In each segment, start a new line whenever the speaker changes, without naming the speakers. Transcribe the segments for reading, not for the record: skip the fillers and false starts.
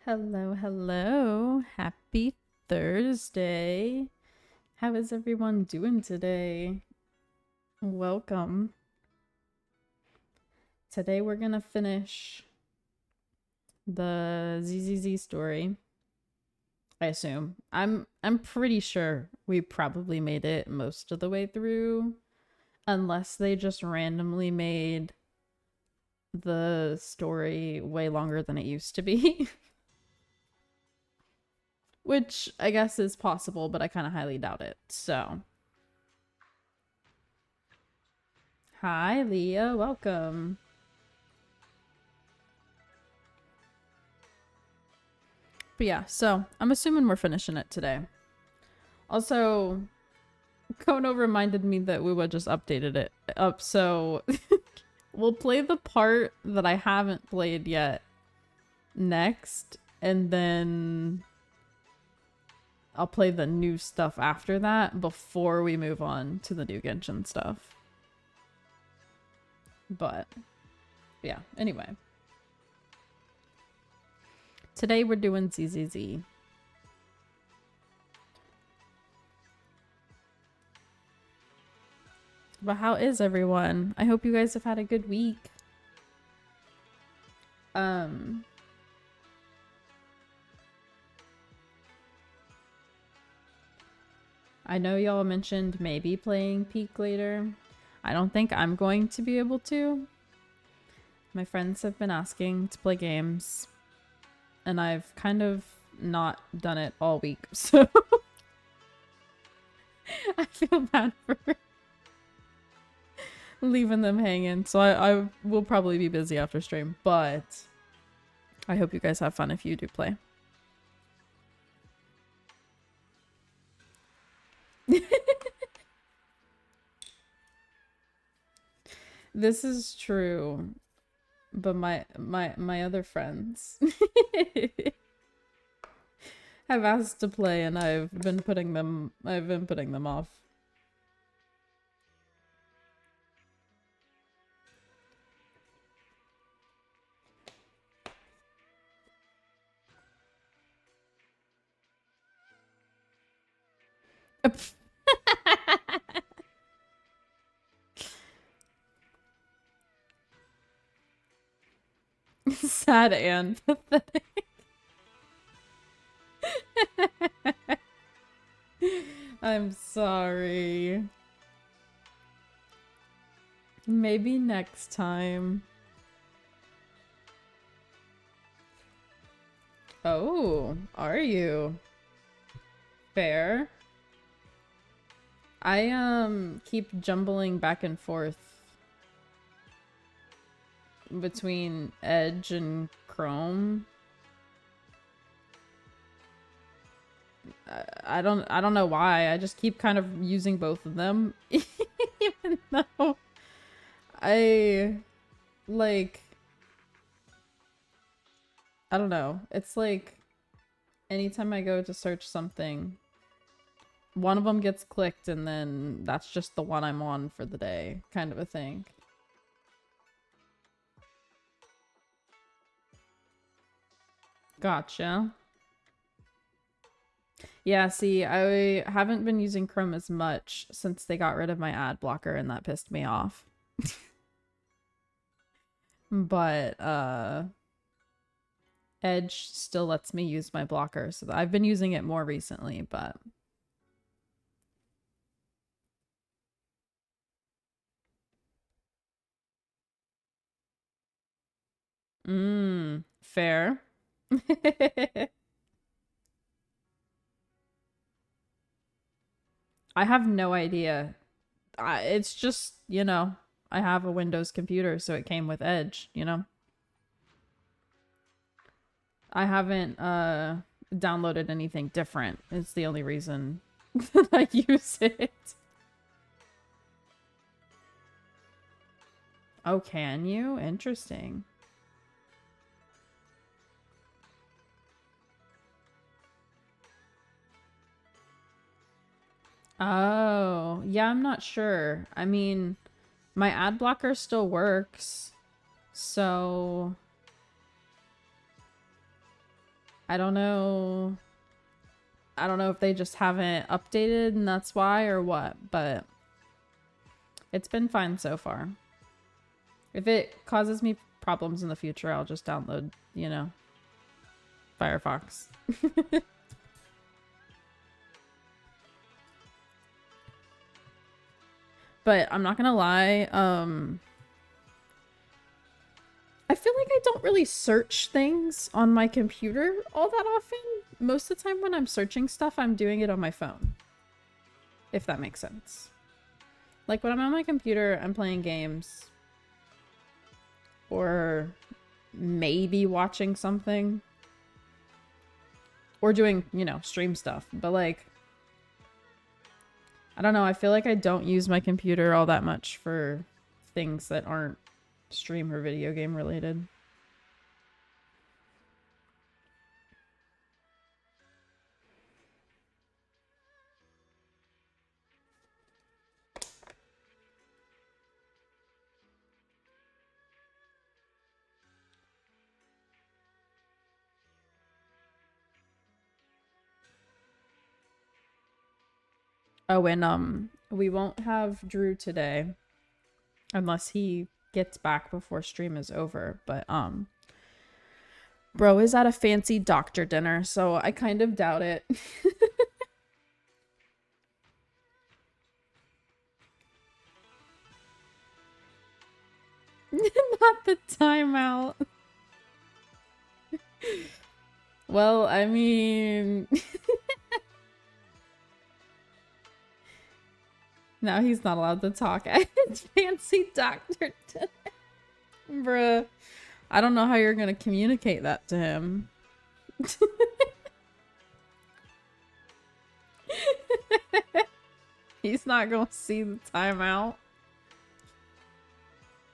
Hello, hello. Happy Thursday. How is everyone doing today? Welcome. Today we're going to finish the ZZZ story. I assume. I'm pretty sure we probably made it most of the way through unless they just randomly made the story way longer than it used to be. Which I guess is possible, but I kind of highly doubt it. So, hi, Leah. Welcome. But yeah, so I'm assuming we're finishing it today. Also, Kono reminded me that Wuwa just updated it up, so we'll play the part that I haven't played yet next, and then I'll play the new stuff after that before we move on to the new Genshin stuff. But yeah, anyway. Today we're doing ZZZ. But how is everyone? I hope you guys have had a good week. Um I know y'all mentioned maybe playing Peak later. I don't think I'm going to be able to. My friends have been asking to play games, and I've kind of not done it all week, so I feel bad for leaving them hanging. So I will probably be busy after stream, but I hope you guys have fun if you do play. This is true, but my other friends have asked to play, and I've been putting them off. Sad and pathetic. I'm sorry. Maybe next time. Oh, are you? Fair. I keep jumbling back and forth between Edge and Chrome. I don't know why. I just keep kind of using both of them even though I like I don't know. It's like anytime I go to search something, one of them gets clicked and then that's just the one I'm on for the day, kind of a thing. Gotcha. Yeah, see, I haven't been using Chrome as much since they got rid of my ad blocker and that pissed me off. But Edge still lets me use my blocker, so I've been using it more recently, but fair. I have no idea. It's just, I have a Windows computer, so it came with Edge. I haven't downloaded anything different. It's the only reason that I use it. Oh, can you? Interesting. Oh, yeah, I'm not sure. I mean, my ad blocker still works. So I don't know. I don't know if they just haven't updated and that's why or what, but it's been fine so far. If it causes me problems in the future, I'll just download, you know, Firefox. But I'm not gonna lie, I feel like I don't really search things on my computer all that often. Most of the time when I'm searching stuff, I'm doing it on my phone. If that makes sense. Like when I'm on my computer, I'm playing games. Or maybe watching something. Or doing, you know, stream stuff. But like, I don't know, I feel like I don't use my computer all that much for things that aren't stream or video game related. Oh, and we won't have Drew today unless he gets back before stream is over, but bro is at a fancy doctor dinner, so I kind of doubt it. Not the timeout. Well, I mean, now he's not allowed to talk at his fancy doctor dinner. Bruh, I don't know how you're gonna communicate that to him. He's not gonna see the timeout.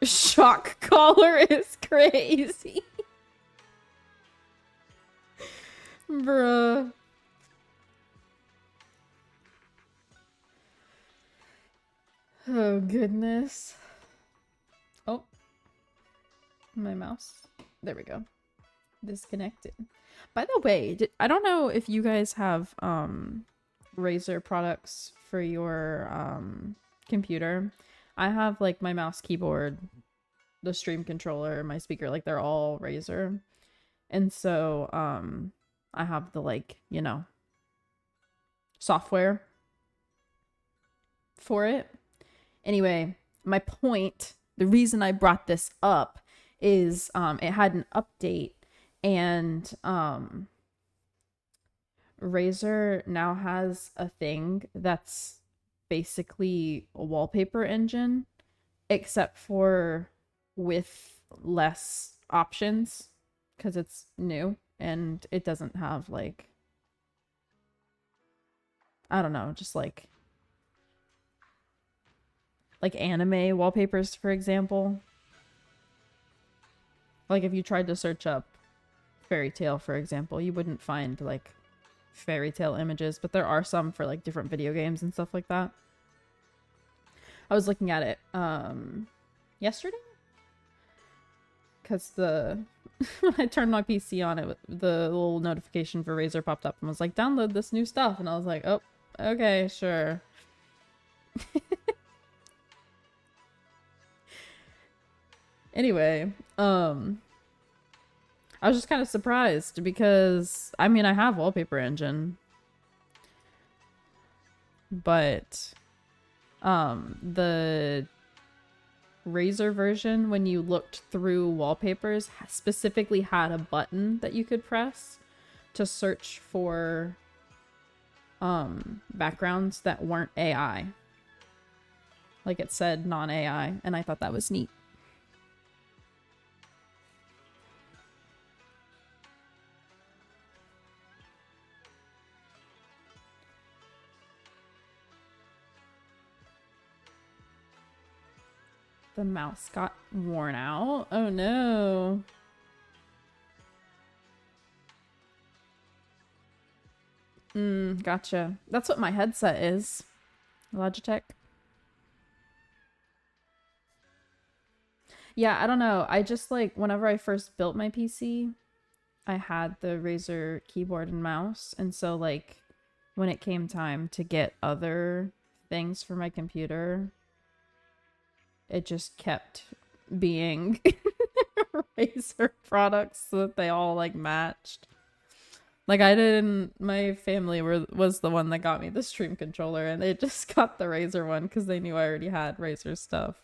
Shock collar is crazy. Bruh. Oh, goodness. Oh. My mouse. There we go. Disconnected. By the way, I don't know if you guys have Razer products for your computer. I have like my mouse, keyboard, the stream controller, my speaker, like they're all Razer. And so I have the, like, you know, software for it. Anyway, my point, the reason I brought this up is it had an update, and Razer now has a thing that's basically a wallpaper engine, except for with less options, because it's new and it doesn't have, like, I don't know, just like anime wallpapers, for example. Like if you tried to search up Fairy Tail, for example, you wouldn't find like Fairy Tail images, but there are some for like different video games and stuff like that. I was looking at it yesterday, because when I turned my PC on, it the little notification for Razer popped up and was like, download this new stuff, and I was like, oh, okay, sure. Anyway, I was just kind of surprised because, I mean, I have Wallpaper Engine, but the Razer version, when you looked through wallpapers, specifically had a button that you could press to search for backgrounds that weren't AI. Like it said non-AI, and I thought that was neat. The mouse got worn out. Oh no. Gotcha. That's what my headset is. Logitech. Yeah, I don't know. I just, like, whenever I first built my PC, I had the Razer keyboard and mouse, and so like when it came time to get other things for my computer, it just kept being Razer products so that they all like matched. Like I didn't, my family was the one that got me the Stream controller, and they just got the Razer one because they knew I already had Razer stuff.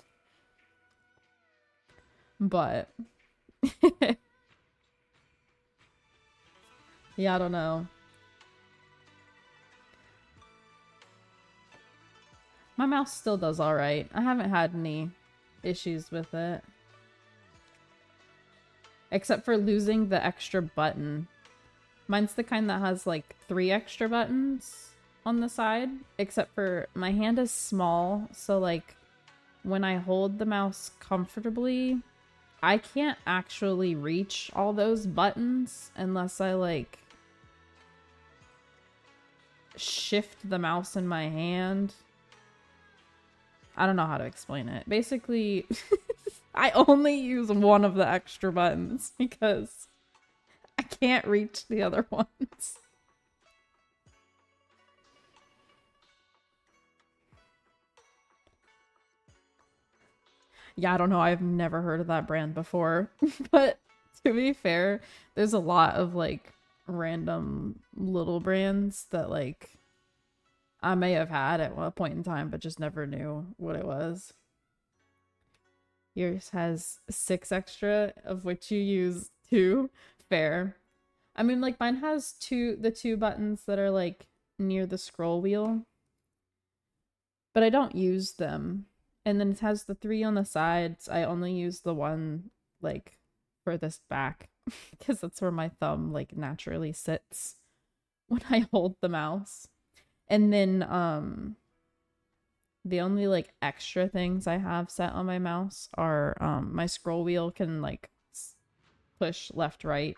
But yeah, I don't know. My mouse still does all right. I haven't had any issues with it. Except for losing the extra button. Mine's the kind that has like 3 extra buttons on the side. Except for my hand is small, so like when I hold the mouse comfortably, I can't actually reach all those buttons unless I like shift the mouse in my hand. I don't know how to explain it. Basically, I only use one of the extra buttons because I can't reach the other ones. Yeah, I don't know. I've never heard of that brand before. But to be fair, there's a lot of like random little brands that like I may have had at one point in time, but just never knew what it was. Yours has 6 extra, of which you use 2. Fair. I mean, like mine has the 2 buttons that are like near the scroll wheel, but I don't use them. And then it has the 3 on the sides. I only use the one like furthest back because that's where my thumb like naturally sits when I hold the mouse. And then the only like extra things I have set on my mouse are my scroll wheel can like push left right.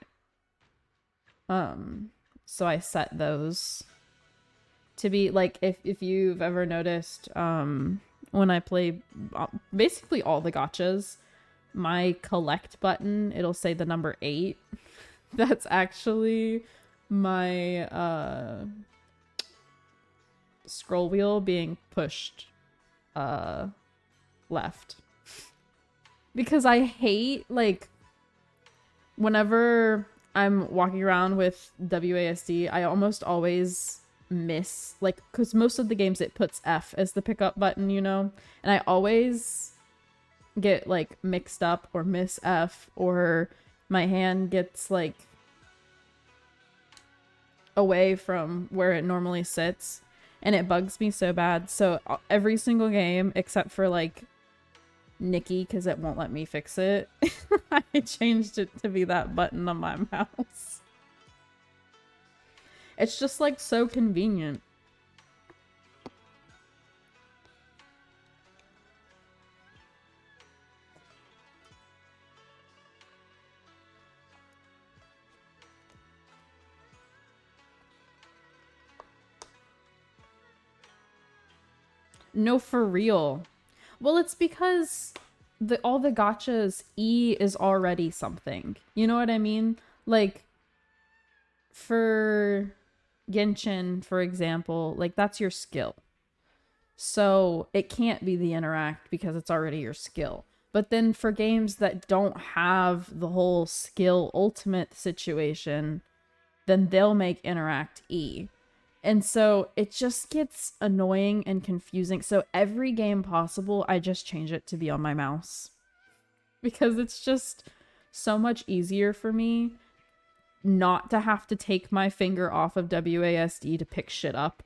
So I set those to be like if you've ever noticed when I play basically all the gachas, my collect button, it'll say the number 8. That's actually my scroll wheel being pushed left. Because I hate like whenever I'm walking around with WASD, I almost always miss like because most of the games it puts F as the pickup button, you know, and I always get like mixed up or miss F, or my hand gets like away from where it normally sits, and it bugs me so bad. So every single game except for like Nikki, because it won't let me fix it, I changed it to be that button on my mouse. It's just like so convenient. No, for real. Well, it's because all the gachas E is already something. You know what I mean? Like for Genshin, for example, like that's your skill. So it can't be the interact because it's already your skill. But then for games that don't have the whole skill ultimate situation, then they'll make interact E. And so it just gets annoying and confusing. So every game possible, I just change it to be on my mouse. Because it's just so much easier for me not to have to take my finger off of WASD to pick shit up.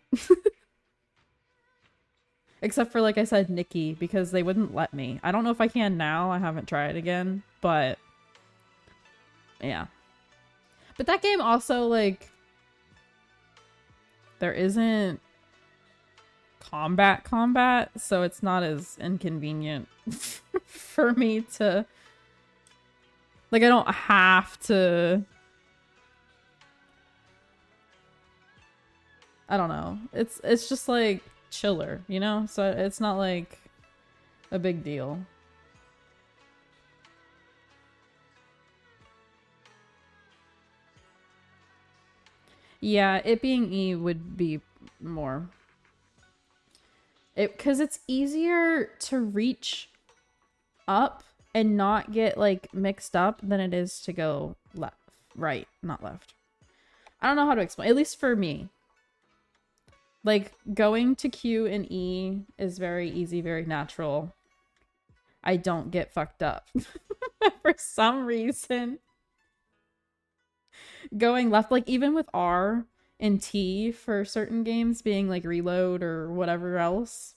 Except for, like I said, Nikki, because they wouldn't let me. I don't know if I can now. I haven't tried again. But yeah. But that game also, like, there isn't combat, so it's not as inconvenient for me to, like, I don't have to, I don't know. It's just like chiller, you know? So it's not like a big deal. Yeah, it being E would be more. Because it's easier to reach up and not get like mixed up than it is to go left, right, not left. I don't know how to explain, at least for me. Like going to Q and E is very easy, very natural. I don't get fucked up for some reason. Going left, like even with R and T for certain games being like reload or whatever else,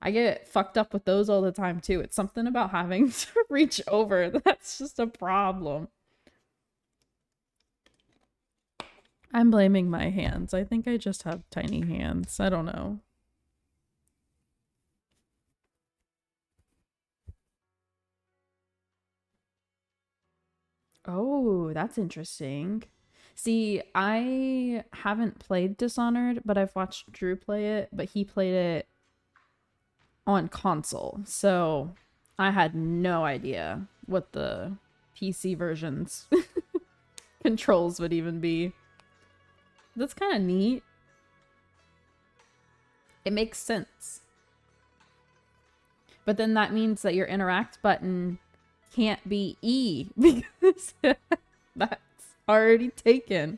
I get fucked up with those all the time too. It's something about having to reach over that's just a problem. I'm blaming my hands. I think I just have tiny hands. I don't know. Oh, that's interesting. See, I haven't played Dishonored, but I've watched Drew play it, but he played it on console. So I had no idea what the PC version's controls would even be. That's kind of neat. It makes sense. But then that means that your interact button can't be E because that's already taken.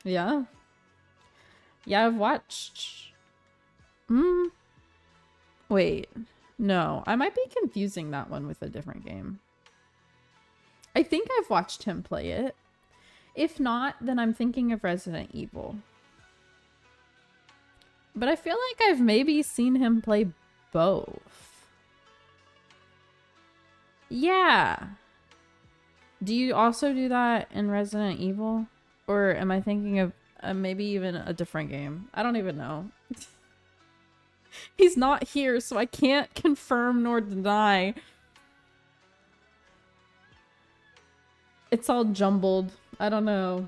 Yeah. Yeah, I've watched. Wait. No, I might be confusing that one with a different game. I think I've watched him play it. If not, then I'm thinking of Resident Evil. But I feel like I've maybe seen him play both. Yeah. Do you also do that in Resident Evil? Or am I thinking of maybe even a different game? I don't even know. He's not here, so I can't confirm nor deny. It's all jumbled. I don't know.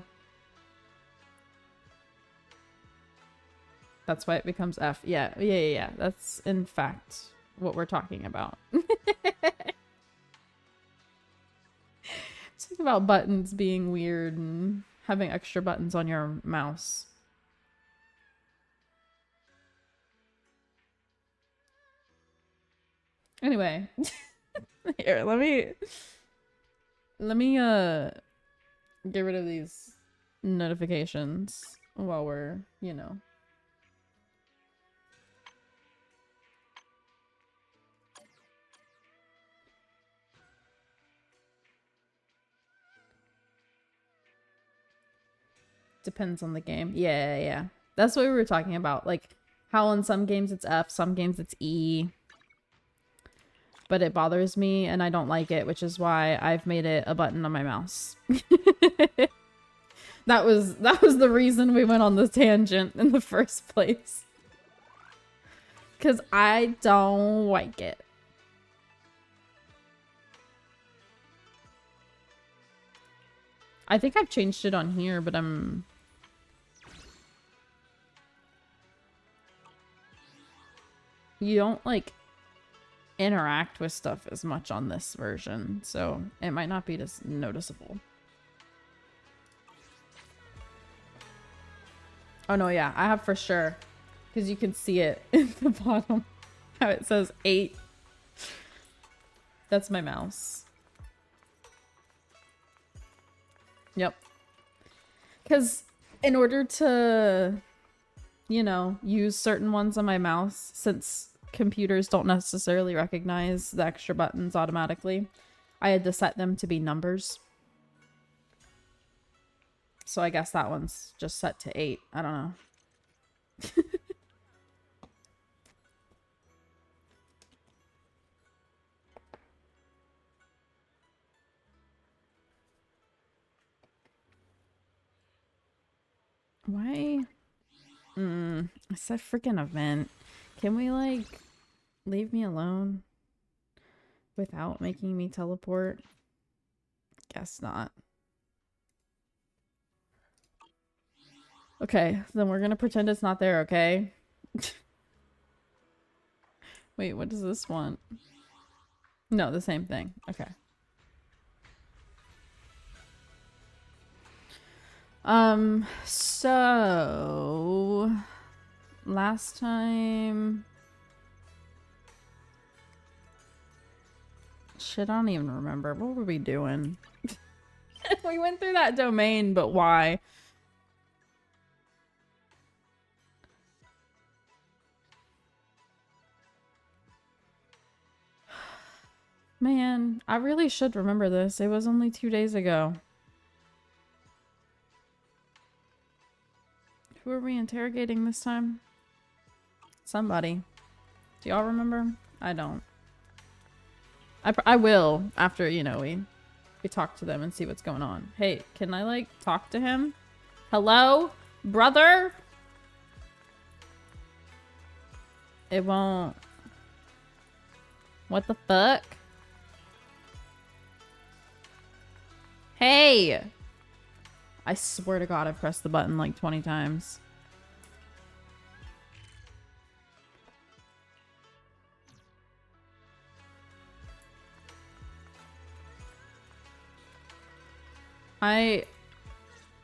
That's why it becomes F. Yeah. That's in fact what we're talking about. Talk about buttons being weird and having extra buttons on your mouse. Anyway, here, let me get rid of these notifications while we're, you know. Depends on the game. Yeah. That's what we were talking about. Like how in some games it's F, some games it's E. But it bothers me and I don't like it, which is why I've made it a button on my mouse. That was the reason we went on this tangent in the first place. Cause I don't like it. I think I've changed it on here, but you don't like interact with stuff as much on this version, so it might not be as noticeable. Oh no, yeah, I have for sure, because you can see it in the bottom how it says 8. That's my mouse. Yep. Because in order to, you know, use certain ones on my mouse, since computers don't necessarily recognize the extra buttons automatically, I had to set them to be numbers. So I guess that one's just set to 8. I don't know. Why? It's a freaking event. Can we, like, leave me alone without making me teleport? Guess not. Okay, then we're gonna pretend it's not there, okay? Wait, what does this want? No, the same thing. Okay. So last time, shit, I don't even remember. What were we doing? We went through that domain, but why? Man, I really should remember this. It was only 2 days ago. Who are we interrogating this time? Somebody. Do y'all remember? I don't. I will after, you know, we talk to them and see what's going on. Hey, can I, like, talk to him? Hello? Brother? It won't. What the fuck? Hey! I swear to God, I've pressed the button like 20 times.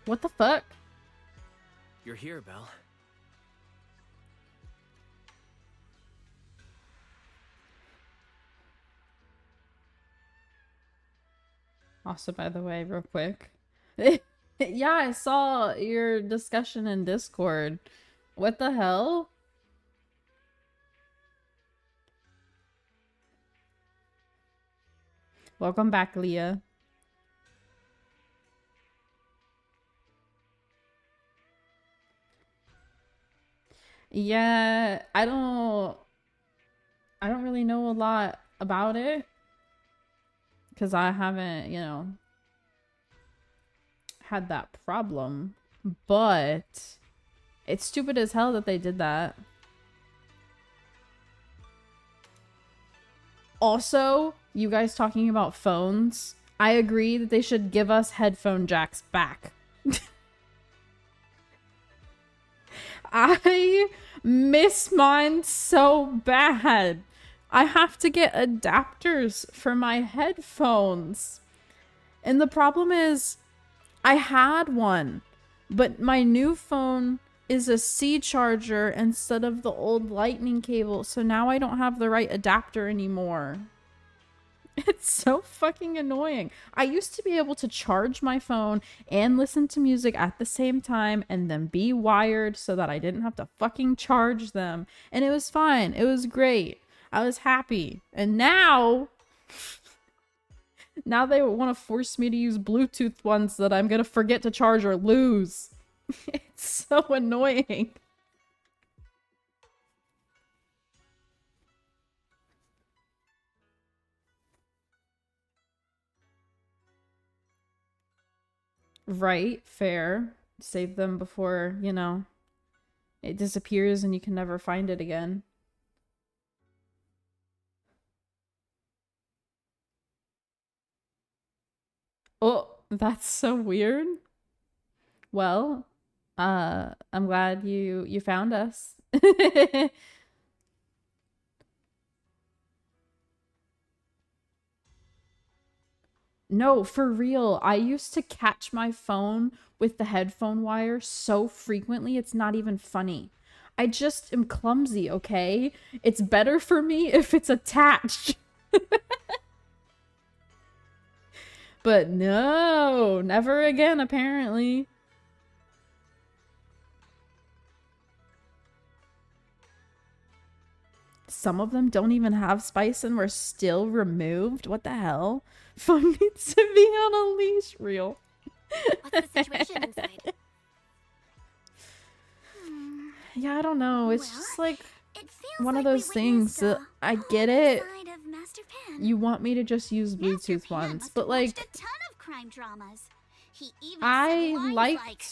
What the fuck?
You're here, Belle.
Also, by the way, real quick. Yeah, I saw your discussion in Discord. What the hell? Welcome back, Leah. Yeah, I don't really know a lot about it because I haven't, you know, had that problem, but it's stupid as hell that they did that. Also, you guys talking about phones, I agree that they should give us headphone jacks back. I miss mine so bad. I have to get adapters for my headphones. And the problem is, I had one, but my new phone is a C charger instead of the old lightning cable, so now I don't have the right adapter anymore. It's so fucking annoying. I used to be able to charge my phone and listen to music at the same time and then be wired so that I didn't have to fucking charge them. And it was fine. It was great. I was happy. And now they want to force me to use Bluetooth ones that I'm gonna forget to charge or lose. It's so annoying. Right, fair. Save them before, you know, it disappears and you can never find it again. Oh, that's so weird. Well, I'm glad you found us. No, for real. I used to catch my phone with the headphone wire so frequently, it's not even funny. I just am clumsy, okay? It's better for me if it's attached. But no, never again, apparently. Some of them don't even have spice and were still removed. What the hell? Phone needs to be on a leash. Real.
What's the situation inside?
Yeah, I don't know. It's
Well,
just like
It feels
one of
like we
those things
witnessed
that
a
I
whole
get
new
it.
side of Master Pan.
You want me to just use
Master
Bluetooth
Pan
ones,
must
but
have
like
watched a ton of crime dramas. He even
I
said lines
liked
like,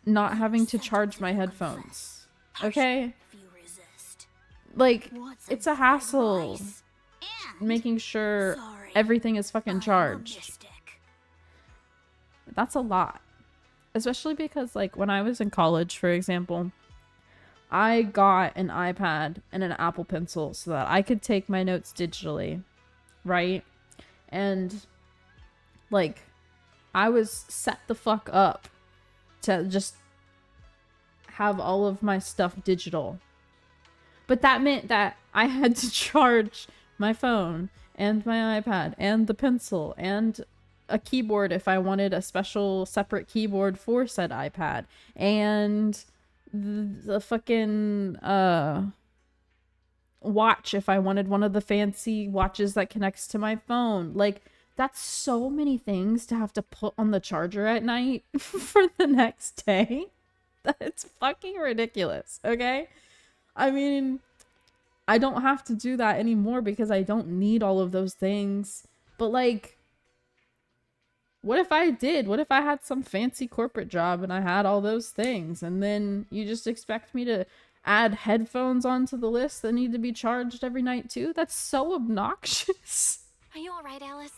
not having to
"Sentence
charge my
to
headphones.
confess.
Okay?
If you resist.
Like
What's
it's a
inside
hassle
rice? And
making sure
sorry,
everything is
I'm
fucking
a
charged.
mystic.
That's a lot. Especially because like when I was in college, for example, I got an iPad and an Apple Pencil so that I could take my notes digitally, right? And like I was set the fuck up to just have all of my stuff digital. But that meant that I had to charge my phone and my iPad and the pencil and a keyboard if I wanted a special separate keyboard for said iPad, and the fucking watch if I wanted one of the fancy watches that connects to my phone. Like, that's so many things to have to put on the charger at night for the next day. That's fucking ridiculous, okay? I mean, I don't have to do that anymore because I don't need all of those things. But like, what if I did? What if I had some fancy corporate job and I had all those things, and then you just expect me to add headphones onto the list that need to be charged every night too? That's so obnoxious.
Are you alright, Alice?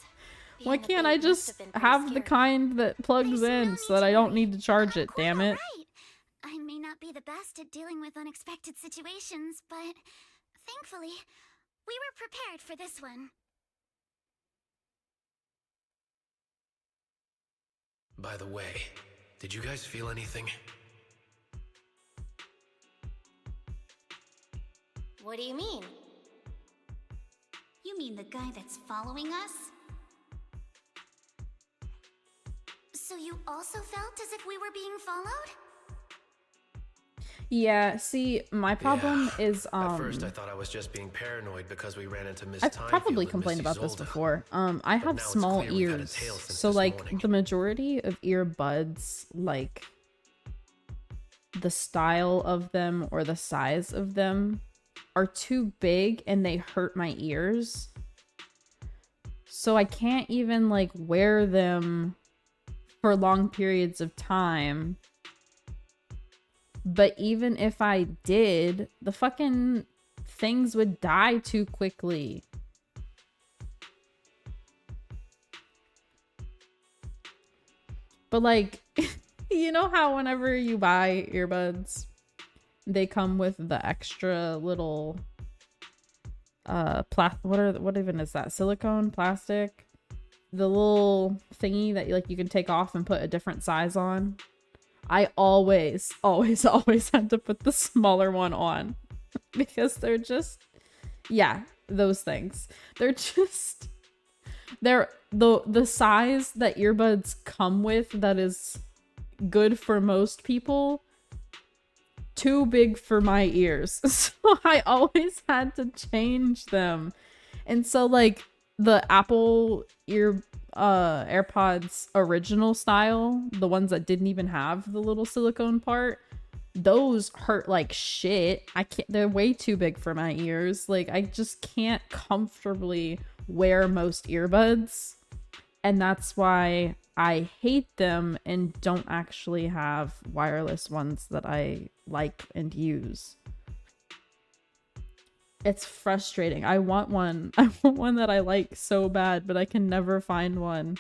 Why can't I just have the kind that plugs in so that I don't need to charge it, damn it?
Right. I may not be the best at dealing with unexpected situations, but thankfully, we were prepared for this one.
By the way, did you guys feel anything?
What do you mean? You mean the guy that's following us? So you also felt as if we were being followed?
Yeah, see, my problem is
At first I thought I was just being paranoid because we ran into Miss
I've
Timefield
probably
and
complained
Missy
about this
Zolda.
before. I have
now it's
small
clear we've had a
ears,
tale since
so
this
like
morning.
the majority of earbuds, like the style of them or the size of them are too big and they hurt my ears. So I can't even like wear them for long periods of time. But even if I did, the fucking things would die too quickly. But like, you know how whenever you buy earbuds, they come with the extra little what even is that? Silicone, plastic? The little thingy that like you can take off and put a different size on. I always had to put the smaller one on because they're just, yeah, those things. They're just, they're the size that earbuds come with that is good for most people, too big for my ears. So I always had to change them. And so like the Apple AirPods original style, the ones that didn't even have the little silicone part, those hurt like shit. They're way too big for my ears. Like, I just can't comfortably wear most earbuds, and that's why I hate them and don't actually have wireless ones that I like and use. It's frustrating. I want one that I like so bad, but I can never find one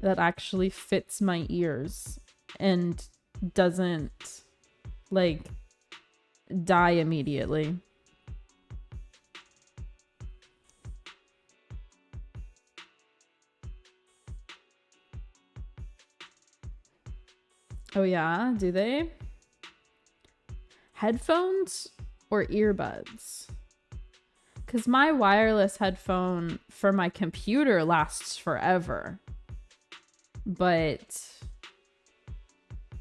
that actually fits my ears and doesn't like die immediately. Oh yeah, do they? Headphones or earbuds? Because my wireless headphone for my computer lasts forever. But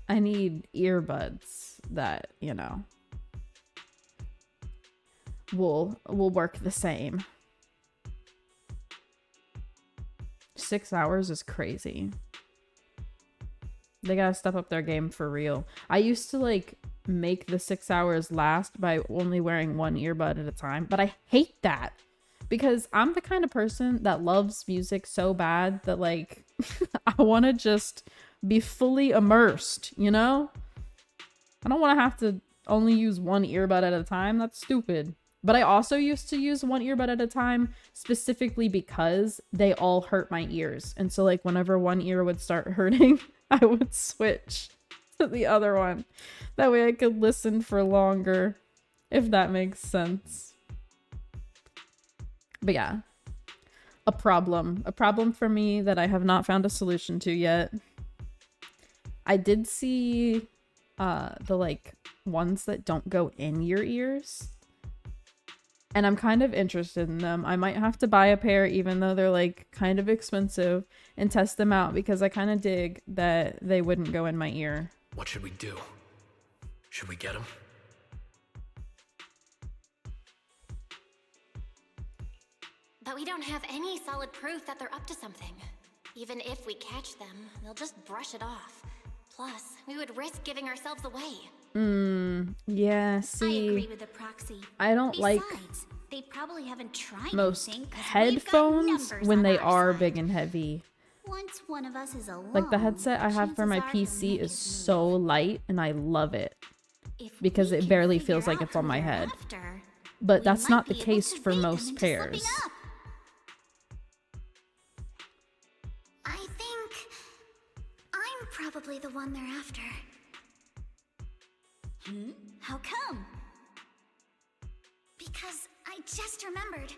I need earbuds that, you know, will work the same. 6 hours is crazy. They gotta step up their game for real. I used to like make the 6 hours last by only wearing one earbud at a time, but I hate that because I'm the kind of person that loves music so bad that like I want to just be fully immersed, you know? I don't want to have to only use one earbud at a time. That's stupid. But I also used to use one earbud at a time specifically because they all hurt my ears. And so like whenever one ear would start hurting, I would switch to the other one. That way I could listen for longer, if that makes sense. But yeah, a problem for me that I have not found a solution to yet. I did see the like ones that don't go in your ears. And I'm kind of interested in them. I might have to buy a pair even though they're like kind of expensive and test them out because I kind of dig that they wouldn't go in my ear.
What should we do? Should we get him?
But we don't have any solid proof that they're up to something. Even if we catch them, they'll just brush it off. Plus, we would risk giving ourselves away.
Yeah,
I
see,
agree with the proxy.
I don't like
Besides, they probably haven't tried
most
anything 'cause we've got
headphones
numbers
when
on
they
our
are
side.
big and heavy.
Once one of us is alone,
Like the headset I have for my
chances are he'll
PC
make
is
his
so
move.
light and I love it.
If
because
we
it
can
barely
figure
feels like
out
it's on
who
my
they're
head.
after,
But
we
that's
might
not the
be able
case
to
for
bait them
most
into
pairs.
slipping up. I think I'm probably the one they're after. How come? Because I just remembered.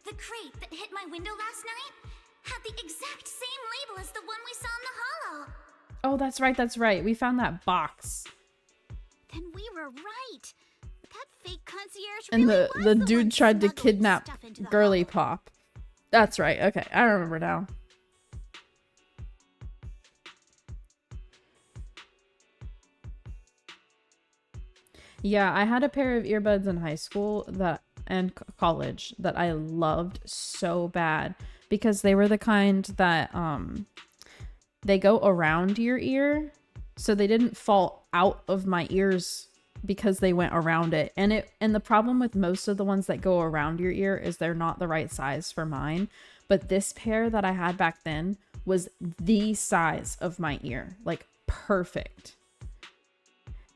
The crate that hit my window last night had the exact same label as the one we saw in the hollow.
Oh, that's right, that's right. We found that box.
Then we were right. That fake concierge
And
really
the
was the
dude
one
tried to
smuggling
kidnap
stuff into the
Girly
hollow.
Pop. That's right. Okay, I remember now. Yeah, I had a pair of earbuds in high school and college that I loved so bad because they were the kind that they go around your ear, so they didn't fall out of my ears because they went around it. And the problem with most of the ones that go around your ear is they're not the right size for mine. But this pair that I had back then was the size of my ear, like perfect.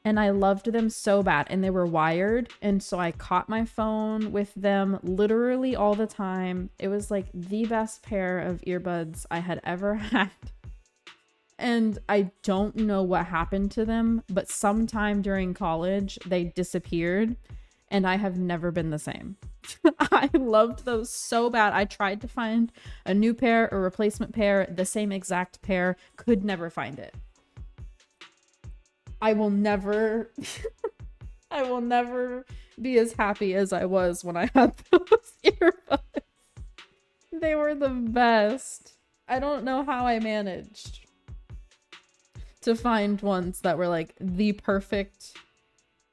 And I loved them so bad, and they were wired, and so I caught my phone with them literally all the time. It was like the best pair of earbuds I had ever had. And I don't know what happened to them, but sometime during college they disappeared, and I have never been the same. I loved those so bad. I tried to find a new pair, a replacement pair, the same exact pair, could never find it. I will never I will never be as happy as I was when I had those earbuds. They were the best. I don't know how I managed to find ones that were like the perfect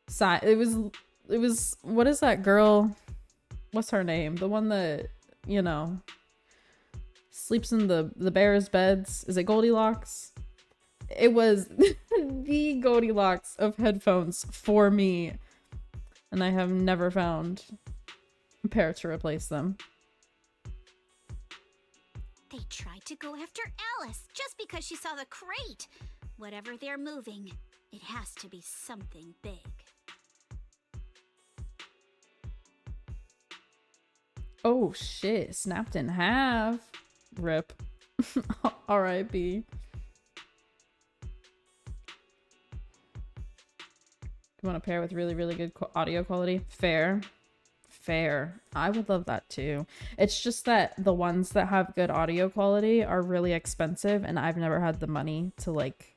size. It was what is that girl? What's her name? The one that, you know, sleeps in the bear's beds. Is it Goldilocks? It was the Goldilocks of headphones for me, and I have never found a pair to replace them.
They tried to go after Alice just because she saw the crate. Whatever they're moving, it has to be something big.
Oh shit, snapped in half. Rip. R.I.P. You want a pair with really, really good audio quality? Fair. Fair. I would love that too. It's just that the ones that have good audio quality are really expensive, and I've never had the money to like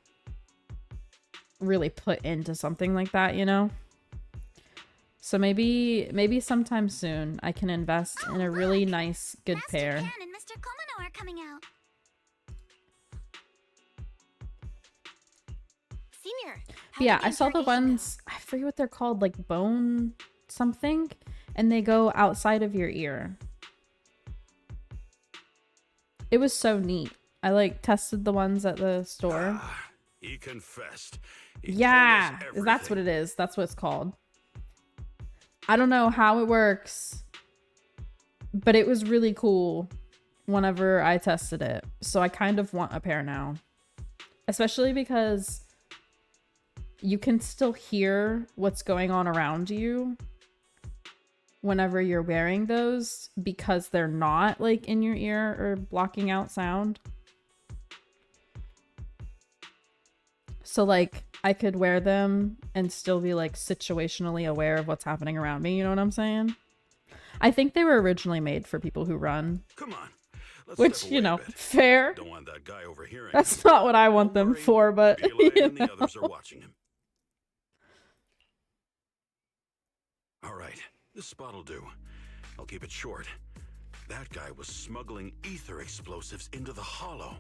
really put into something like that, you know? So maybe sometime soon I can invest in a really nice, good
Master
pair.
Ken and Mr. Komino are coming out.
Senior, how
Yeah,
did
I saw the
interrogation go?
ones, I forget what they're called, like bone something, and they go outside of your ear. It was so neat. I like tested the ones at the store.
He confessed. He
Yeah,
told us
that's what
everything.
it is. That's what it's called. I don't know how it works, but it was really cool whenever I tested it. So I kind of want a pair now, especially because you can still hear what's going on around you whenever you're wearing those because they're not like in your ear or blocking out sound. So like I could wear them and still be like situationally aware of what's happening around me. You know what I'm saying? I think they were originally made for people who run.
Come on. Let's
Which,
step
you
away a
know,
bit.
fair.
Don't want that guy overhearing.
That's not what I want
Don't
them
worry,
for, but
Beeline
you
and the
know.
others are watching him. All right, this spot'll do. I'll keep it short. That guy was smuggling ether explosives into the hollow.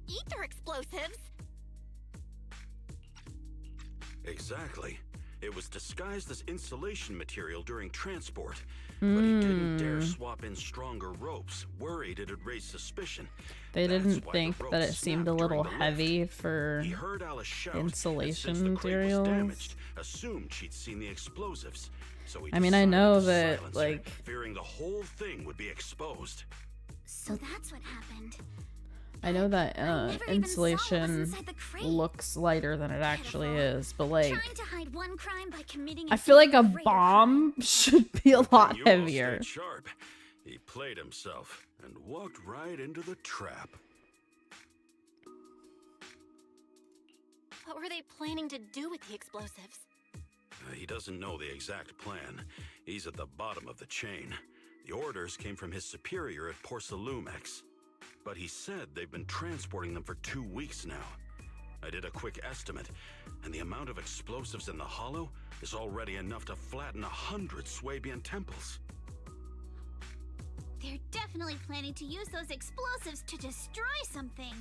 Ether explosives?
Exactly. It was disguised as insulation material during transport, but he didn't dare swap in stronger ropes, worried it'd raise suspicion.
They
That's
didn't
why the
think
rope
that it seemed a
snapped during
little
the lift.
heavy for
He heard Alice shout, and
insulation
since the crate was
materials.
damaged, assumed she'd seen the explosives. So he
I mean, I
decided
know
to
that,
silence her,
like,
fearing the whole thing would be exposed.
So that's what happened.
I know that
never even saw what was
insulation
inside the crate.
looks lighter than it actually is, but like,
Trying to hide one crime by committing
I feel like a
even greater
bomb
crime.
should be a lot
You all
heavier.
stayed sharp. He played himself and walked right into the trap.
What were they planning to do with the explosives?
He doesn't know the exact plan. He's at the bottom of the chain. The orders came from his superior at Porcelumex. But he said they've been transporting them for 2 weeks now. I did a quick estimate, and the amount of explosives in the hollow is already enough to flatten 100 Swabian temples.
They're definitely planning to use those explosives to destroy something.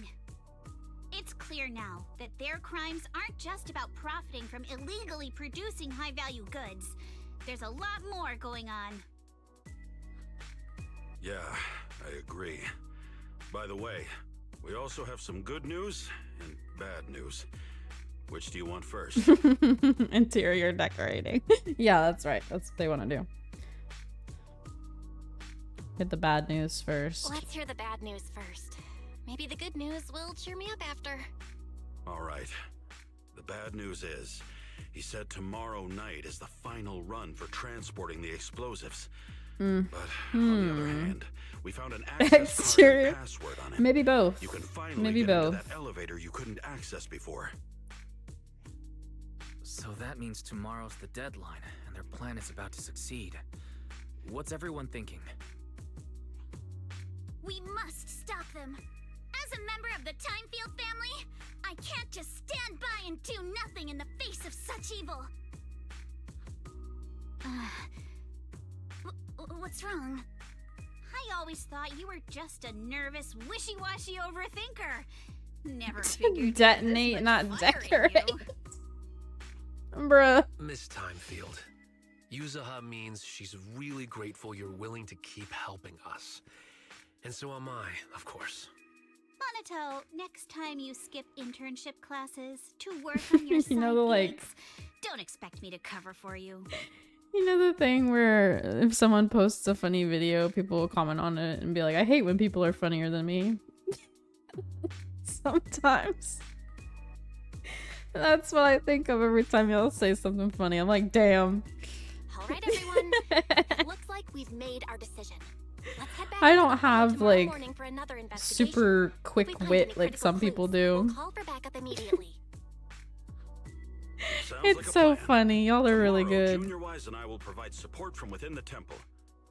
It's clear now that their crimes aren't just about profiting from illegally producing high-value goods. There's a lot more going on.
Yeah, I agree. By the way, we also have some good news and bad news. Which do you want first?
Interior decorating. Yeah, that's right. That's what they want to do. Get the bad news first.
Let's hear the bad news first. Maybe the good news will cheer me up after.
All right. The bad news is, he said tomorrow night is the final run for transporting the explosives. But on the other hand, we found an access card
Exterior.
and password on it.
Maybe both.
You can finally
Maybe
get
both.
into that elevator you couldn't access before.
So that means tomorrow's the deadline, and their plan is about to succeed. What's everyone thinking?
We must stop them. As a member of the Timefield family, I can't just stand by and do nothing in the face of such evil. What's wrong? I always thought you were just a nervous, wishy-washy overthinker. Never figured
Detonate,
this
not
much fire in
decorate.
you.
Bruh.
Miss Timefield, Yuzaha means she's really grateful you're willing to keep helping us. And so am I, of course.
Monato, next time you skip internship classes to work on your
You know,
side
the, like-
gigs, don't expect me to cover for you.
You know the thing where if someone posts a funny video, people will comment on it and be like, I hate when people are funnier than me. Sometimes. That's what I think of every time y'all say something funny. I'm like, damn.
All right, everyone. It looks like we've made our decision. Let's head back
I
to
don't
the hall
have,
tomorrow
like,
morning for another investigation.
super
If we
quick
find any
wit like
critical
some people
clues,
do.
we'll call for backup immediately.
Sounds
It's
like a
so
plan.
funny. Y'all are really
Tomorrow,
good.
Junior Wise and I will provide support from within the temple.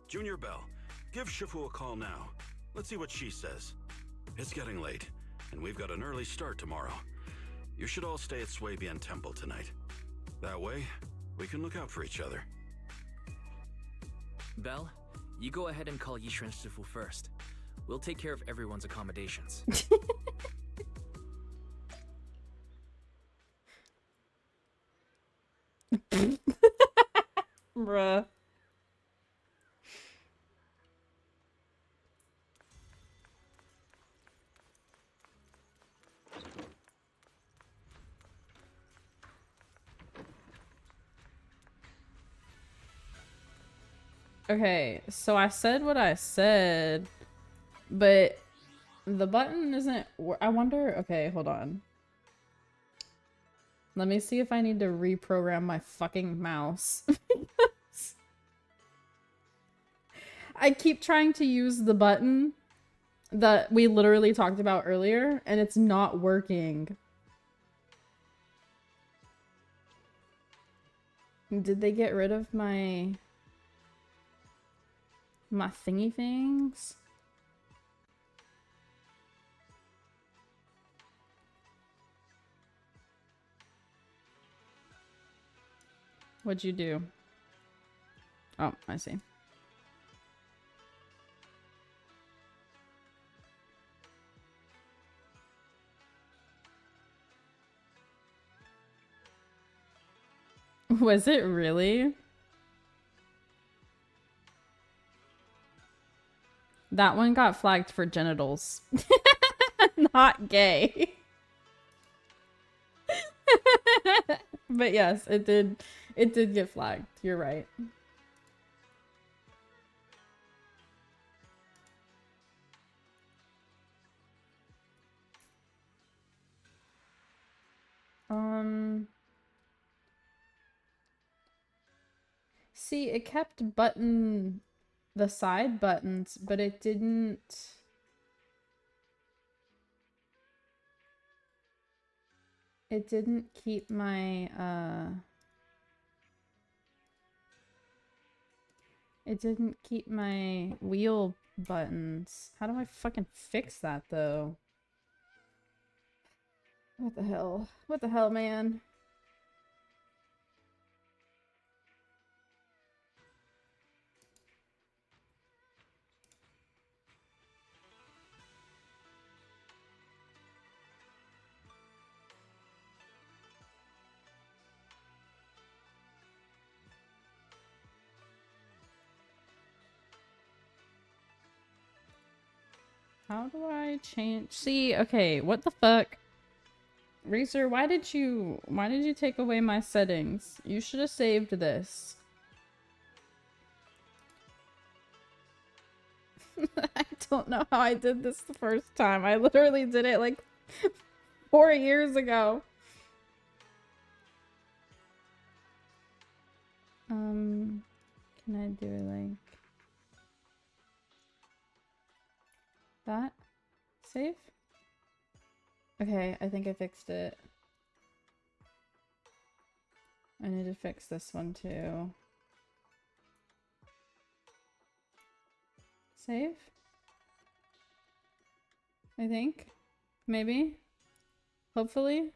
Junior Bell, give Shifu a call now. Let's see what she says. It's getting late, and we've got an early start tomorrow. You should all stay at Swabian Temple tonight. That way, we can look out for each other.
Belle, you go ahead and call Yishu and Shifu first. We'll take care of everyone's accommodations.
Bruh. Okay, so I said what I said, but the button isn't. I wonder. Okay, hold on. Let me see if I need to reprogram my fucking mouse. I keep trying to use the button that we literally talked about earlier, and it's not working. Did they get rid of my thingy things? What'd you do? Oh, I see. Was it really? That one got flagged for genitals. Not gay. But yes, it did get flagged. You're right. See, it kept the side buttons, but it didn't keep my it didn't keep my wheel buttons. How do I fucking fix that though? What the hell? What the hell, man? How do I change? See, okay, what the fuck? Razor, why did you take away my settings? You should have saved this. I don't know how I did this the first time. I literally did it like 4 years ago. Can I do like that? Save? Okay, I think I fixed it. I need to fix this one too. Save? I think. Maybe. Hopefully.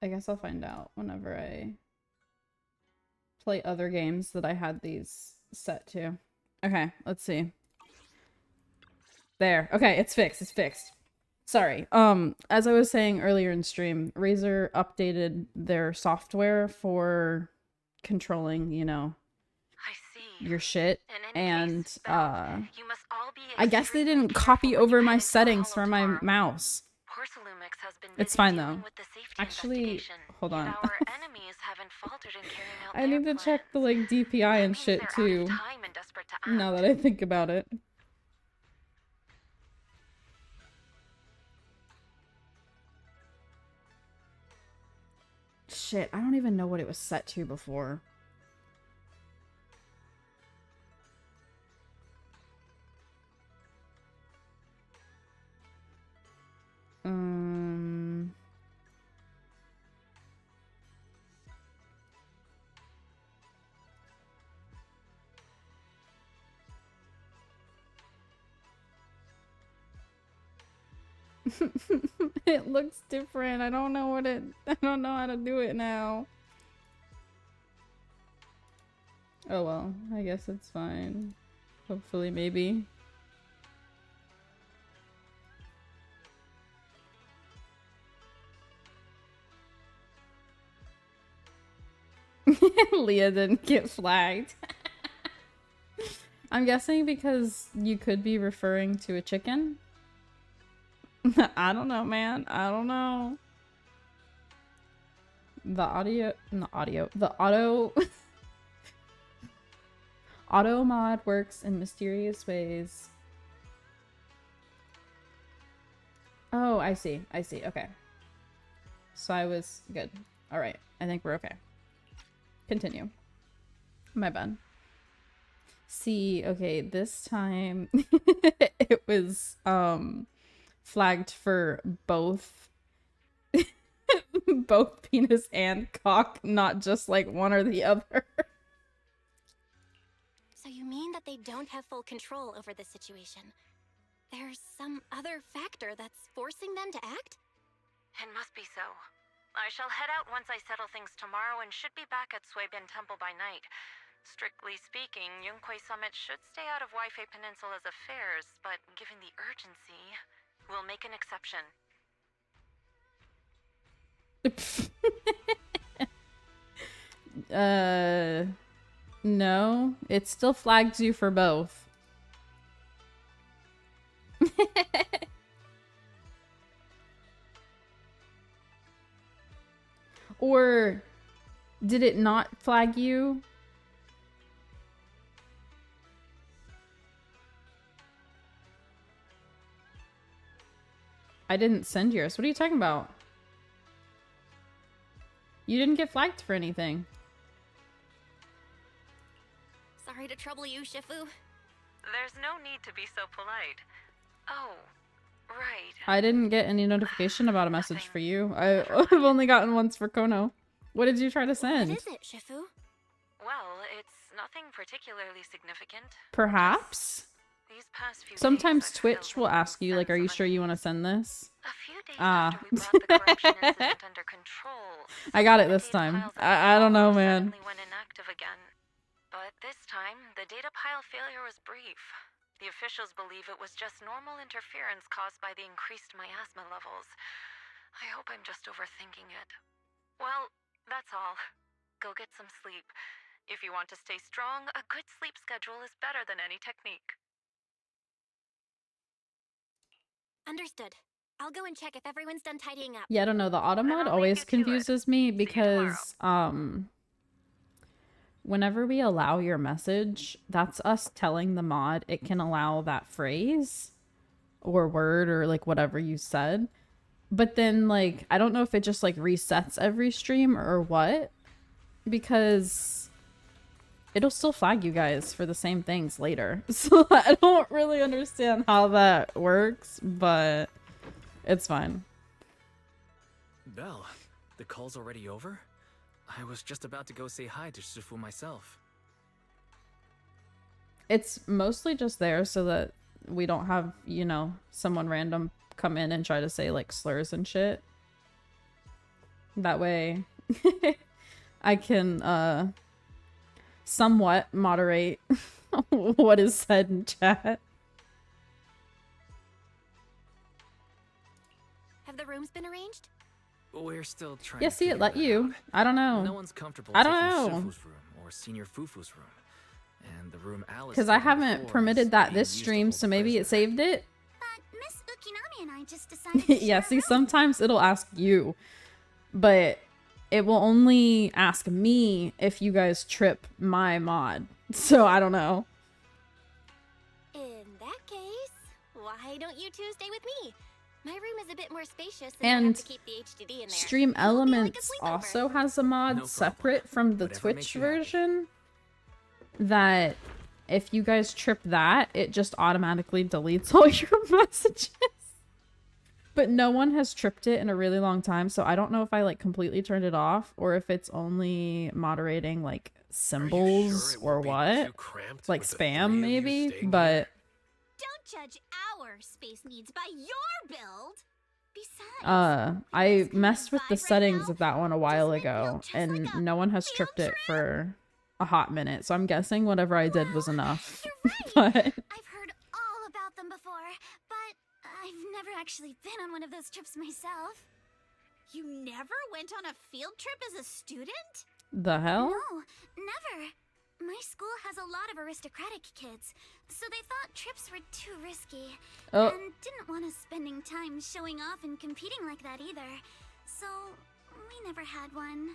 I guess I'll find out whenever I play other games that I had these set to. Okay, let's see. There. Okay, it's fixed. It's fixed. Sorry. As I was saying earlier in stream, Razer updated their software for controlling, you know, your shit. And I guess they didn't copy over my settings for my mouse. It's fine though. Actually, hold on. I need to check the like DPI and shit too. Now that I think about it. Shit, I don't even know what it was set to before. It looks different. I don't know how to do it now. Oh well, I guess it's fine. Hopefully, maybe. Leah didn't get flagged. I'm guessing because you could be referring to a chicken. I don't know, man. I don't know. The auto mod works in mysterious ways. Oh, I see. I see. Okay. So I was good. All right. I think we're okay. Continue. My bad. See, okay, this time it was flagged for both Both penis and cock, not just like one or the other.
So you mean that they don't have full control over the situation? There's some other factor that's forcing them to act?
It must be so. I shall head out once I settle things tomorrow and should be back at Suibin Temple by night. Strictly speaking, Yunquei Summit should stay out of Waifei Peninsula's affairs, but given the urgency, we'll make an exception.
No, it still flags you for both. Or did it not flag you? I didn't send yours. What are you talking about? You didn't get flagged for anything.
Sorry to trouble you, Shifu.
There's no need to be so polite. Oh, right.
I didn't get any notification about a message for you. I've only gotten once for Kono. What did you try to send?
What is it, Shifu?
Well, it's nothing particularly significant.
Perhaps?
These past few
Sometimes
days, I've
Twitch
felt
will ask you, like, are you
some
sure you want to send this?
A few days
Ah.
after we brought the corruption incident under control,
I got it
the
this
data
time.
piles on
I don't know,
Apollo
man.
suddenly went inactive again. But this time, the data pile failure was brief. The officials believe it was just normal interference caused by the increased miasma levels. I hope I'm just overthinking it. Well, that's all. Go get some sleep. If you want to stay strong, a good sleep schedule is better than any technique.
Understood. I'll go and check if everyone's done tidying up.
Yeah, I don't know. The auto
Then
mod
I'll leave
always
you to it.
confuses me
you tomorrow.
because whenever we allow your message, that's us telling the mod it can allow that phrase or word or like whatever you said. But then like I don't know if it just like resets every stream or what, because it'll still flag you guys for the same things later. So I don't really understand how that works, but it's fine.
Belle, the call's already over? I was just about to go say hi to Shifu myself.
It's mostly just there so that we don't have, you know, someone random come in and try to say like slurs and shit. That way I can somewhat moderate what is said in chat.
Have the rooms been arranged?
We're still trying
Yeah,
to
see, it
figure
let
that
you.
out.
I don't know.
No one's comfortable
I don't
taking
know.
Shifu's room or Senior Fufu's room. And the room Alice
Because I
stayed in
haven't
before is
permitted that
being
this
used to
stream,
hold
so
the
maybe it
prisoner.
saved it.
But Miss Ukinami and I just decided to
Yeah,
share a
see,
room.
sometimes it'll ask you, but it will only ask me if you guys trip my mod. So I don't know.
In that case, why don't you two stay with me? My room is a bit more spacious and I have
And
to keep the HDD in there.
Stream
It'll be like a
Elements
sleepover.
also has a mod
No problem.
separate from the
Whatever
Twitch
makes you happy.
version that if you guys trip that, it just automatically deletes all your messages. But no one has tripped it in a really long time, so I don't know if I like completely turned it off or if it's only moderating like
Are you
symbols
sure it
or
won't be
what.
too cramped
Like
with the
spam
3 of you
maybe,
staying
but
here?
Don't judge our space needs by your build. Besides,
I
this kind of
messed with the
vibe right
settings
now
of that one a while
doesn't it feel
ago
just
and
like a
no one has
field
tripped it
trip?
for a hot minute. So I'm guessing whatever I did was enough.
You're right.
But
I've heard all about them before, but I've never actually been on one of those trips myself. You never went on a field trip as a student?
the hell?
No, never. My school has a lot of aristocratic kids, so they thought trips were too risky.
Oh.
And didn't want us spending time showing off and competing like that either. So, we never had one.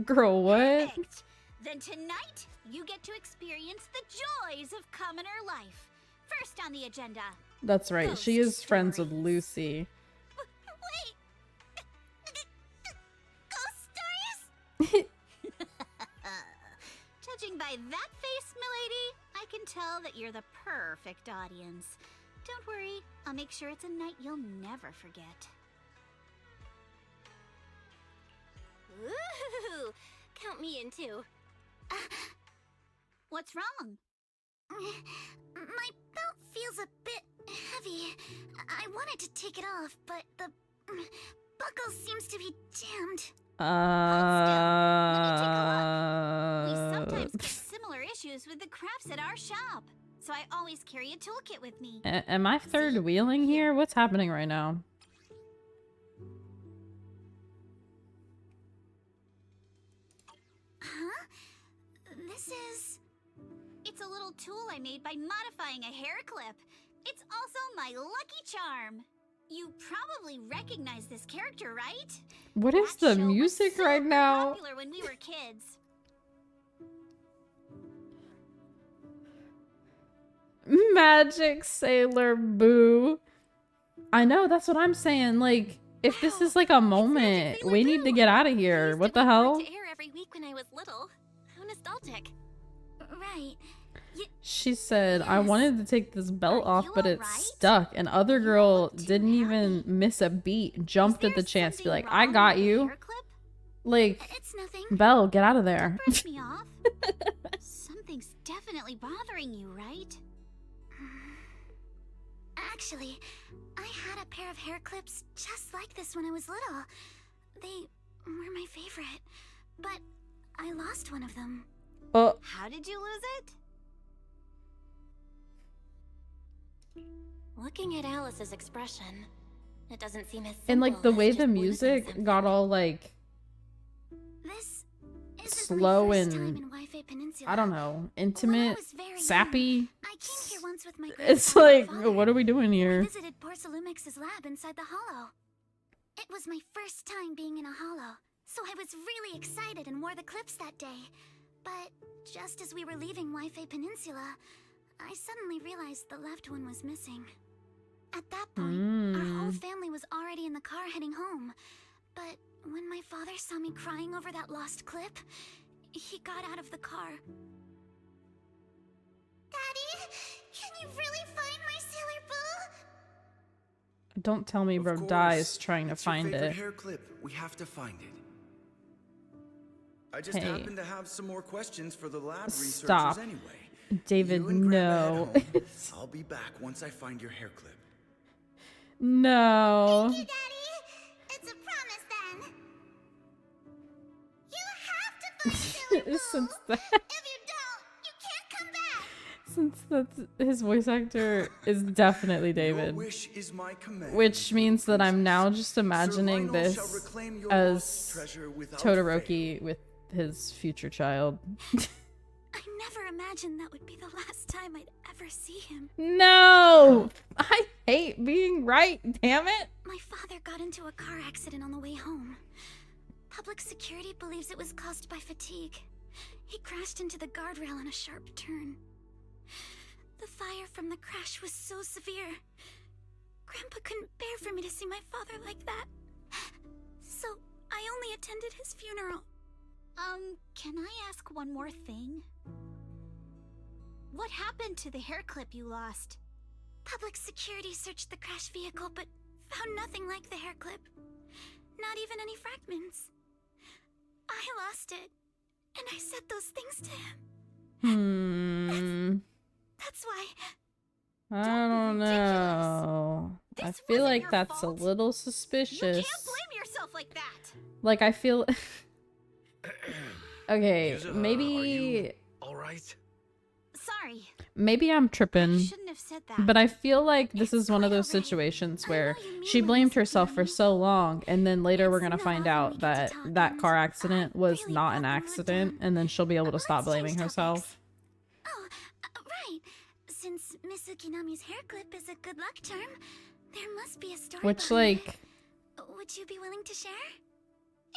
Girl, what?
Perfect. Then tonight, you get to experience the joys of commoner life. First on the agenda.
That's right.
Ghost
She is friends with
stories.
Lucy.
Wait! Ghost stories? Judging by that face, milady, I can tell that you're the perfect audience. Don't worry, I'll make sure it's a night you'll never forget.
Ooh, count me in too.
What's wrong? My belt feels a bit heavy. I wanted to take it off, but the buckle seems to be jammed. We sometimes get similar issues with the crafts at our shop, so I always carry a toolkit with me.
Am I third wheeling here? What's happening right now?
Huh? This is... It's a little tool I made by modifying a hair clip. It's also my lucky charm. You probably recognize this character, right?
What is
That
the
show was
music
super
right now?
popular when we were kids.
Magic Sailor Boo. I know, that's what I'm saying. Like, if this is like a moment,
Sailor
we need to
Boo.
get out of
I
here.
used
What
to
the
report
hell?
to air every week when I was little. How nostalgic.
Right.
She said, I
Yes.
wanted to take this belt
Are
off,
you
but it's
alright?
stuck. And other
You
girl
look too
didn't even
happy.
miss a beat, jumped
Is
at the
there
chance to be
something
like, I
wrong
got
with the
you.
hair clip?
Like,
It's nothing.
Belle, get out of there.
Brush me off. Something's definitely bothering you, right? Actually, I had a pair of hair clips just like this when I was little. They were my favorite, but I lost one of them.
Oh,
How did you lose it?
Looking at Alice's expression, it doesn't seem as
and like
simple
the
as
way
just
the
losing
music
something.
got all like,
This isn't
slow
my first time
and,
in Waifei Peninsula.
I don't know, intimate,
was very young,
sappy.
I came here once with my
It's
grandfather and
like,
father.
what are we doing
I
here?
visited Porcelumex's lab inside the hollow. It was my first time being in a hollow, so I was really excited and wore the clips that day. But just as we were leaving Waifei Peninsula, I suddenly realized the left one was missing. At that point, our whole family was already in the car heading home. But when my father saw me crying over that lost clip, he got out of the car. Daddy, can you really find my Sailor Boo?
Don't tell me
Of
bro
course.
dies trying to
It's your
find
favorite
it.
hair clip. We have to find it. I just
Hey.
happen to have some more questions for the lab researchers
Stop.
anyway.
David,
You and Grandma
no.
head home. I'll be back once I find your hair clip.
No.
Thank you, Daddy. It's a promise then. You have to find Sailor Boo.
Since that,
If you don't, you can't come back.
since that's his voice actor is definitely
Your
David,
wish is my command,
which means that I'm
princess.
now just
Sir
imagining
Lionel shall
this
reclaim your
as
lost treasure without fail.
Todoroki with his future child.
I never imagined that would be the last time I'd ever see him.
No! I hate being right, damn it!
My father got into a car accident on the way home. Public security believes it was caused by fatigue. He crashed into the guardrail on a sharp turn. The fire from the crash was so severe. Grandpa couldn't bear for me to see my father like that. So I only attended his funeral. Can I ask one more thing? What happened to the hair clip you lost? Public security searched the crash vehicle, but found nothing like the hair clip. Not even any fragments. I lost it, and I said those things to him. That's why.
I
Don't be
don't know. I
This
feel
wasn't
like
your
that's
fault.
a little
You
suspicious.
can't blame yourself like that.
Like, I feel. Okay,
Yuzuha, are
maybe.
you all right?
Sorry,
Maybe I'm
I
tripping.
shouldn't have said that.
But I feel like this
It's
is one of
quite
those
alright.
situations
I
where
know you mean
she
well,
blamed
Mr.
herself for
Kinami.
so long, and then later we're
It's
gonna
not
find
often we
out
get to
that
talk,
that
and
car
I'm
accident was
really
not
glad
an
we were
accident,
done.
and then she'll be able to stop
Let's
blaming
change
herself.
topics. Oh, right. Since Miss Ukinami's hair clip is a good luck charm, there must be a story
Which,
behind
like,
it. Would you be willing to share?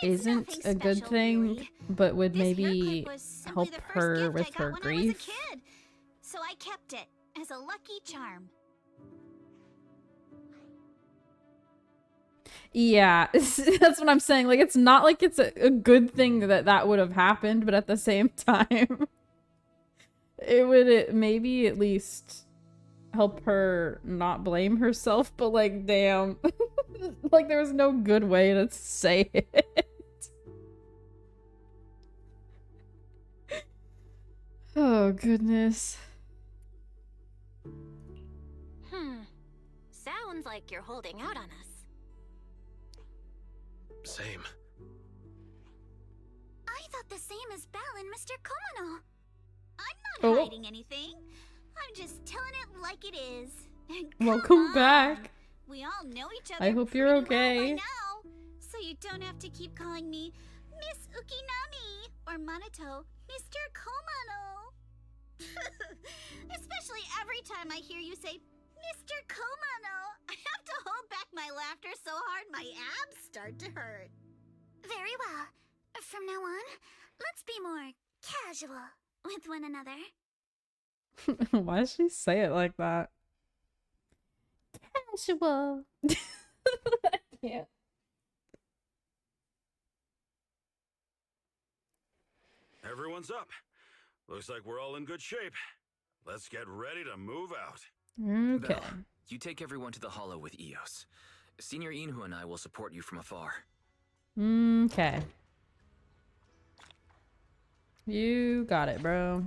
It's
isn't
nothing
a good
special,
thing,
really.
but would
This hair
maybe
clip was simply
help
the first
her
gift
with
I got
her
when
grief.
I was a kid. So I kept it as a lucky charm.
Yeah, that's what I'm saying. Like, it's not like it's a good thing that that would have happened, but at the same time, it maybe at least help her not blame herself, but like, damn. Like, there was no good way to say it. Oh, goodness.
Sounds like you're holding out on us.
Same.
I thought the same as Belle and Mr. Komono. I'm
Oh.
not hiding anything. I'm just telling it like it is. And
Welcome
come
back.
on, we all know each other.
I hope you're
pretty well
okay.
by now, so you don't have to keep calling me Miss Ukinami or Manato Mr. Komono. Especially every time I hear you say Mr. Komono, I have to hold back my laughter so hard my abs start to hurt. Very well. From now on, let's be more casual with one another.
Why does she say it like that? Casual. I can't.
Everyone's up. Looks like we're all in good shape. Let's get ready to move out.
Okay.
Belle, you take everyone to the Hollow with Eos. Senior Inhu and I will support you from afar.
Okay. You got it, bro.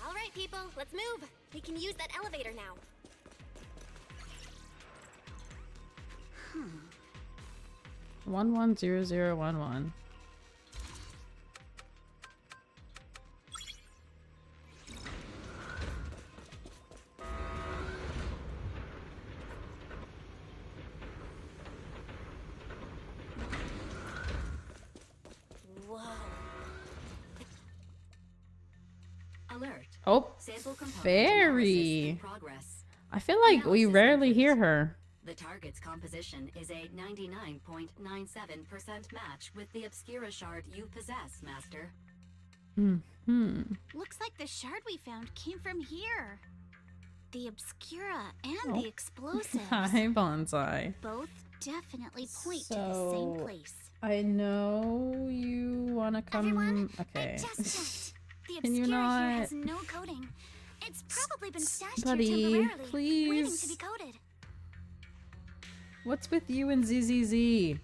All right, people, let's move. We can use that elevator now.
110011.
Whoa.
Alert.
Oh,
Sample component
Fairy.
analysis in progress.
I feel like we
Analysis
rarely
complete.
hear her.
The target's composition is a 99.97% match with the Obscura shard you possess, Master.
Looks like the shard we found came from here. The Obscura and
Oh.
the explosives.
Hi, Bonsai.
Both definitely point to the same place.
I know you want to come.
Everyone,
Okay.
I just checked. The
Can you
Obscura
not-
here has no coating. It's probably been stashed
Buddy,
here temporarily, waiting to
please.
be coated.
What's with you and ZZZ?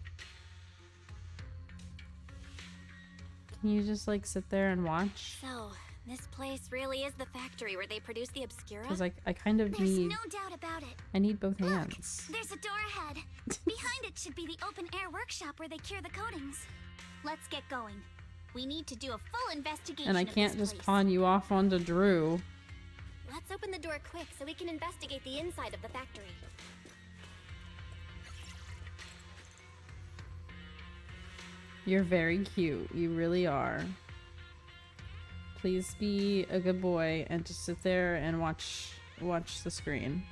Can you just like sit there and watch?
So, this place really is the factory where they produce the Obscura?
Because I kind of
There's
need.
no doubt about it.
I need both
Look,
hands.
there's a door ahead. Behind it should be the open air workshop where they cure the coatings. Let's get going. We need to do a full investigation.
And I
of
can't
this
just
place.
pawn you off onto Drew.
Let's open the door quick so we can investigate the inside of the factory.
You're very cute. You really are. Please be a good boy and just sit there and watch the screen.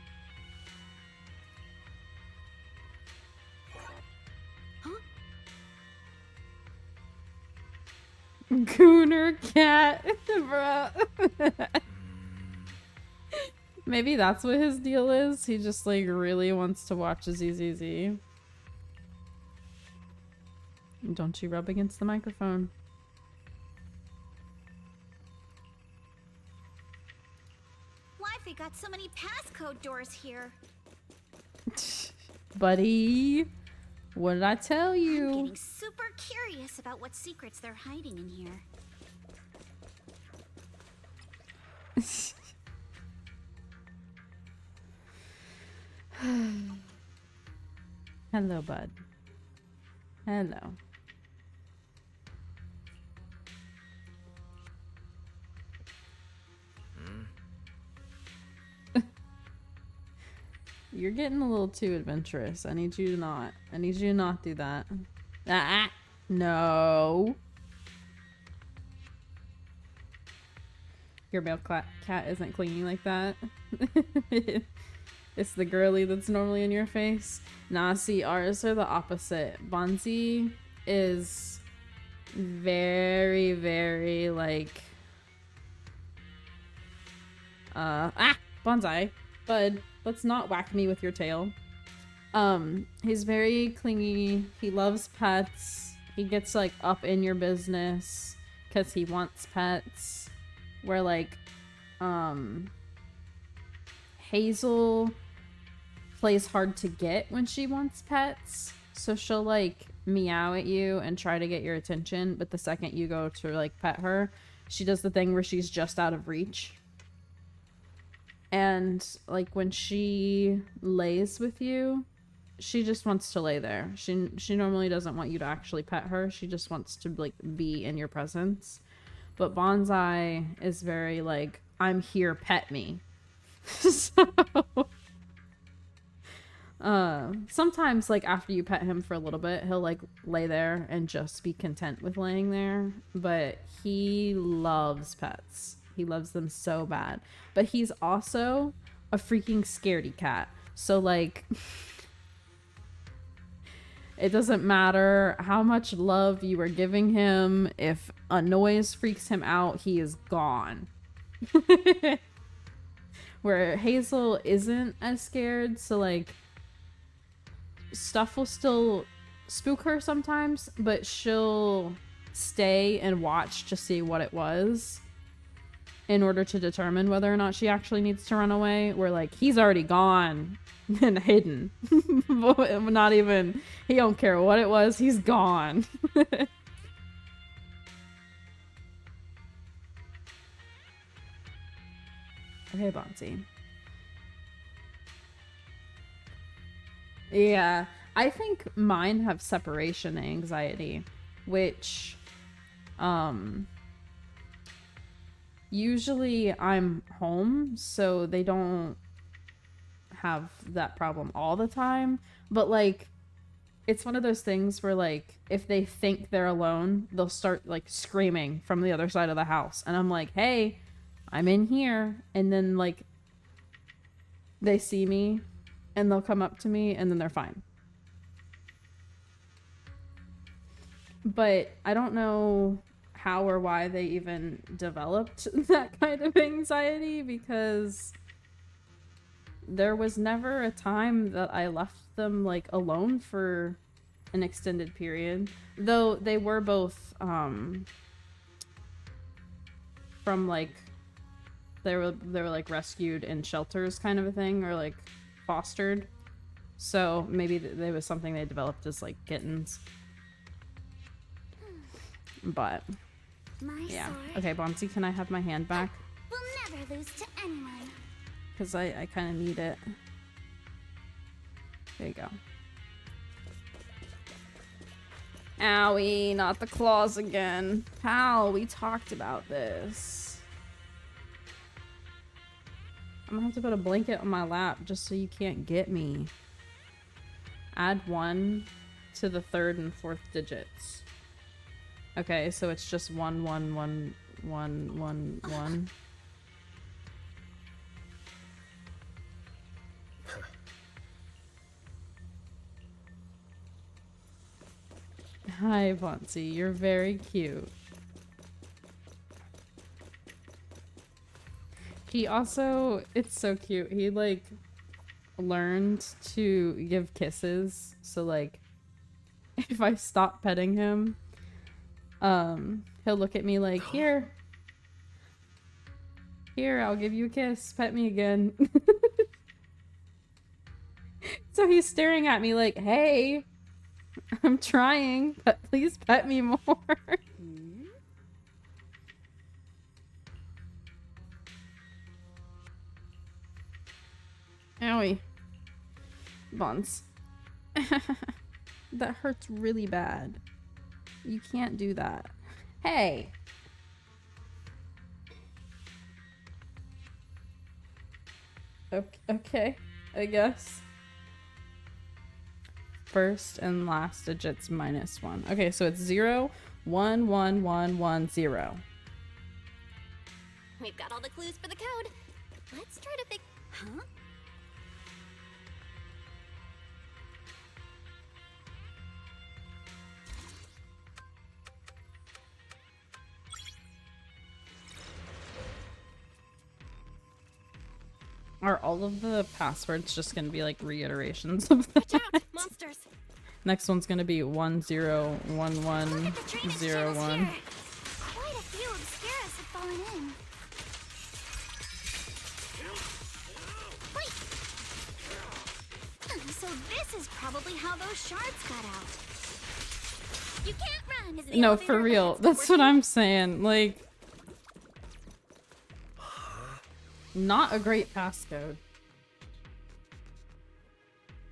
Gooner cat, bruh. Maybe that's what his deal is. He just like really wants to watch ZZZ. Don't you rub against the microphone.
Wifey got so many passcode doors here.
Buddy, what did I tell
I'm
you?
getting super curious about what secrets they're hiding in here.
Hello, bud. Hello. You're getting a little too adventurous. I need you to not. I need you to not do that. Ah, no. Your male cat isn't clingy like that. It's the girly that's normally in your face. Nah, see, ours are the opposite. Bonzi is very, very like... Bonsai. Bud, let's not whack me with your tail. He's very clingy. He loves pets. He gets like up in your business because he wants pets. Where like, Hazel plays hard to get when she wants pets. So she'll like meow at you and try to get your attention, but the second you go to like pet her, she does the thing where she's just out of reach. And like when she lays with you, she just wants to lay there. She normally doesn't want you to actually pet her. She just wants to like be in your presence. But Bonsai is very like, I'm here, pet me. So sometimes like after you pet him for a little bit, he'll like lay there and just be content with laying there. But he loves pets. He loves them so bad. But he's also a freaking scaredy cat. So like it doesn't matter how much love you are giving him. If a noise freaks him out, he is gone. Where Hazel isn't as scared, so like stuff will still spook her sometimes, but she'll stay and watch to see what it was in order to determine whether or not she actually needs to run away. Where like he's already gone and hidden. Not even, he don't care what it was, he's gone. Okay, Bonzi. Yeah, I think mine have separation anxiety, which usually I'm home, so they don't have that problem all the time. But like it's one of those things where like if they think they're alone, they'll start like screaming from the other side of the house, and I'm like, hey, I'm in here. And then like they see me and they'll come up to me and then they're fine. But I don't know how or why they even developed that kind of anxiety, because there was never a time that I left them like alone for an extended period. Though they were both from like they were like rescued in shelters kind of a thing, or like fostered. So maybe there was something they developed as like kittens. But yeah. Okay, Bonzi, can I have my hand back?
We'll never lose to anyone.
Because I kind of need it. There you go. Owie, not the claws again. Pal, we talked about this. I'm gonna have to put a blanket on my lap just so you can't get me. Add 1 to the 3rd and 4th digits. Okay, so it's just 1 1 1 1 1 1. Hi, Bonzi. You're very cute. He also, it's so cute. He like learned to give kisses. So like if I stop petting him, he'll look at me like, here, I'll give you a kiss. Pet me again. So he's staring at me like, hey, I'm trying, but please pet me more. Owie. Buns. That hurts really bad. You can't do that. Hey! Okay, I guess. First and last digits -1. Okay, so it's 0 1 1 1 1 0.
We've got all the clues for the code. Let's try to figure... Huh?
Are all of the passwords just gonna be like reiterations of that?
Watch out, monsters!
Next one's gonna be
Look at the drainage
101101.
channels here. Quite a few Obscuras have fallen in. Wait! So this is probably how those shards got out. You can't run! Is the
No,
elevator
for
up
real.
against the
That's what
working?
I'm saying. Like, not a great passcode.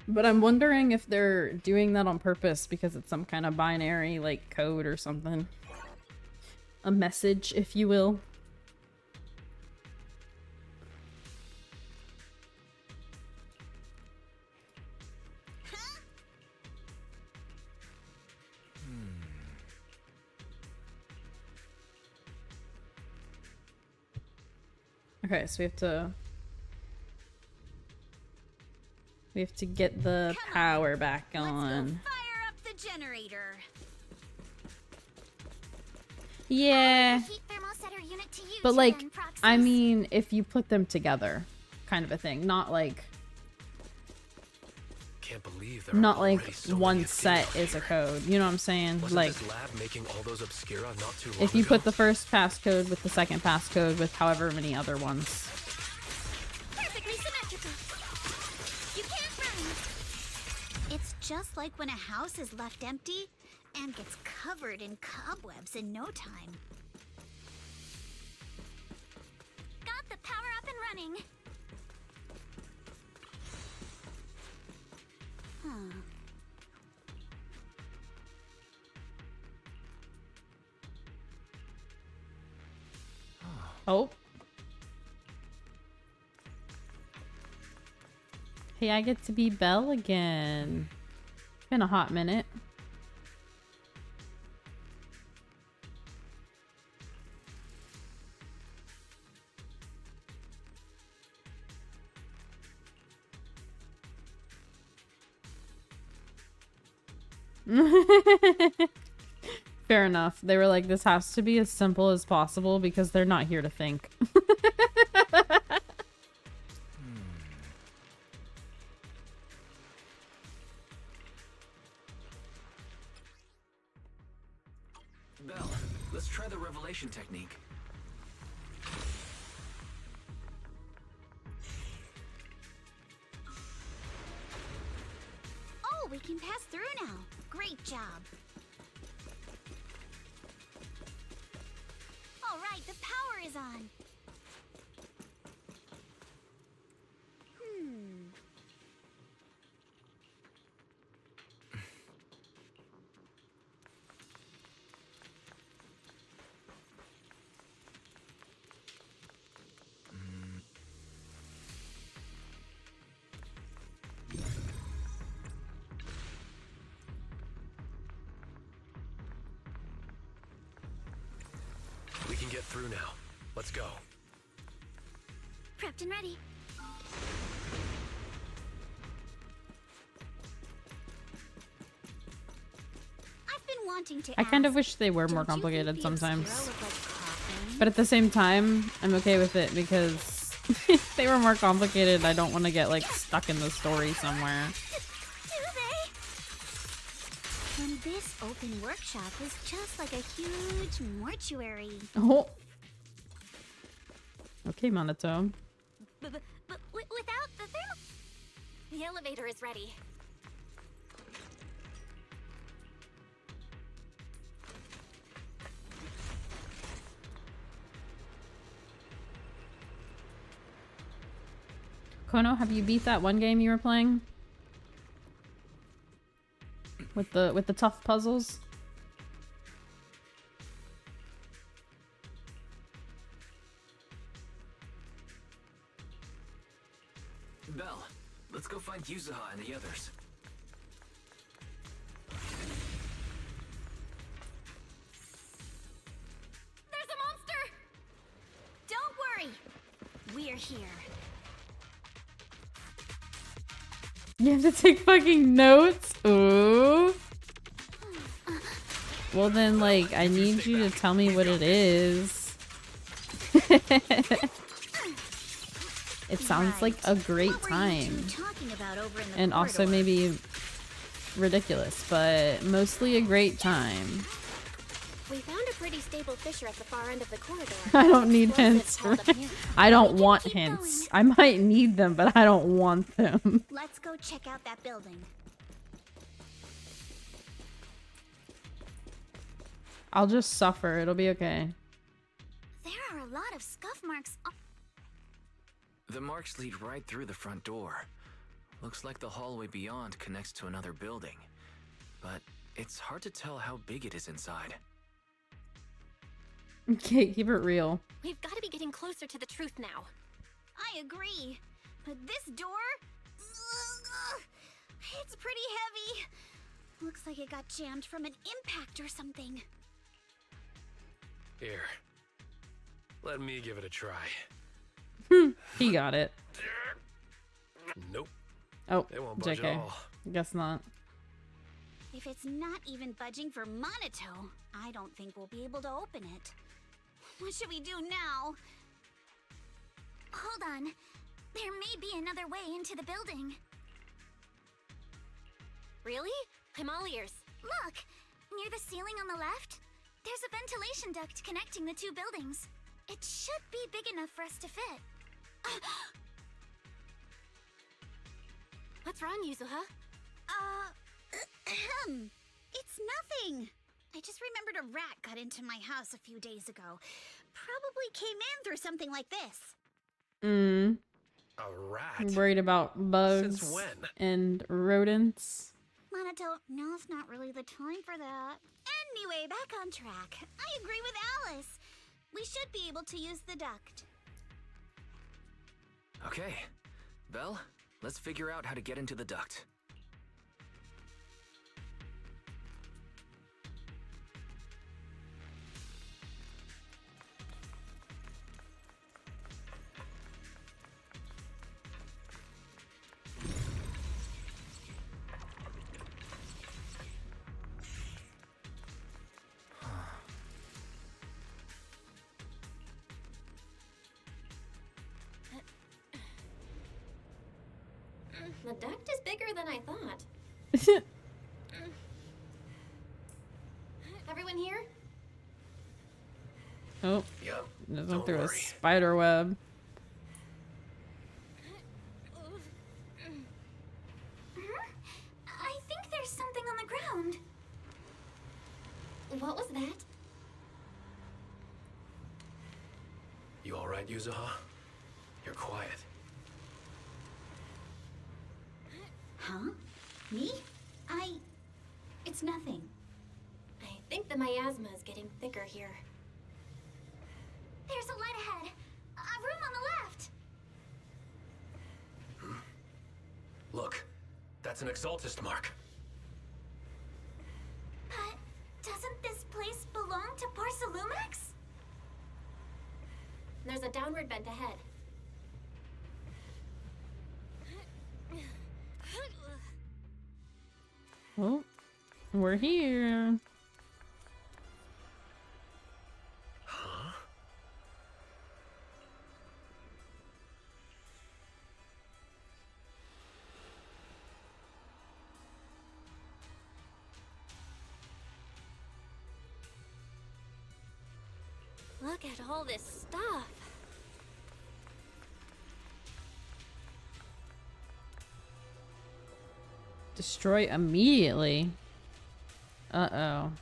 But I'm wondering if they're doing that on purpose because it's some kind of binary, like, code or something. A message, if you will. Okay, so we have to get the
Come on,
power back
Let's go
on.
fire up the generator.
Yeah.
Heat thermosetter unit to use
But
here
like,
then, Proxus.
I mean, if you put them together, kind of a thing. Not like
Can't believe there are
not like
already so
one
many
set
Obscura
is a
here.
code. You know what I'm saying?
Wasn't
Like,
this lab making all those Obscura not too long
if you
ago?
put the first passcode with the second passcode with however many other ones.
Perfectly symmetrical. You can't run. It's just like when a house is left empty and gets covered in cobwebs in no time. Got the power up and running. Huh.
Oh. Hey, I get to be Belle again. Been a hot minute. Fair enough. They were like, this has to be as simple as possible because they're not here to think.
Belle, let's try the revelation technique.
Oh, we can pass through now. Great job. All right, the power is on.
We can get through now. Let's go.
Prepped and ready. I've been wanting to
I kind of
ask,
wish they were more
don't you think
complicated
the
sometimes.
Obscura look like coffin?
But at the same time, I'm okay with it because if they were more complicated, I don't want to get like stuck in the story somewhere.
Do they? And this open workshop is just like a huge mortuary.
Oh. Okay, Monotone.
But without the thermal...
The elevator is ready.
Kono, have you beat that one game you were playing? With the tough puzzles?
Belle, let's go find Yuzuha and the others.
There's a monster! Don't worry. We're here.
You have to take fucking notes? Ooh. Well then, like, I need you to tell me what it is. It sounds like a great
What were you
time.
two talking about over in the
And also
corridor?
maybe ridiculous, but mostly a great time.
We found a pretty stable fissure at the far end of the corridor.
I don't need
Explosives
hints.
held up here.
I don't
We can
want
keep
hints. I might need them, but I don't want them.
Let's go check out that building.
I'll just suffer. It'll be okay.
There are a lot of scuff marks on.
The marks lead right through the front door. Looks like the hallway beyond connects to another building. But it's hard to tell how big it is inside.
Okay, keep it real.
We've got to be getting closer to the truth now.
I agree. But this door? Ugh, it's pretty heavy. Looks like it got jammed from an impact or something.
Here. Let me give it a try.
He got it.
Nope.
Oh,
It won't budge at
JK.
all.
Guess not.
If it's not even budging for Monato, I don't think we'll be able to open it. What should we do now? Hold on. There may be another way into the building.
Really? I'm all ears.
Look! Near the ceiling on the left, there's a ventilation duct connecting the two buildings. It should be big enough for us to fit.
What's wrong, Yuzuha?
It's nothing. I just remembered a rat got into my house a few days ago. Probably came in through something like this.
A rat?
Worried about bugs
Since when?
and rodents.
Monato, now's not really the time for that. Anyway, back on track. I agree with Alice. We should be able to use the duct.
Okay. Belle, let's figure out how to get into the duct.
The duct is bigger than I thought. Everyone here?
Oh,
Yep.
there's
Don't
through a
worry.
spider web.
I think there's something on the ground.
What was that?
You alright, Yuzuha? You're quiet.
Huh? Me? It's nothing.
I think the miasma is getting thicker here.
There's a light ahead. A room on the left.
Look, that's an Exaltist mark.
But doesn't this place belong to Porcelumex?
There's a downward vent ahead.
Oh, we're here.
Huh?
Look at all this stuff.
Destroy immediately. Uh-oh.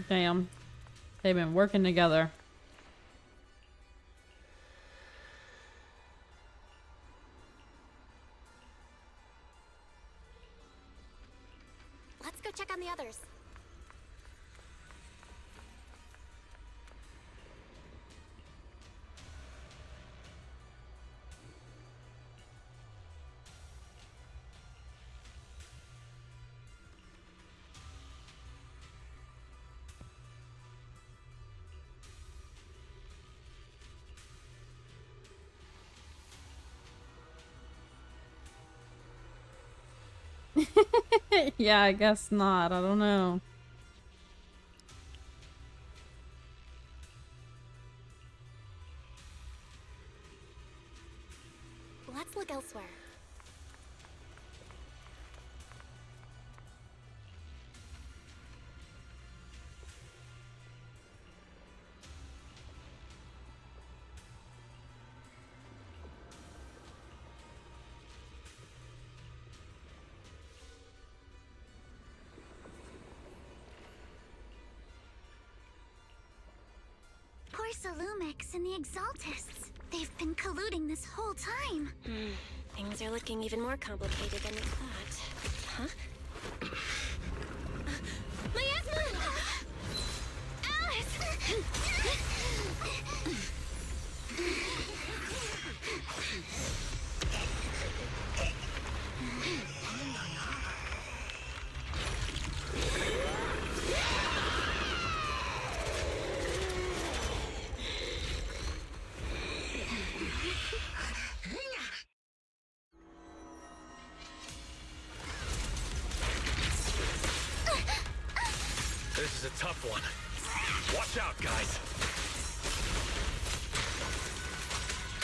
Damn. They've been working together.
Let's go check on the others.
Yeah, I guess not. I don't know.
Let's look elsewhere.
Porcelumix and the Exaltists. They've been colluding this whole time.
Things are looking even more complicated than we thought. Huh? Miasma!
This is a tough one. Watch out, guys.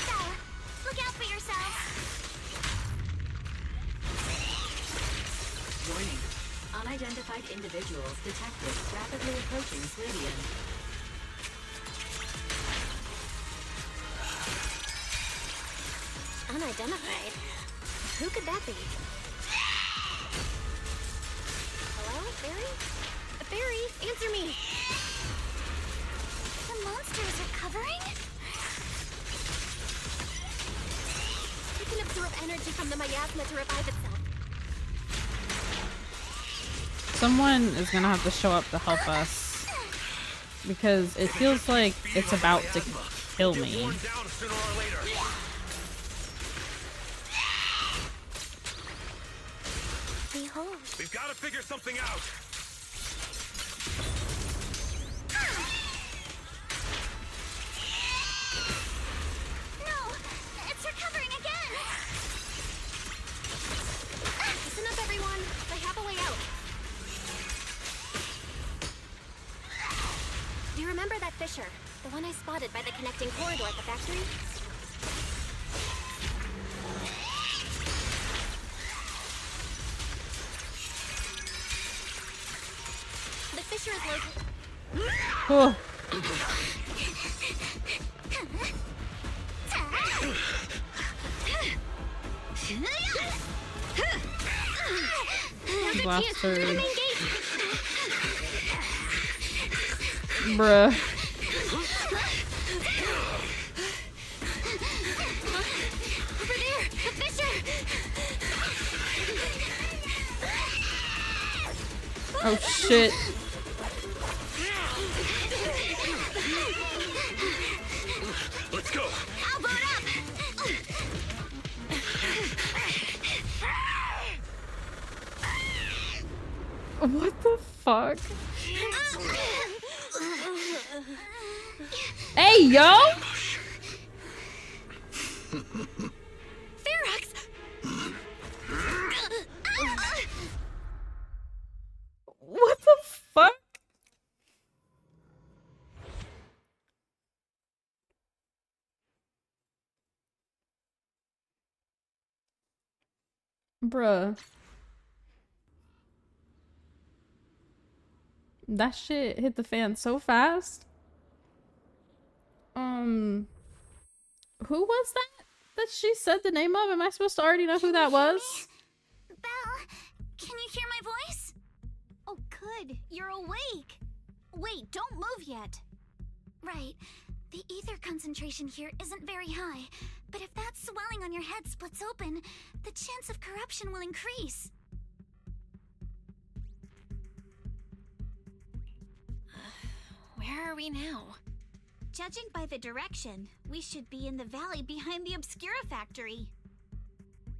Bella, look out for yourself.
Warning. Unidentified individuals detected rapidly approaching Slidian.
Unidentified? Who could that be? Hello, Barry? Barry, answer me!
The monsters are covering?
It can absorb energy from the miasma to revive itself.
Someone is gonna have to show up to help us. Because it feels like it's about to kill me.
Worn down sooner or later.
Behold.
We've got to figure something out.
No! It's recovering again!
Listen up, everyone. I have a way out. Do you remember that fissure? The one I spotted by the connecting corridor at the factory? The fissure is located.
Oh. Bastard. Bruh.
Over there! The fissure!
Oh shit.
Let's go.
I'll boat up!
What the fuck? Hey, yo!
Ferox!
What the fuck? Bruh. That shit hit the fan so fast. Who was that she said the name of? Am I supposed to already know who that was?
Belle, can you hear my voice? Oh, good. You're awake. Wait, don't move yet. Right. The ether concentration here isn't very high, but if that swelling on your head splits open, the chance of corruption will increase.
Where are we now?
Judging by the direction, we should be in the valley behind the Obscura factory.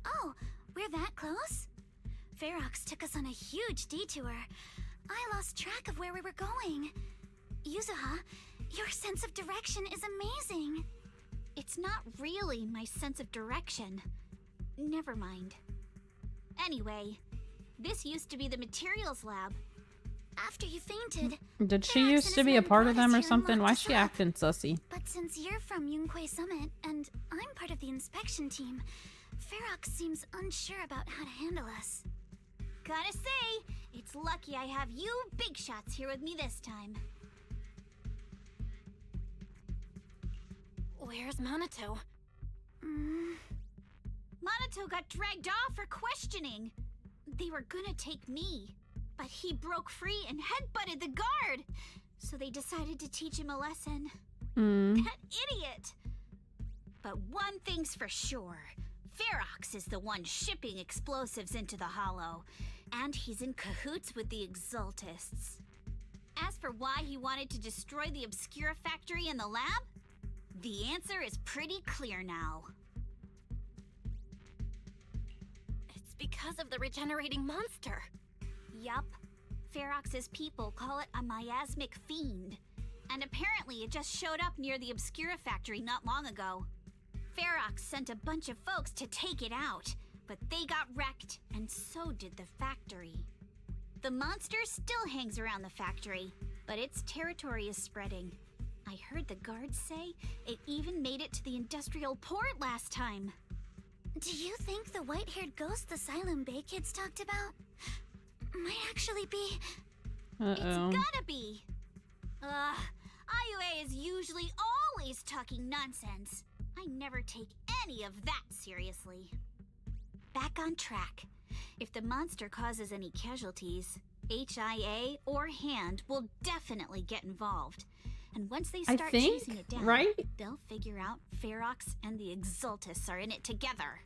Oh, we're that close? Ferox took us on a huge detour. I lost track of where we were going. Yuzuha, your sense of direction is amazing. It's not really my sense of direction. Never mind. Anyway, This used to be the materials lab. After you fainted,
Did she
Ferox
used
and
to
his
be a
men
part of
brought us
them or
here and
something?
locked
Why
us
is she
up.
acting sussy?
But since you're from Yunquay Summit and I'm part of the inspection team, Ferox seems unsure about how to handle us. Gotta say, it's lucky I have you big shots here with me this time.
Where's Monato?
Monato got dragged off for questioning. They were gonna take me, but he broke free and headbutted the guard. So they decided to teach him a lesson. That idiot! But one thing's for sure. Ferox is the one shipping explosives into the Hollow, and he's in cahoots with the Exaltists. As for why he wanted to destroy the Obscura factory and the lab, the answer is pretty clear now.
It's because of the regenerating monster.
Yup. Ferox's people call it a miasmic fiend. And apparently it just showed up near the Obscura factory not long ago. Ferox sent a bunch of folks to take it out, but they got wrecked, and so did the factory. The monster still hangs around the factory, but its territory is spreading. I heard the guards say it even made it to the industrial port last time. Do you think the white-haired ghost the Asylum Bay kids talked about might actually be... It's gotta be! IUA is usually always talking nonsense. I never take any of that seriously. Back on track. If the monster causes any casualties, HIA or Hand will definitely get involved. And once they start chasing it down,
right?
they'll figure out Ferox and the Exaltists are in it together.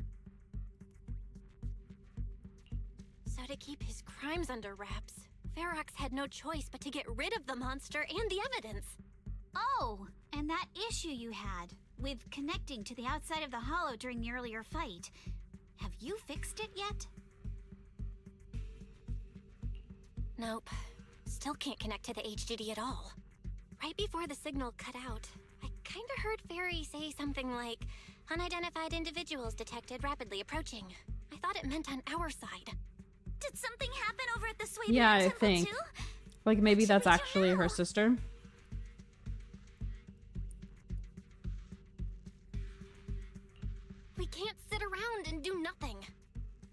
So to keep his crimes under wraps, Ferox had no choice but to get rid of the monster and the evidence.
Oh, and that issue you had with connecting to the outside of the Hollow during the earlier fight. Have you fixed it yet?
Nope. Still can't connect to the HDD at all. Right before the signal cut out, I kinda heard Fairy say something like, "Unidentified individuals detected rapidly approaching." I thought it meant on our side.
Did something happen over at the Swabian
Yeah, I
temple
think.
too?
Like maybe that's
we do
actually her
now?
sister.
We can't sit around and do nothing.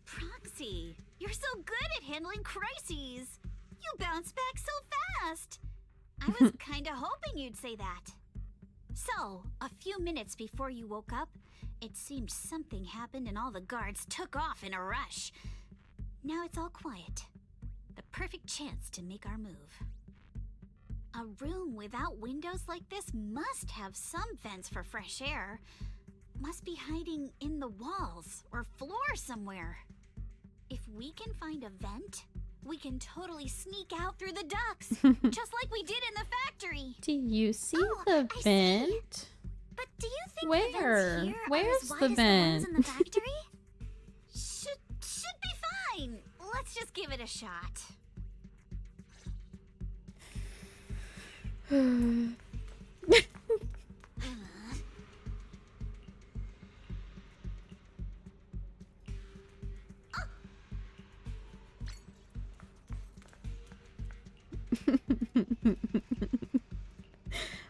Proxy, you're so good at handling crises. You bounce back so fast. I was kinda hoping you'd say that. So, a few minutes before you woke up, it seemed something happened and all the guards took off in a rush. Now it's all quiet. The perfect chance to make our move. A room without windows like this must have some vents for fresh air. Must be hiding in the walls or floor somewhere. If we can find a vent, we can totally sneak out through the ducts, just like we did in the factory.
Do you see
Oh,
the
I see.
vent?
But do you think
Where?
the vents here are
Where's
as
the
wide as the ones
vent?
in the factory? Should be fine. Let's just give it a shot.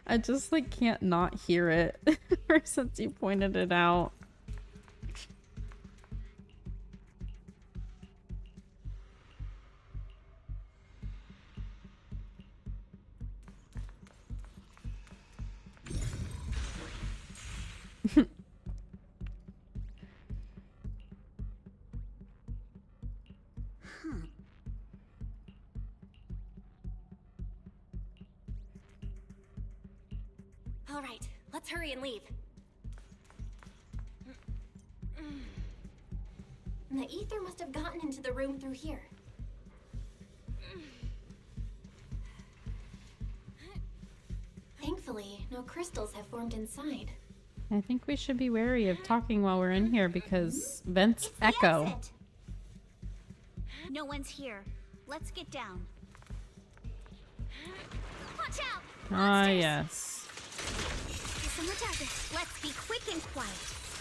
I just like can't not hear it ever since you pointed it out.
All right, let's hurry and leave. The ether must have gotten into the room through here. Thankfully, no crystals have formed inside.
I think we should be wary of talking while we're in here because vents
It's the
echo.
exit. No one's here. Let's get down. Watch out!
Ah,
Monsters!
yes.
Guess I'm a target. Let's be quick and quiet.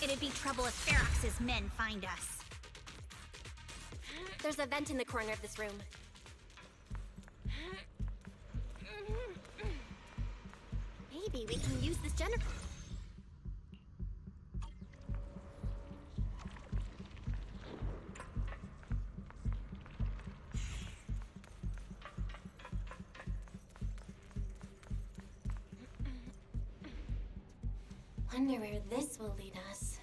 It'd be trouble if Ferox's men find us.
There's a vent in the corner of this room. Maybe we can use this generator. Wonder where this will lead us.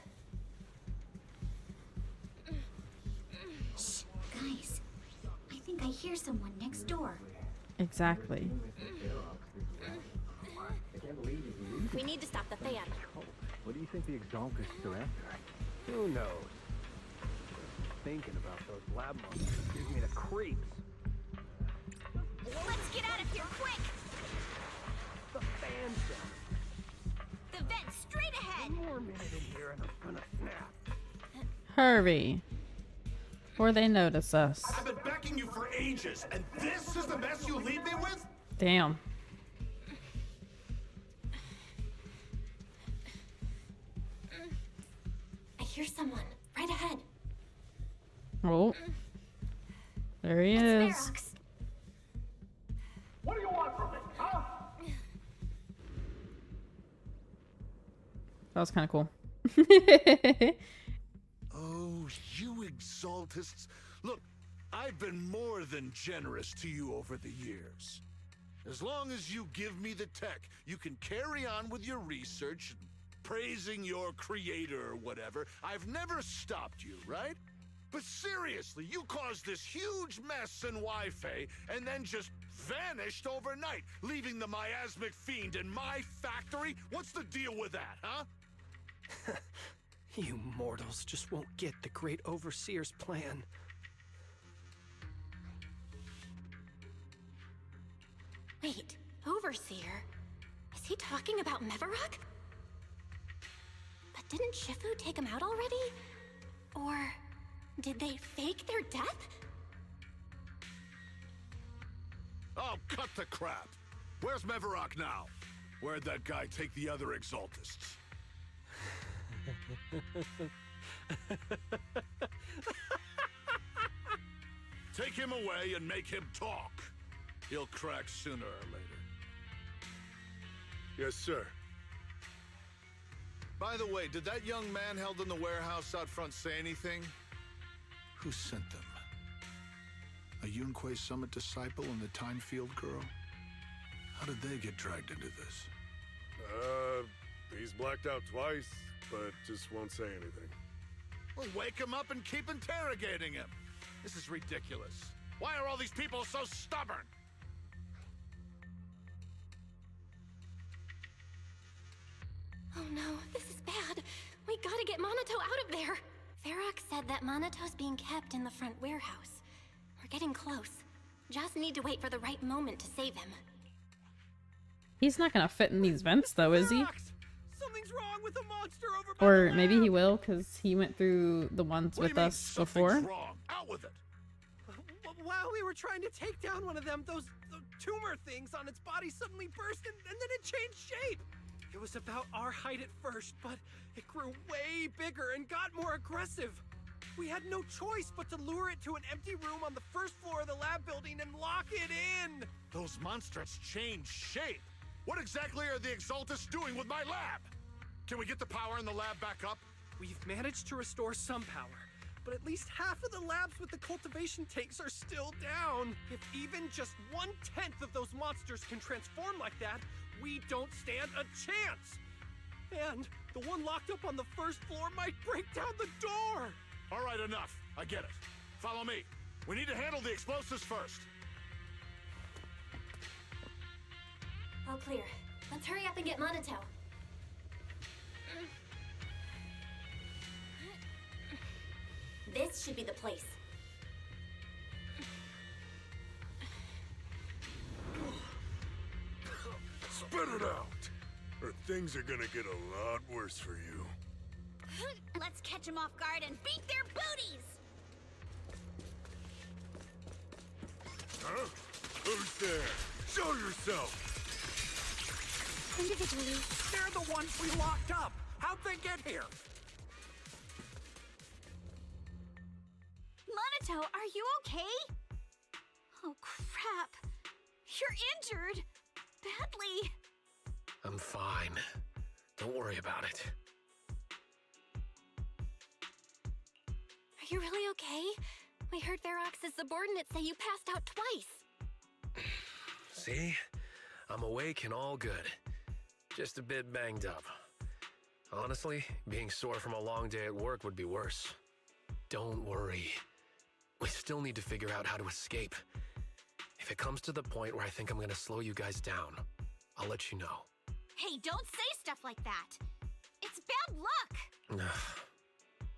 Shh, guys. I think I hear someone next door.
Exactly.
We need to stop the fan.
What do you think the Exaltists are after? Who knows? Thinking about those lab monsters gives me the creeps.
Let's get out of here quick!
The fan's down.
The vent straight ahead!
One more minute in here and I'm gonna snap.
Hurry. Before they notice us.
I've been backing you for ages, and this is the mess you leave me with?
Damn.
I hear someone right ahead.
Oh. There he is.
Ferox.
What do you want from me, huh?
That was kind of cool.
Oh, you Exaltists. Look, I've been more than generous to you over the years. As long as you give me the tech, you can carry on with your research and praising your creator or whatever. I've never stopped you, right? But seriously, you caused this huge mess in Wi-Fi and then just vanished overnight, leaving the miasmic fiend in my factory? What's the deal with that, huh?
You mortals just won't get the Great Overseer's plan.
Wait, Overseer? Is he talking about Mevarok? But didn't Shifu take him out already? Or did they fake their death?
Oh, cut the crap. Where's Mevarok now? Where'd that guy take the other Exaltists? Take him away and make him talk. He'll crack sooner or later. Yes, sir. By the way, did that young man held in the warehouse out front say anything? Who sent them? A Yunque Summit disciple and the Time Field girl? How did they get dragged into this?
He's blacked out twice, but just won't say anything.
Well, wake him up and keep interrogating him. This is ridiculous. Why are all these people so stubborn?
Oh no, this is bad. We gotta get Monato out of there. Ferox said that Monato's being kept in the front warehouse. We're getting close. Just need to wait for the right moment to save him.
He's not gonna fit in these vents though, is he?
Something's wrong with the monster over by
Or
the
maybe
lab.
he will, because he went through the ones with us before.
Wrong. Out with it.
While we were trying to take down one of them, those tumor things on its body suddenly burst and then it changed shape. It was about our height at first, but it grew way bigger and got more aggressive. We had no choice but to lure it to an empty room on the first floor of the lab building and lock it in.
Those monsters changed shape. What exactly are the Exaltists doing with my lab? Can we get the power in the lab back up?
We've managed to restore some power, but at least half of the labs with the cultivation tanks are still down. If even just 1/10 of those monsters can transform like that, we don't stand a chance. And the one locked up on the first floor might break down the door.
All right, enough. I get it. Follow me. We need to handle the explosives first.
All clear. Let's hurry up and get Monato. This should be the place.
Spit it out, or things are gonna get a lot worse for you.
Let's catch them off guard and beat their booties!
Huh? Who's there? Show yourself!
Individually.
They're the ones we locked up. How'd they get here?
Monato, are you okay? Oh, crap. You're injured. Badly.
I'm fine. Don't worry about it.
Are you really okay? We heard Ferox's subordinates say you passed out twice.
See? I'm awake and all good. Just a bit banged up. Honestly, being sore from a long day at work would be worse. Don't worry. We still need to figure out how to escape. If it comes to the point where I think I'm gonna slow you guys down, I'll let you know.
Hey, don't say stuff like that. It's bad luck.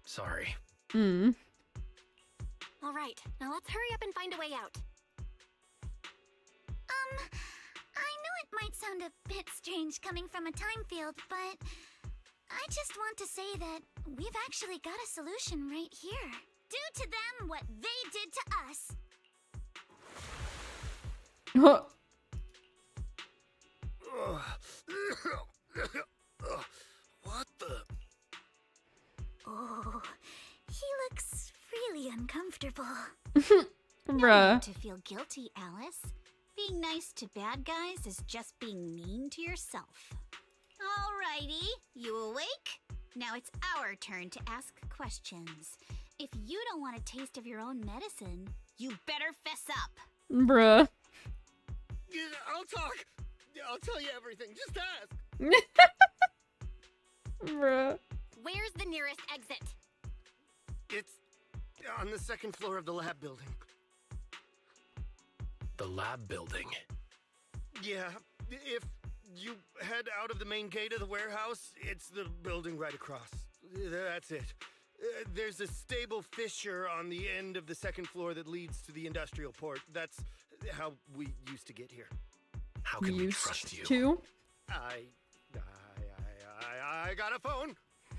Sorry.
All right, now let's hurry up and find a way out.
I know it might sound a bit strange coming from a time field, but I just want to say that we've actually got a solution right here. Do to them what they did to us.
What the?
Oh, he looks really uncomfortable.
Bruh.
No need to feel guilty, Alice. Being nice to bad guys is just being mean to yourself. Alrighty, you awake? Now it's our turn to ask questions. If you don't want a taste of your own medicine, you better fess up.
Bruh.
Yeah, I'll talk. I'll tell you everything. Just ask.
Bruh.
Where's the nearest exit?
It's on the second floor of the lab building.
The lab building?
Yeah, if you head out of the main gate of the warehouse, it's the building right across. That's it. There's a stable fissure on the end of the second floor that leads to the industrial port. That's how we used to get here.
How can we trust you?
To?
I got a phone.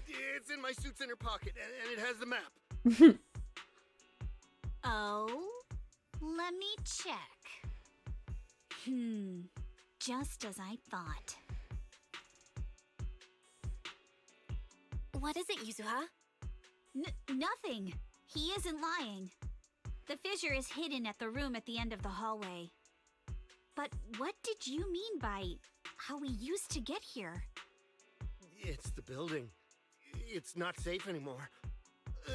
It's in my suit's inner pocket, and it has the map.
Oh, let me check. Just as I thought.
What is it, Yuzuha?
Nothing. He isn't lying. The fissure is hidden at the room at the end of the hallway. But what did you mean by how we used to get here?
It's the building. It's not safe anymore.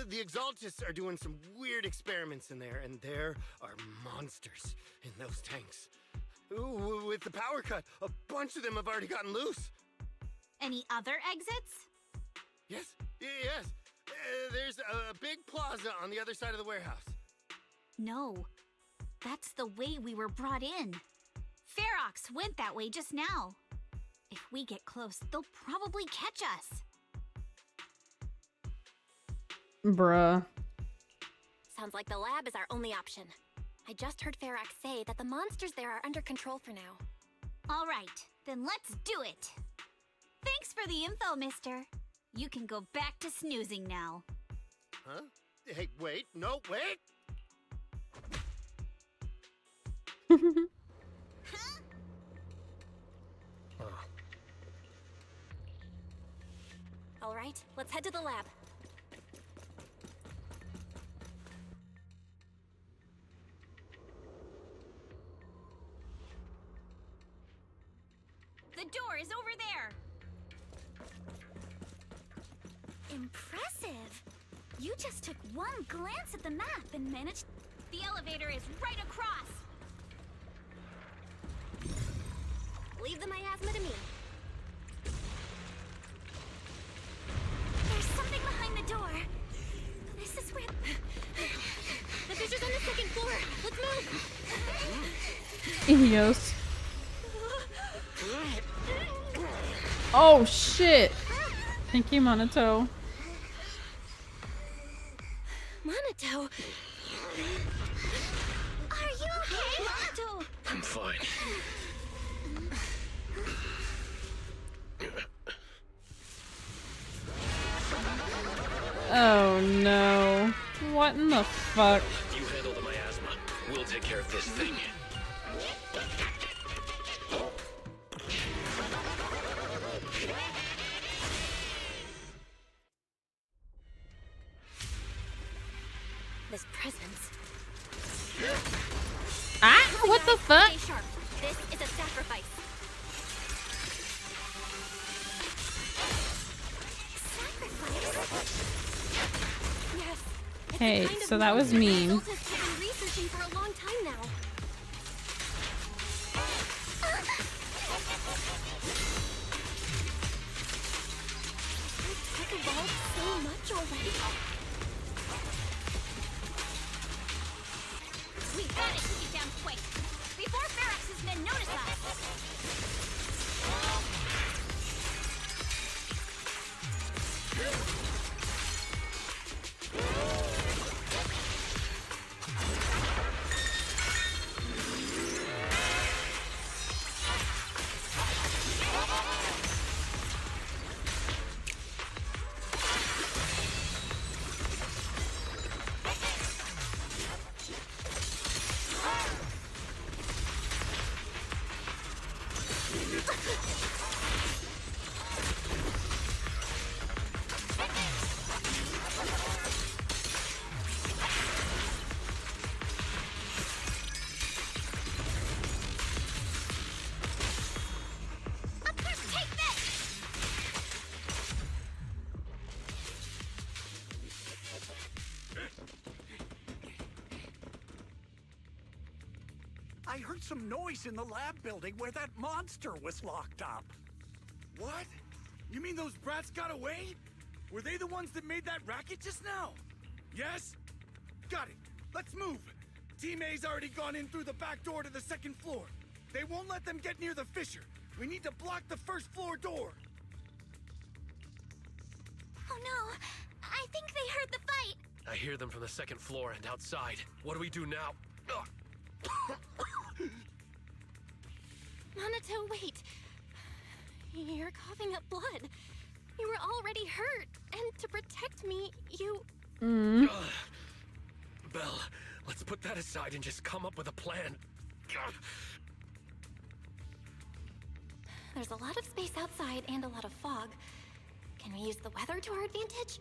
The Exaltists are doing some weird experiments in there, and there are monsters in those tanks. Ooh, with the power cut, a bunch of them have already gotten loose.
Any other exits?
Yes. There's a big plaza on the other side of the warehouse.
No. That's the way we were brought in. Ferox went that way just now. If we get close, they'll probably catch us.
Bruh.
Sounds like the lab is our only option. I just heard Ferox say that the monsters there are under control for now.
All right, then let's do it. Thanks for the info, mister. You can go back to snoozing now.
Huh? Hey, wait. No, wait!
All right, let's head to the lab.
The door is over there. Impressive. You just took one glance at the map and managed... The elevator is right across.
Leave the miasma to me.
There's something behind the door. This is where...
The fissure's on the second floor. Let's move.
Idios. Oh shit! Thank you, Monato.
Monato!
Are you okay, Monato?
I'm fine.
Oh no. What in the fuck?
You handle the miasma. We'll take care of this thing.
The his presence.
Ah, what the fuck?
Stay sharp. This is a sacrifice. Yes. It's the
Hey,
kind of
so that was
monster
mean.
Zolta's been researching for a long time now. This tech evolved so much already.
We gotta take it down quick, before Ferox's men notice us.
I heard some noise in the lab building where that monster was locked up.
What? You mean those brats got away? Were they the ones that made that racket just now? Yes? Got it. Let's move. Team A's already gone in through the back door to the second floor. They won't let them get near the fissure. We need to block the first floor door.
Oh no, I think they heard the fight.
I hear them from the second floor and outside. What do we do now? Ugh.
Minato, wait. You're coughing up blood. You were already hurt, and to protect me, you...
Ugh. Belle, let's put that aside and just come up with a plan. Ugh.
There's a lot of space outside and a lot of fog. Can we use the weather to our advantage?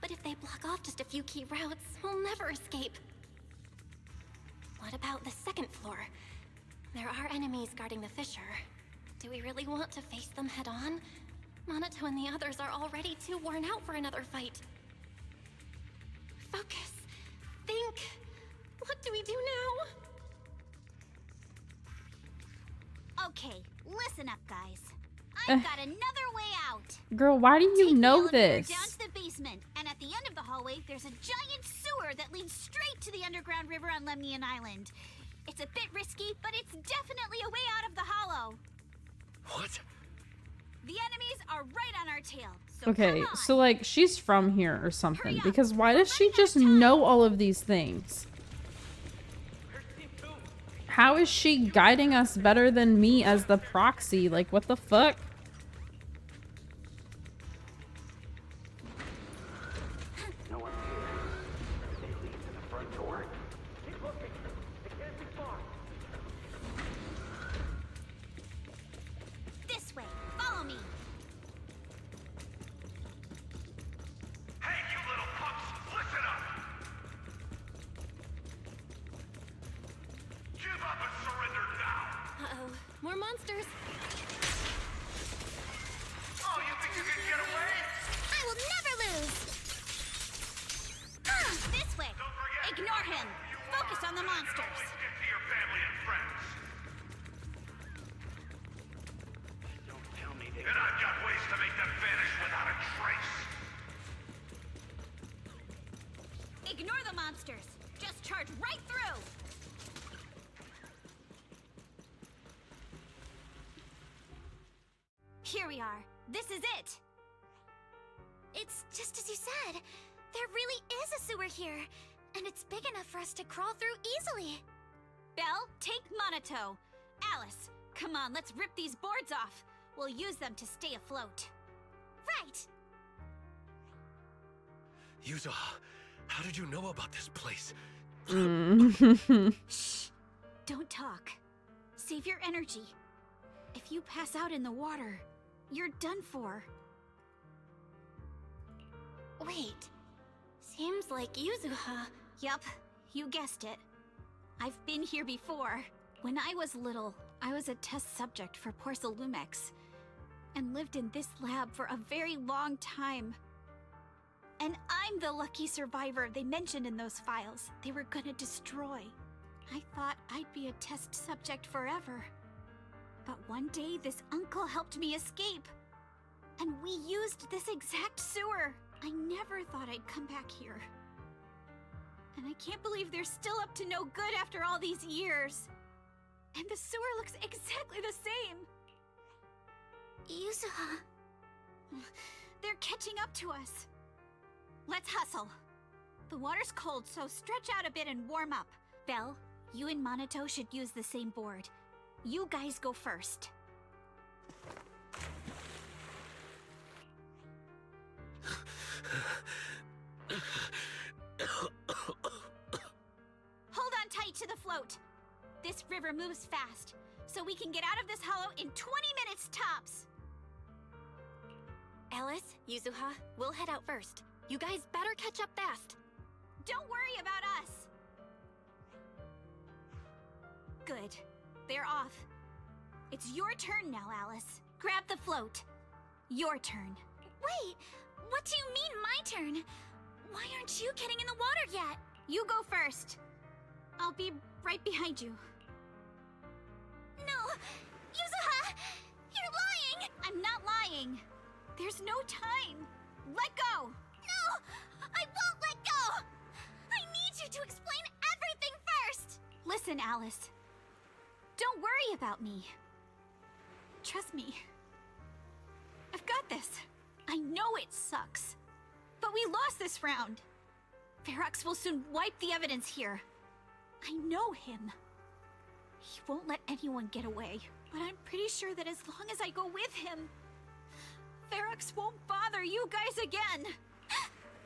But if they block off just a few key routes, we'll never escape. What about the second floor? There are enemies guarding the fissure. Do we really want to face them head on? Minato and the others are already too worn out for another fight. Focus. Think. What do we do now?
Okay, listen up, guys. I've got another way out.
Girl, why do you know this?
Down to the basement, and at the end of the hallway, there's a giant sewer that leads straight to the underground river on Lemnian Island. It's a bit risky, but it's definitely a way out of the hollow.
What?
The enemies are right on our tail. So
Okay,
come on.
so like she's from here or something, because why does she just know all of these things? How is she guiding us better than me as the proxy? Like, what the fuck?
No one's here. They lead to the front door. Keep looking. It can't be far.
This way. Follow me.
Hey, you little punks, listen up! Give up and surrender now!
Uh-oh. More monsters.
Oh, you think you can get away?
I will never lose. This way. Ignore him. Focus on the monsters.
Get to your family and friends.
Don't tell me they...
And I've got ways to make them vanish without a trace.
Ignore the monsters. Just charge right through. Here we are. This is it.
It's just as you said. There really is a sewer here. And it's big enough for us to crawl through easily.
Belle, take Minato. Alice, come on, let's rip these boards off. We'll use them to stay afloat.
Right.
Yuzo, how did you know about this place?
Shh. Don't talk. Save your energy. If you pass out in the water, you're done for.
Wait. Seems like Yuzuha
Yup, you guessed it. I've been here before. When I was little, I was a test subject for Porcelumex, and lived in this lab for a very long time. And I'm the lucky survivor they mentioned in those files they were gonna destroy. I thought I'd be a test subject forever. But one day, this uncle helped me escape. And we used this exact sewer. I never thought I'd come back here. And I can't believe they're still up to no good after all these years. And the sewer looks exactly the same. Yuzuha. They're catching up to us. Let's hustle. The water's cold, so stretch out a bit and warm up. Belle, you and Monato should use the same board. You guys go first. Hold on tight to the float. This river moves fast, so we can get out of this hollow in 20 minutes tops.
Alice, Yuzuha, we'll head out first. You guys better catch up fast.
Don't worry about us. Good. They're off. It's your turn now, Alice. Grab the float. Your turn. Wait, what do you mean my turn? Why aren't you getting in the water yet? You go first. I'll be right behind you. No! Yuzuha! You're lying! I'm not lying. There's no time. Let go! No! I won't let go! I need you to explain everything first! Listen, Alice. Don't worry about me. Trust me. I've got this. I know it sucks. But we lost this round. Ferox will soon wipe the evidence here. I know him. He won't let anyone get away. But I'm pretty sure that as long as I go with him, Ferox won't bother you guys again.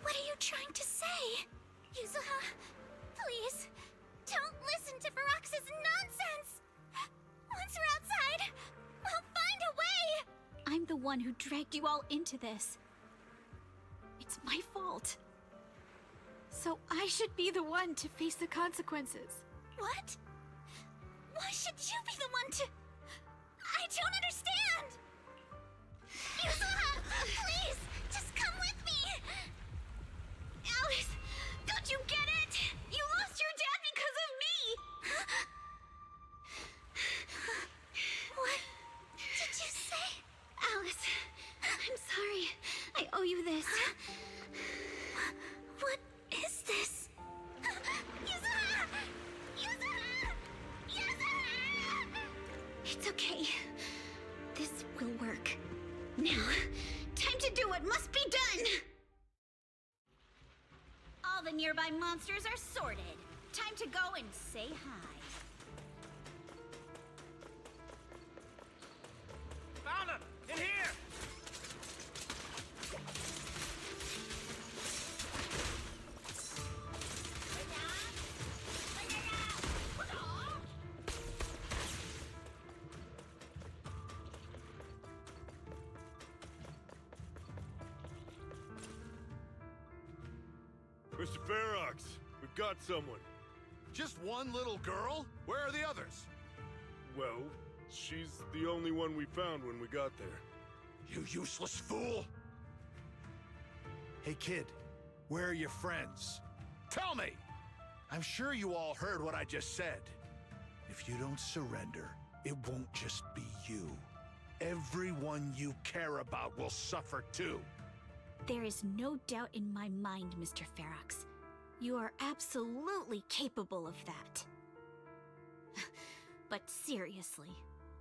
What are you trying to say? Yuzuha, please, don't listen to Ferox's nonsense. Once we're outside, we'll find a way. I'm the one who dragged you all into this. It's my fault. So I should be the one to face the consequences. What? Why should you be the one to... I don't understand! Yuzuha, please, just come with me! Alice, don't you get it? You lost your dad because of me! What did you say? Alice, I'm sorry. I owe you this. What is this? Yuzuha! Yuzuha! Yuzuha! It's okay. This will work. Now, time to do what must be done! All the nearby monsters are sorted. Time to go and say hi.
Found him! In here!
Mr. Ferox, we've got someone.
Just one little girl? Where are the others?
Well, she's the only one we found when we got there.
You useless fool! Hey kid, where are your friends? Tell me! I'm sure you all heard what I just said. If you don't surrender, it won't just be you. Everyone you care about will suffer too.
There is no doubt in my mind, Mr. Ferox. You are absolutely capable of that. But seriously,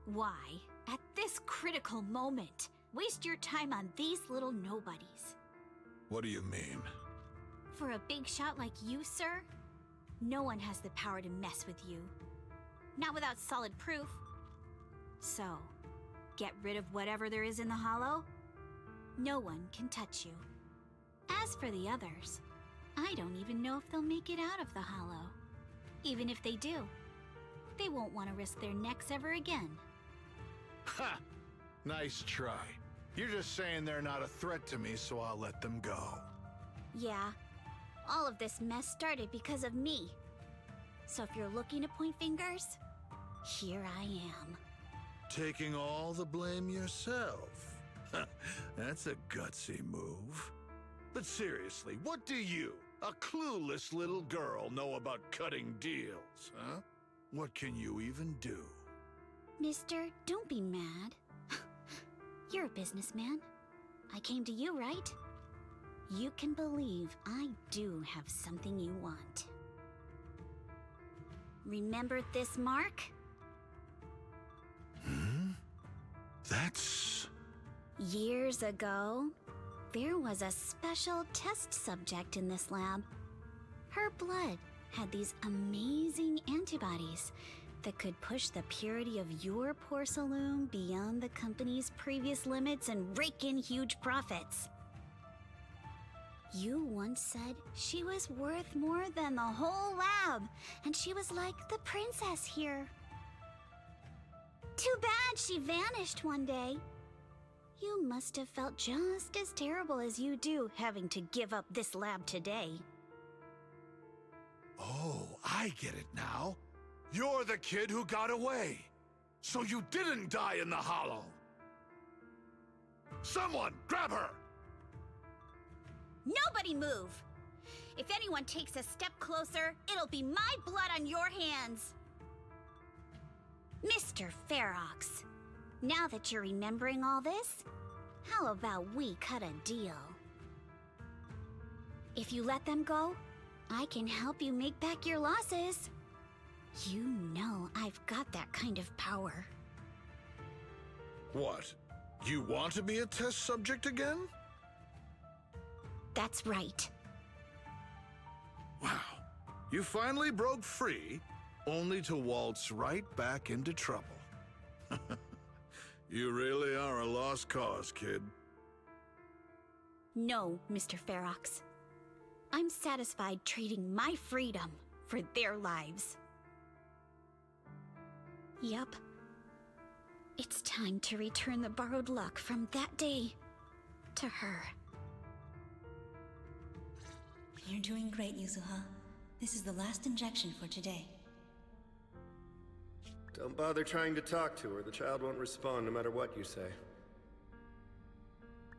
why, at this critical moment, waste your time on these little nobodies?
What do you mean?
For a big shot like you, sir, no one has the power to mess with you. Not without solid proof. So, get rid of whatever there is in the hollow. No one can touch you. As for the others, I don't even know if they'll make it out of the hollow. Even if they do, they won't want to risk their necks ever again.
Ha! Nice try. You're just saying they're not a threat to me, so I'll let them go.
Yeah, All of this mess started because of me. So if you're looking to point fingers, here I am.
Taking all the blame yourself. That's a gutsy move. But seriously, what do you, a clueless little girl, know about cutting deals, huh? What can you even do?
Mister, don't be mad. You're a businessman. I came to you, right? You can believe I do have something you want. Remember this mark?
That's...
Years ago, there was a special test subject in this lab. Her blood had these amazing antibodies that could push the purity of your Porcelain beyond the company's previous limits and rake in huge profits. You once said she was worth more than the whole lab, and she was like the princess here. Too bad she vanished one day. You must have felt just as terrible as you do having to give up this lab today.
Oh, I get it now. You're the kid who got away. So you didn't die in the hollow. Someone, grab her!
Nobody move! If anyone takes a step closer, it'll be my blood on your hands. Mr. Ferox, now that you're remembering all this, how about we cut a deal? If you let them go, I can help you make back your losses. You know I've got that kind of power.
What? You want to be a test subject again?
That's right.
Wow. You finally broke free, only to waltz right back into trouble. You really are a lost cause, kid.
No, Mr. Ferox. I'm satisfied trading my freedom for their lives. Yup. It's time to return the borrowed luck from that day to her.
You're doing great, Yuzuha. This is the last injection for today.
Don't bother trying to talk to her. The child won't respond no matter what you say.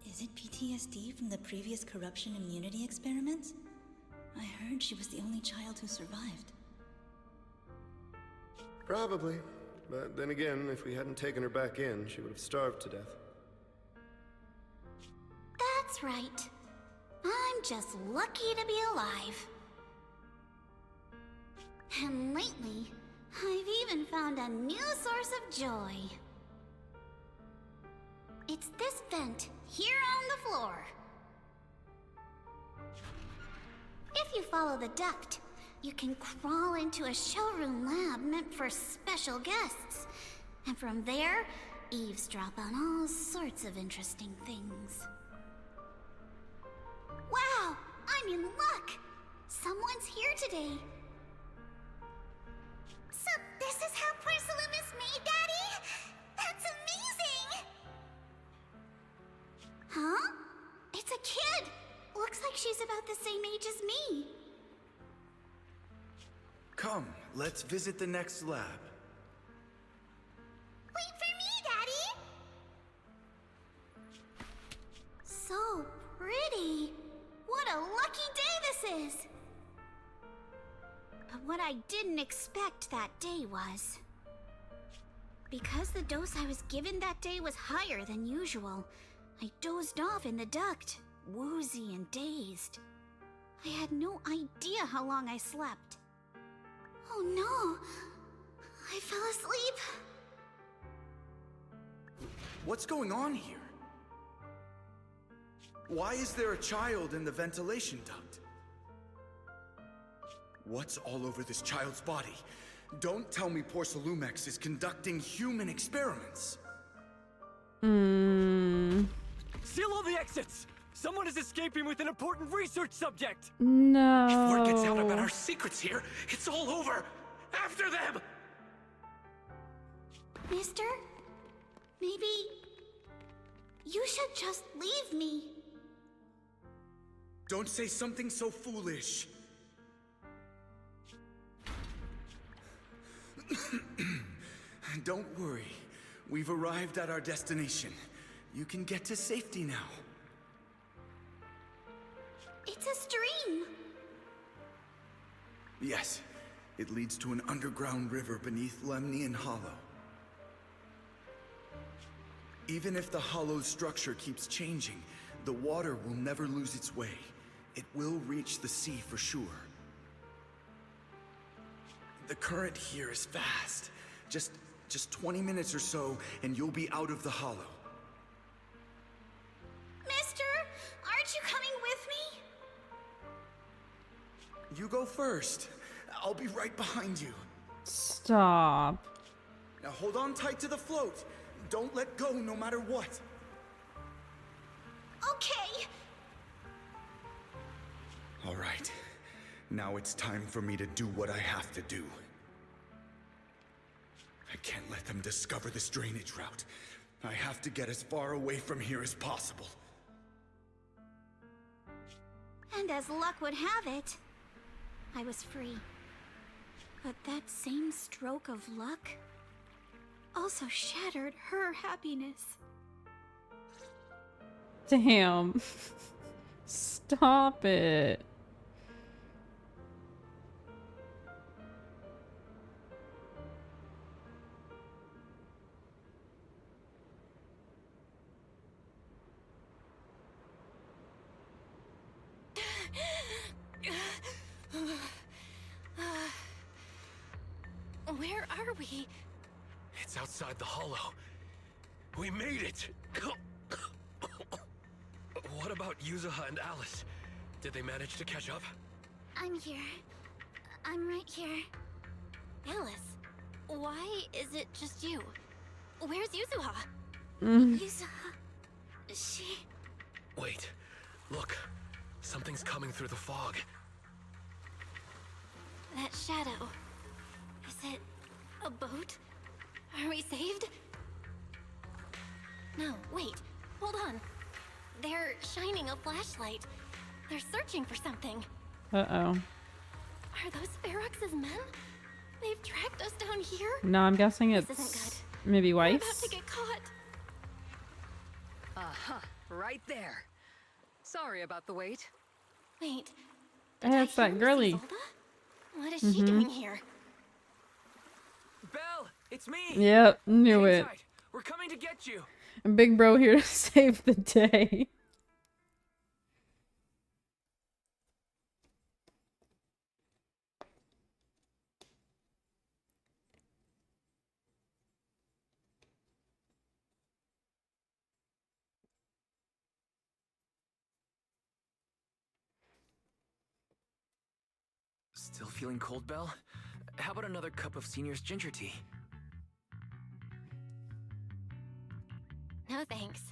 Is it PTSD from the previous corruption immunity experiments? I heard she was the only child who survived.
Probably. But then again, if we hadn't taken her back in, she would have starved to death.
That's right. I'm just lucky to be alive. And lately, I've even found a new source of joy. It's this vent here on the floor. If you follow the duct, you can crawl into a showroom lab meant for special guests. And from there, eavesdrop on all sorts of interesting things. Wow! I'm in luck! Someone's here today. So this is how porcelain is made, Daddy? That's amazing! Huh? It's a kid! Looks like she's about the same age as me.
Come, let's visit the next lab.
Wait for me, Daddy! So pretty. What a lucky day this is! But what I didn't expect that day was... because the dose I was given that day was higher than usual, I dozed off in the duct, woozy and dazed. I had no idea how long I slept. Oh no! I fell asleep.
What's going on here? Why is there a child in the ventilation duct? What's all over this child's body? Don't tell me Porcelumex is conducting human experiments.
Seal all the exits! Someone is escaping with an important research subject!
No.
If word gets out about our secrets here, it's all over! After them!
Mister? Maybe... you should just leave me.
Don't say something so foolish. Don't worry. We've arrived at our destination. You can get to safety now.
It's a stream!
Yes, it leads to an underground river beneath Lemnian Hollow. Even if the hollow's structure keeps changing, the water will never lose its way. It will reach the sea for sure. The current here is fast. Just 20 minutes or so, and you'll be out of the hollow.
Mister, aren't you coming with me?
You go first. I'll be right behind you.
Stop.
Now hold on tight to the float. Don't let go no matter what.
Okay.
All right. Now it's time for me to do what I have to do. I can't let them discover this drainage route. I have to get as far away from here as possible.
And as luck would have it, I was free. But that same stroke of luck also shattered her happiness.
Damn. Stop it.
Where are we?
It's outside the hollow. We made it! What about Yuzuha and Alice? Did they manage to catch up?
I'm here. I'm right here.
Alice, why is it just you? Where's Yuzuha?
Yuzuha... She...
Wait. Look. Something's coming through the fog.
That shadow. Is it a boat? Are we saved? No, wait. Hold on. They're shining a flashlight. They're searching for something.
Uh-oh.
Are those Ferox's men? They've tracked us down here?
No, I'm guessing
This
it's
isn't
maybe
We're
Weiss.
about to get caught.
Uh-huh. Right there. Sorry about the wait.
Wait.
Hey, it's that girly.
Isolde? What is she doing here?
Belle, it's me.
Yep, knew
Hang
it.
tight. We're coming to get you.
And Big Bro here to save the day.
Still feeling cold, Belle? How about another cup of Senior's ginger tea?
No thanks.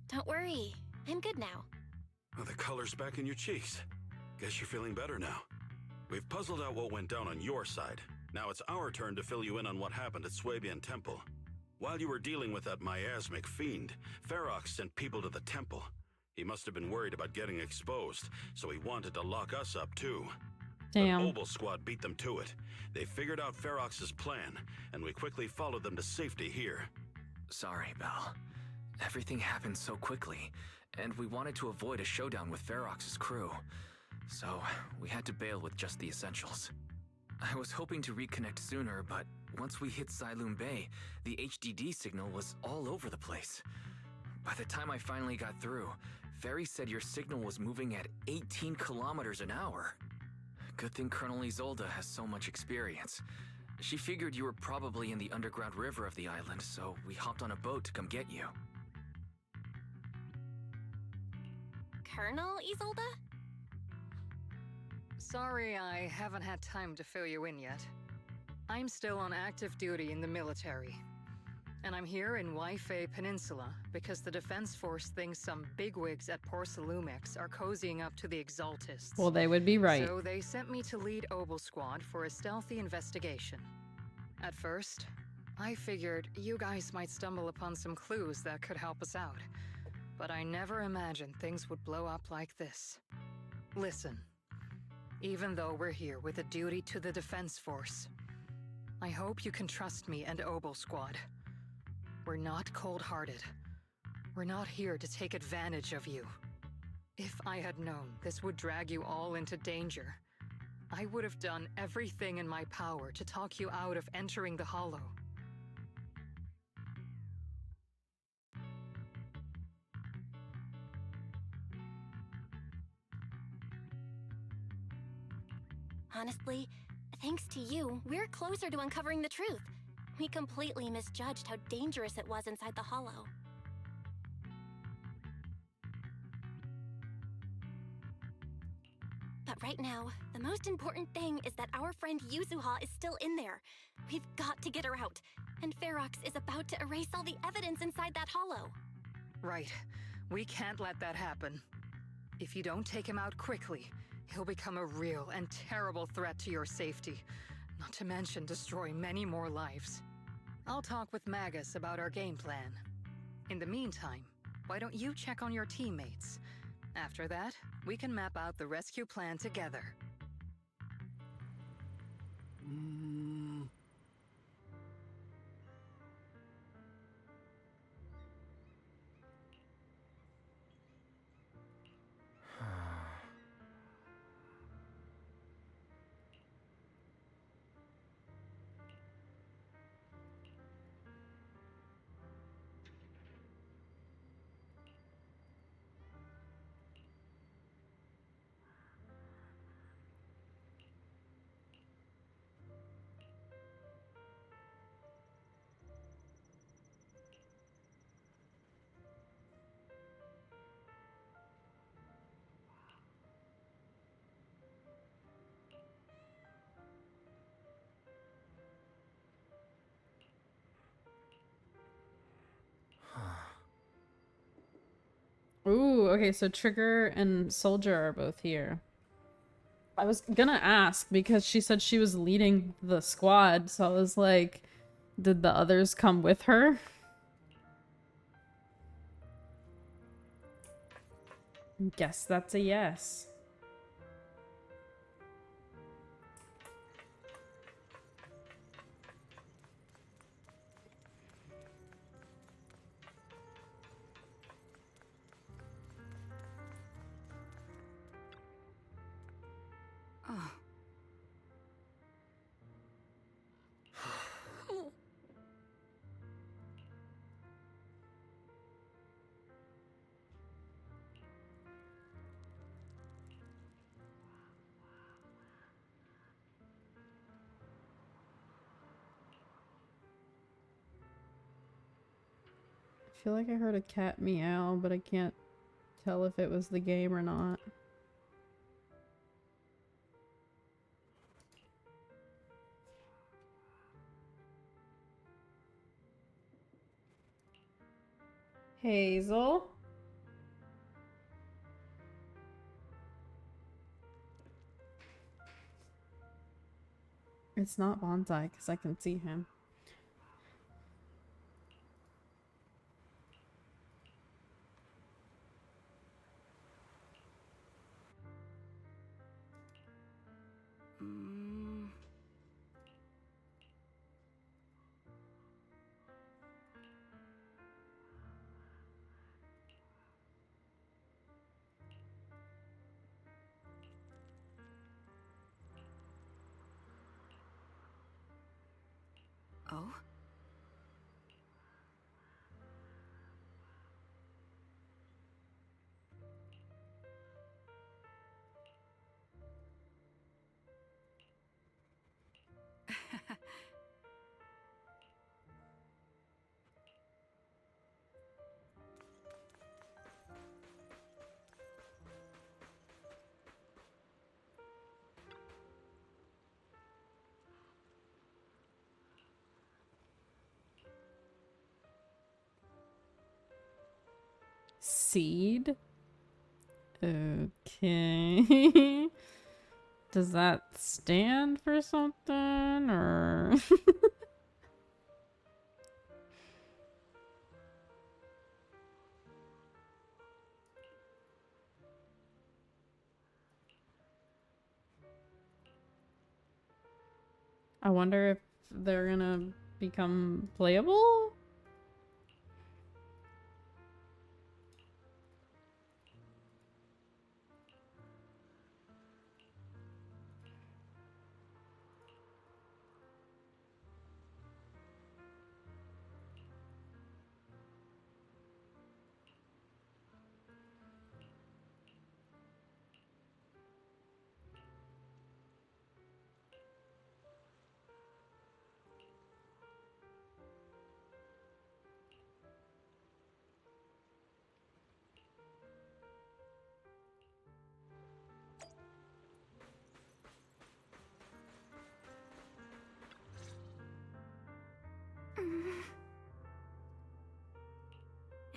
Don't worry. I'm good now.
Oh, the color's back in your cheeks. Guess you're feeling better now. We've puzzled out what went down on your side. Now it's our turn to fill you in on what happened at Swabian Temple. While you were dealing with that miasmic fiend, Ferox sent people to the temple. He must have been worried about getting exposed, so he wanted to lock us up too.
Damn.
The Mobile Squad beat them to it. They figured out Ferox's plan, and we quickly followed them to safety here.
Sorry, Belle. Everything happened so quickly, and we wanted to avoid a showdown with Ferox's crew. So, we had to bail with just the essentials. I was hoping to reconnect sooner, but once we hit Xylum Bay, the HDD signal was all over the place. By the time I finally got through, Ferry said your signal was moving at 18 kilometers an hour. Good thing Colonel Isolde has so much experience. She figured you were probably in the underground river of the island, so we hopped on a boat to come get you.
Colonel Isolde?
Sorry I haven't had time to fill you in yet. I'm still on active duty in the military. And I'm here in Waifei Peninsula because the Defense Force thinks some bigwigs at Porcelumex are cozying up to the Exaltists.
Well, they would be right.
So they sent me to lead Obel Squad for a stealthy investigation. At first, I figured you guys might stumble upon some clues that could help us out. But I never imagined things would blow up like this. Listen, even though we're here with a duty to the Defense Force, I hope you can trust me and Obo Squad. We're not cold-hearted. We're not here to take advantage of you. If I had known this would drag you all into danger, I would have done everything in my power to talk you out of entering the Hollow.
Honestly, thanks to you, we're closer to uncovering the truth. We completely misjudged how dangerous it was inside the Hollow. But right now, the most important thing is that our friend Yuzuha is still in there. We've got to get her out, and Ferox is about to erase all the evidence inside that Hollow.
Right. We can't let that happen. If you don't take him out quickly, he'll become a real and terrible threat to your safety, not to mention destroy many more lives. I'll talk with Magus about our game plan. In the meantime, why don't you check on your teammates? After that, we can map out the rescue plan together.
Ooh, okay, so Trigger and Soldier are both here. I was gonna ask because she said she was leading the squad, so I was like, did the others come with her? Guess that's a yes. I feel like I heard a cat meow, but I can't tell if it was the game or not. Hazel? It's not Bonsai because I can see him.
Oh?
Seed? Okay. Does that stand for something or? I wonder if they're gonna become playable?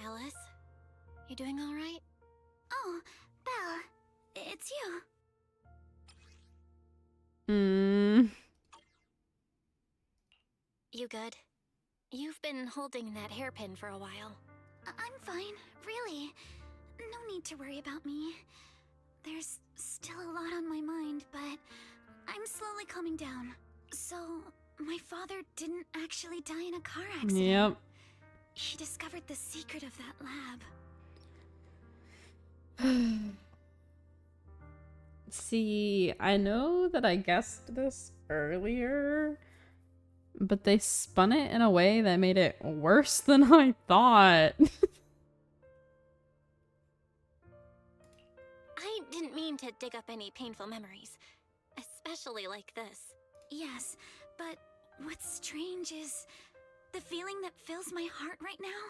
Alice, you doing all right?
Oh, Belle, it's you.
You good? You've been holding that hairpin for a while.
I'm fine, really. No need to worry about me. There's still a lot on my mind, but I'm slowly calming down. So, my father didn't actually die in a car accident.
Yep.
He discovered the secret of that lab.
See, I know that I guessed this earlier, but they spun it in a way that made it worse than I thought.
I didn't mean to dig up any painful memories, especially like this.
Yes, but what's strange is the feeling that fills my heart right now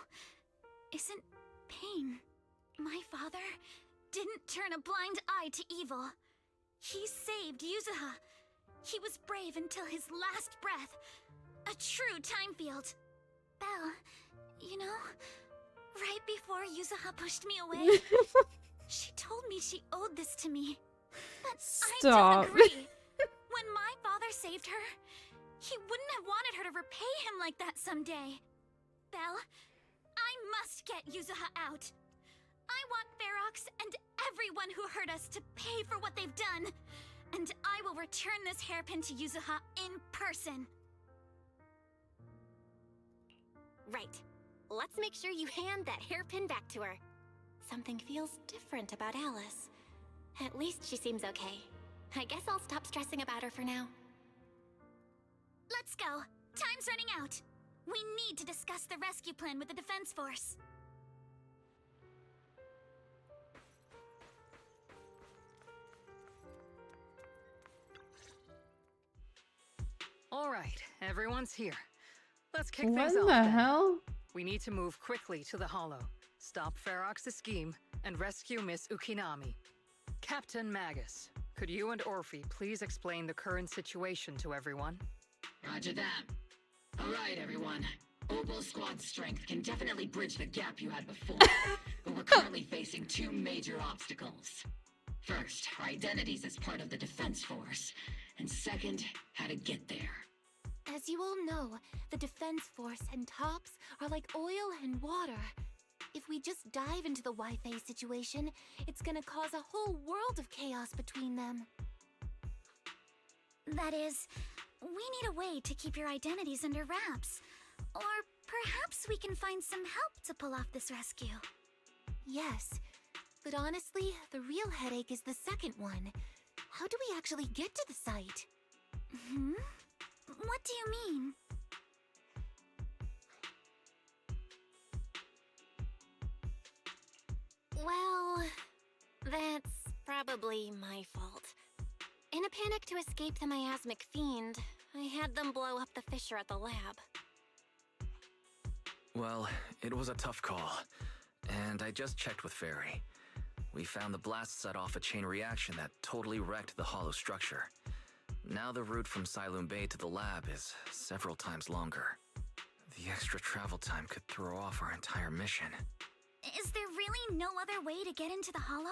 isn't pain. My father didn't turn a blind eye to evil. He saved Yuzuha. He was brave until his last breath. A true time field. Belle, you know, right before Yuzuha pushed me away, she told me she owed this to me. But
Stop.
I don't agree. When my father saved her, he wouldn't have wanted her to repay him like that someday. Belle, I must get Yuzuha out. I want Ferox and everyone who hurt us to pay for what they've done. And I will return this hairpin to Yuzuha in person.
Right. Let's make sure you hand that hairpin back to her. Something feels different about Alice. At least she seems okay. I guess I'll stop stressing about her for now.
Let's go. Time's running out. We need to discuss the rescue plan with the Defense Force.
All right, everyone's here. Let's kick
What
things
in
off
the
then.
hell?
We need to move quickly to the Hollow, stop Ferox's scheme, and rescue Miss Ukinami. Captain Magus, could you and Orphe please explain the current situation to everyone?
Roger that. Alright, everyone. Opal Squad's strength can definitely bridge the gap you had before, but we're currently facing two major obstacles. First, our identities as part of the Defense Force, and second, how to get there.
As you all know, the Defense Force and TOPS are like oil and water. If we just dive into the Wi-Fi situation, it's gonna cause a whole world of chaos between them.
That is, we need a way to keep your identities under wraps. Or perhaps we can find some help to pull off this rescue.
Yes, but honestly, the real headache is the second one. How do we actually get to the site?
Hmm? What do you mean?
Well, that's probably my fault. In a panic to escape the miasmic fiend, I had them blow up the fissure at the lab.
Well, it was a tough call, and I just checked with Fairy. We found the blast set off a chain reaction that totally wrecked the hollow structure. Now the route from Siloam Bay to the lab is several times longer. The extra travel time could throw off our entire mission.
Is there really no other way to get into the Hollow?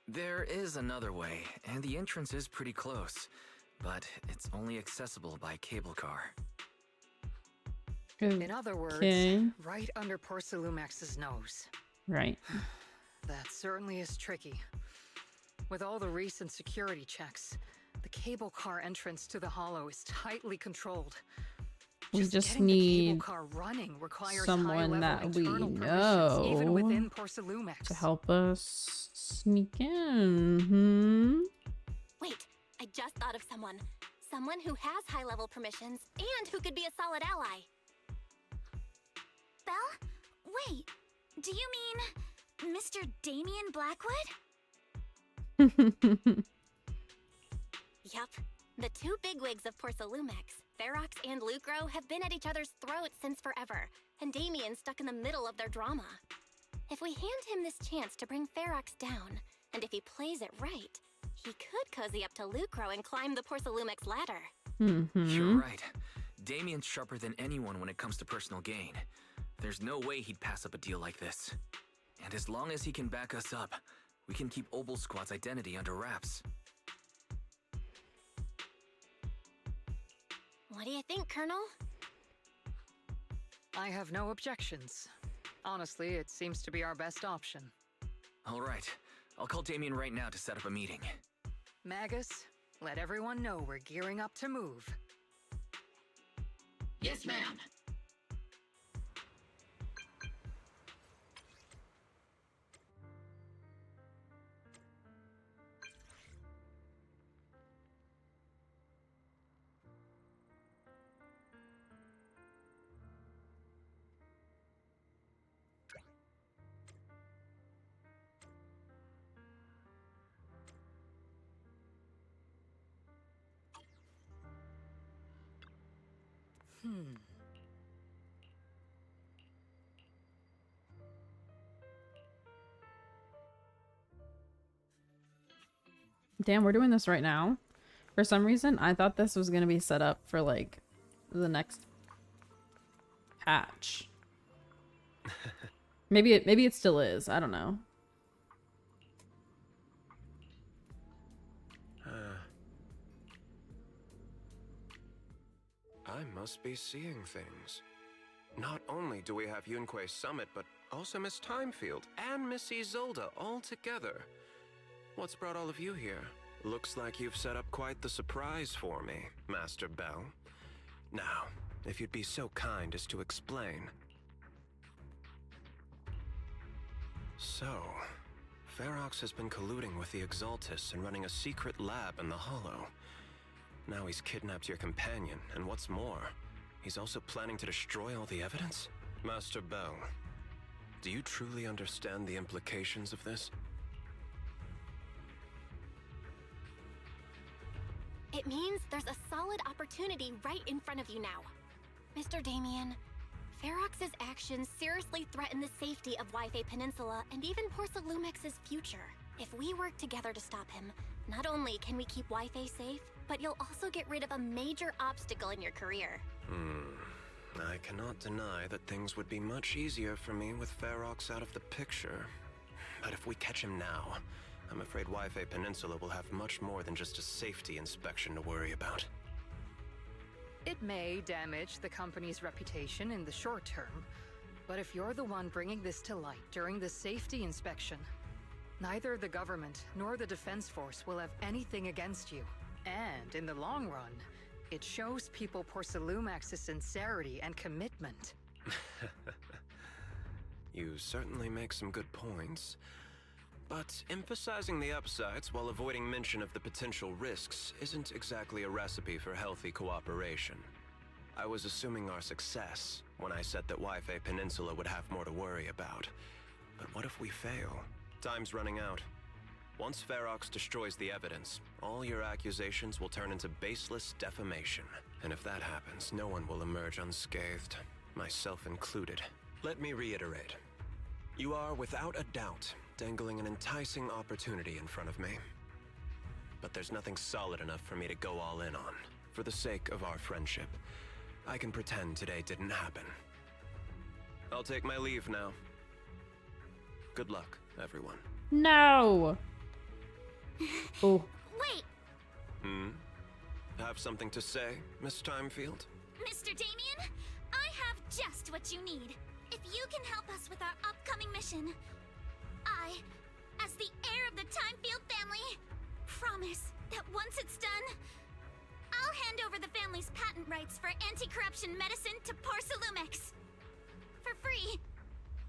There is another way, and the entrance is pretty close, but it's only accessible by cable car.
In other words,
Okay.
right under Porcelumax's nose.
Right.
That certainly is tricky. With all the recent security checks,
The cable car entrance to the Hollow is tightly controlled.
We just
getting the
need
cable car running requires
someone
high-level
that we
internal permissions, even
know
within Porsalumex.
to help us sneak in.
Wait, I just thought of someone. Someone who has high-level permissions and who could be a solid ally.
Belle? Wait, do you mean Mr. Damien Blackwood?
Yup. The two bigwigs of Porsalumex, Ferox and Lucro, have been at each other's throats since forever, and Damien's stuck in the middle of their drama. If we hand him this chance to bring Ferox down, and if he plays it right, he could cozy up to Lucro and climb the Porsalumex ladder.
You're right. Damien's sharper than anyone when it comes to personal gain. There's no way he'd pass up a deal like this. And as long as he can back us up, we can keep Obel Squad's identity under wraps.
What do you think, Colonel?
I have no objections. Honestly, it seems to be our best option.
All right. I'll call Damien right now to set up a meeting.
Magus, let everyone know we're gearing up to move.
Yes, ma'am.
Damn, we're doing this right now. For some reason, I thought this was gonna be set up for like the next patch. Maybe it still is. I don't know.
I must be seeing things. Not only do we have Yunque Summit, but also Miss Timefield and Miss Isolde all together. What's brought all of you here? Looks like you've set up quite the surprise for me, Master Bell. Now, if you'd be so kind as to explain. So, Ferox has been colluding with the Exaltus and running a secret lab in the Hollow. Now he's kidnapped your companion, and what's more, he's also planning to destroy all the evidence? Master Bell, do you truly understand the implications of this?
It means there's a solid opportunity right in front of you now. Mr. Damien, Ferox's actions seriously threaten the safety of Yfei Peninsula and even Porsalumex's future. If we work together to stop him, not only can we keep Yfei safe, but you'll also get rid of a major obstacle in your career.
I cannot deny that things would be much easier for me with Ferox out of the picture. But if we catch him now, I'm afraid Yfei Peninsula will have much more than just a safety inspection to worry about.
It may damage the company's reputation in the short term, but if you're the one bringing this to light during the safety inspection, neither the government nor the Defense Force will have anything against you. And in the long run, it shows people Porsalumex's sincerity and commitment.
You certainly make some good points. But emphasizing the upsides while avoiding mention of the potential risks isn't exactly a recipe for healthy cooperation. I was assuming our success when I said that Yfei Peninsula would have more to worry about. But what if we fail? Time's running out. Once Ferox destroys the evidence, all your accusations will turn into baseless defamation. And if that happens, no one will emerge unscathed, myself included. Let me reiterate. You are, without a doubt, dangling an enticing opportunity in front of me. But there's nothing solid enough for me to go all in on. For the sake of our friendship, I can pretend today didn't happen. I'll take my leave now. Good luck, everyone.
No! Oh.
Wait!
Have something to say, Miss Timefield?
Mr. Damien, I have just what you need. If you can help us with our upcoming mission, I, as the heir of the Timefield family, promise that once it's done, I'll hand over the family's patent rights for anti-corruption medicine to Porcelumex. For free.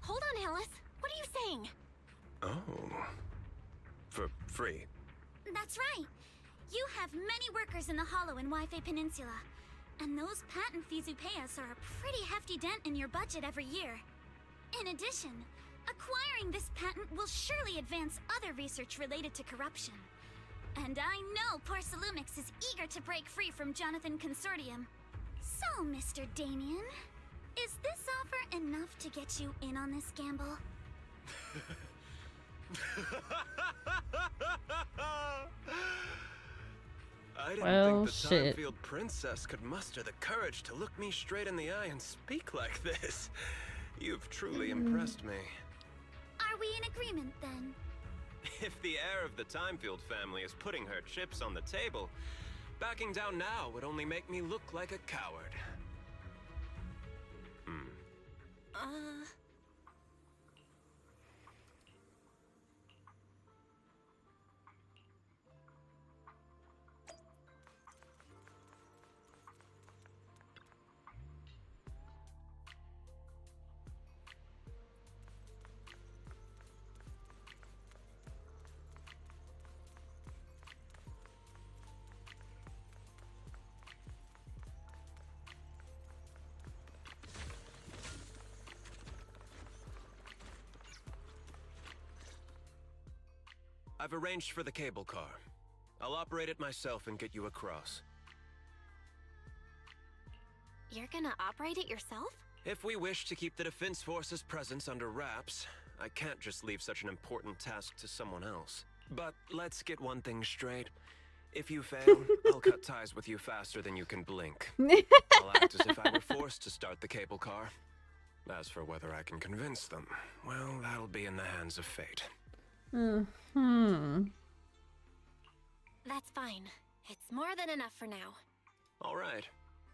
Hold on, Alice. What are you saying?
Oh. For free?
That's right. You have many workers in the Hollow and Waifei Peninsula, and those patent fees you pay us are a pretty hefty dent in your budget every year. In addition, acquiring this patent will surely advance other research related to corruption. And I know Porcelumex is eager to break free from Jonathan Consortium. So, Mr. Damien, is this offer enough to get you in on this gamble?
I didn't
Well,
think the
shit.
Timefield Princess could muster the courage to look me straight in the eye and speak like this. You've truly impressed me.
Are we in agreement then?
If the heir of the Timefield family is putting her chips on the table, backing down now would only make me look like a coward. I've arranged for the cable car. I'll operate it myself and get you across.
You're gonna operate it yourself?
If we wish to keep the Defense Force's presence under wraps, I can't just leave such an important task to someone else. But let's get one thing straight. If you fail, I'll cut ties with you faster than you can blink. I'll act as if I were forced to start the cable car. As for whether I can convince them, well, that'll be in the hands of fate.
That's fine. It's more than enough for now.
All right.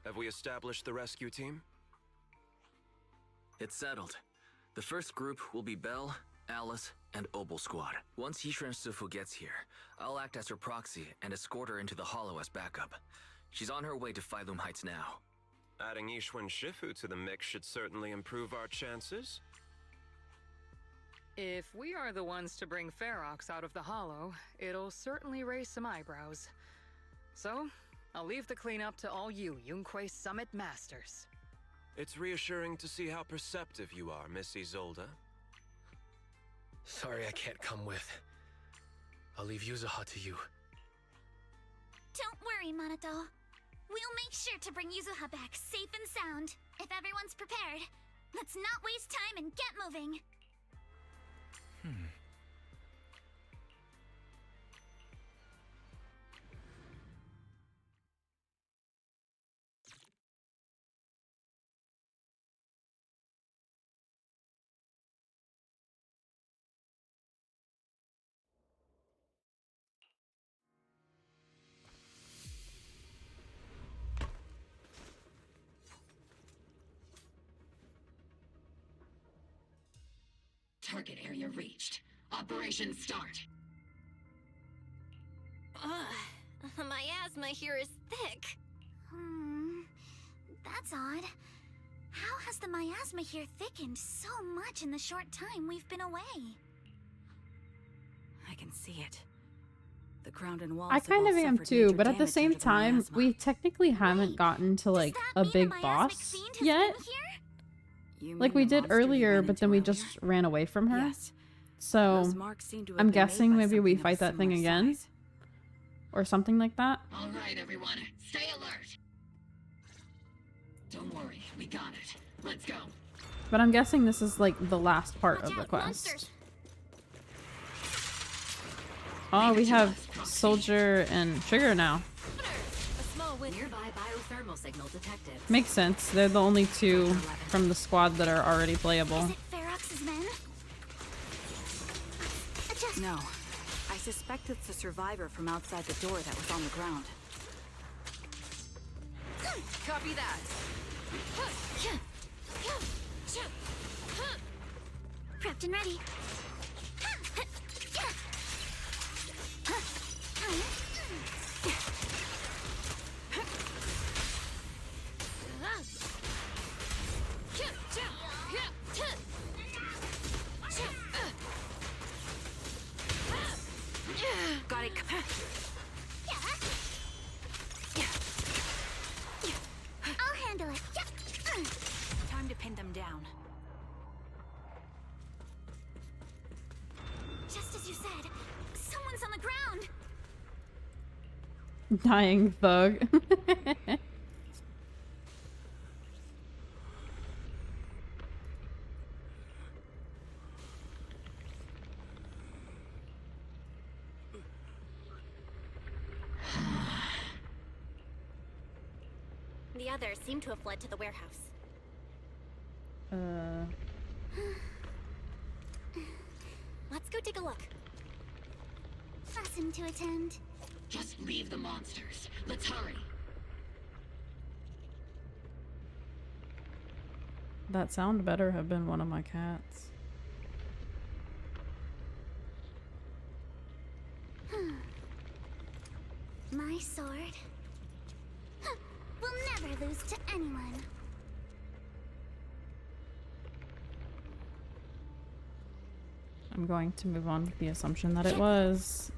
Have we established the rescue team?
It's settled. The first group will be Belle, Alice, and Opal Squad. Once Yishuan Sifu gets here, I'll act as her proxy and escort her into the Hollow as backup. She's on her way to Phylum Heights now.
Adding Yishuan Shifu to the mix should certainly improve our chances.
If we are the ones to bring Ferox out of the Hollow, it'll certainly raise some eyebrows. So, I'll leave the cleanup to all you Yunque Summit Masters.
It's reassuring to see how perceptive you are, Miss Isolde. Sorry I can't come with. I'll leave Yuzuha to you.
Don't worry, Manato. We'll make sure to bring Yuzuha back safe and sound. If everyone's prepared, let's not waste time and get moving.
Target area reached. Operation start.
My asthma here is thick.
That's odd. How has the miasma here thickened so much in the short time we've been away?
I can see it. The ground and walls
I kind
have
of
all
am
suffered
too,
major
but at the
damage
same
under the
time,
miasma.
we technically haven't gotten to like a big boss yet. Like we did earlier, but then we just ran away from her.
Yes.
So
Those marks seem to have
I'm
been made
guessing
by
maybe we
something of a
fight that thing
similar
again.
size.
Or something like that.
All right, everyone. Stay alert. Don't worry. We got it. Let's go.
But I'm guessing this is like the last part of the quest. Oh, we have Soldier and Trigger now.
A small
Nearby biothermal signal detected.
Makes sense. They're the only two from the squad that are already playable.
Ferox's men?
No. I suspect it's a survivor from outside the door that was on the ground.
Copy that.
Prepped and ready.
Dying thug.
The others seem to have fled to the warehouse. Let's go take a look.
Awesome to attend.
Just leave the monsters. Let's hurry.
That sound better have been one of my cats.
My sword will never lose to anyone.
I'm going to move on with the assumption that it was.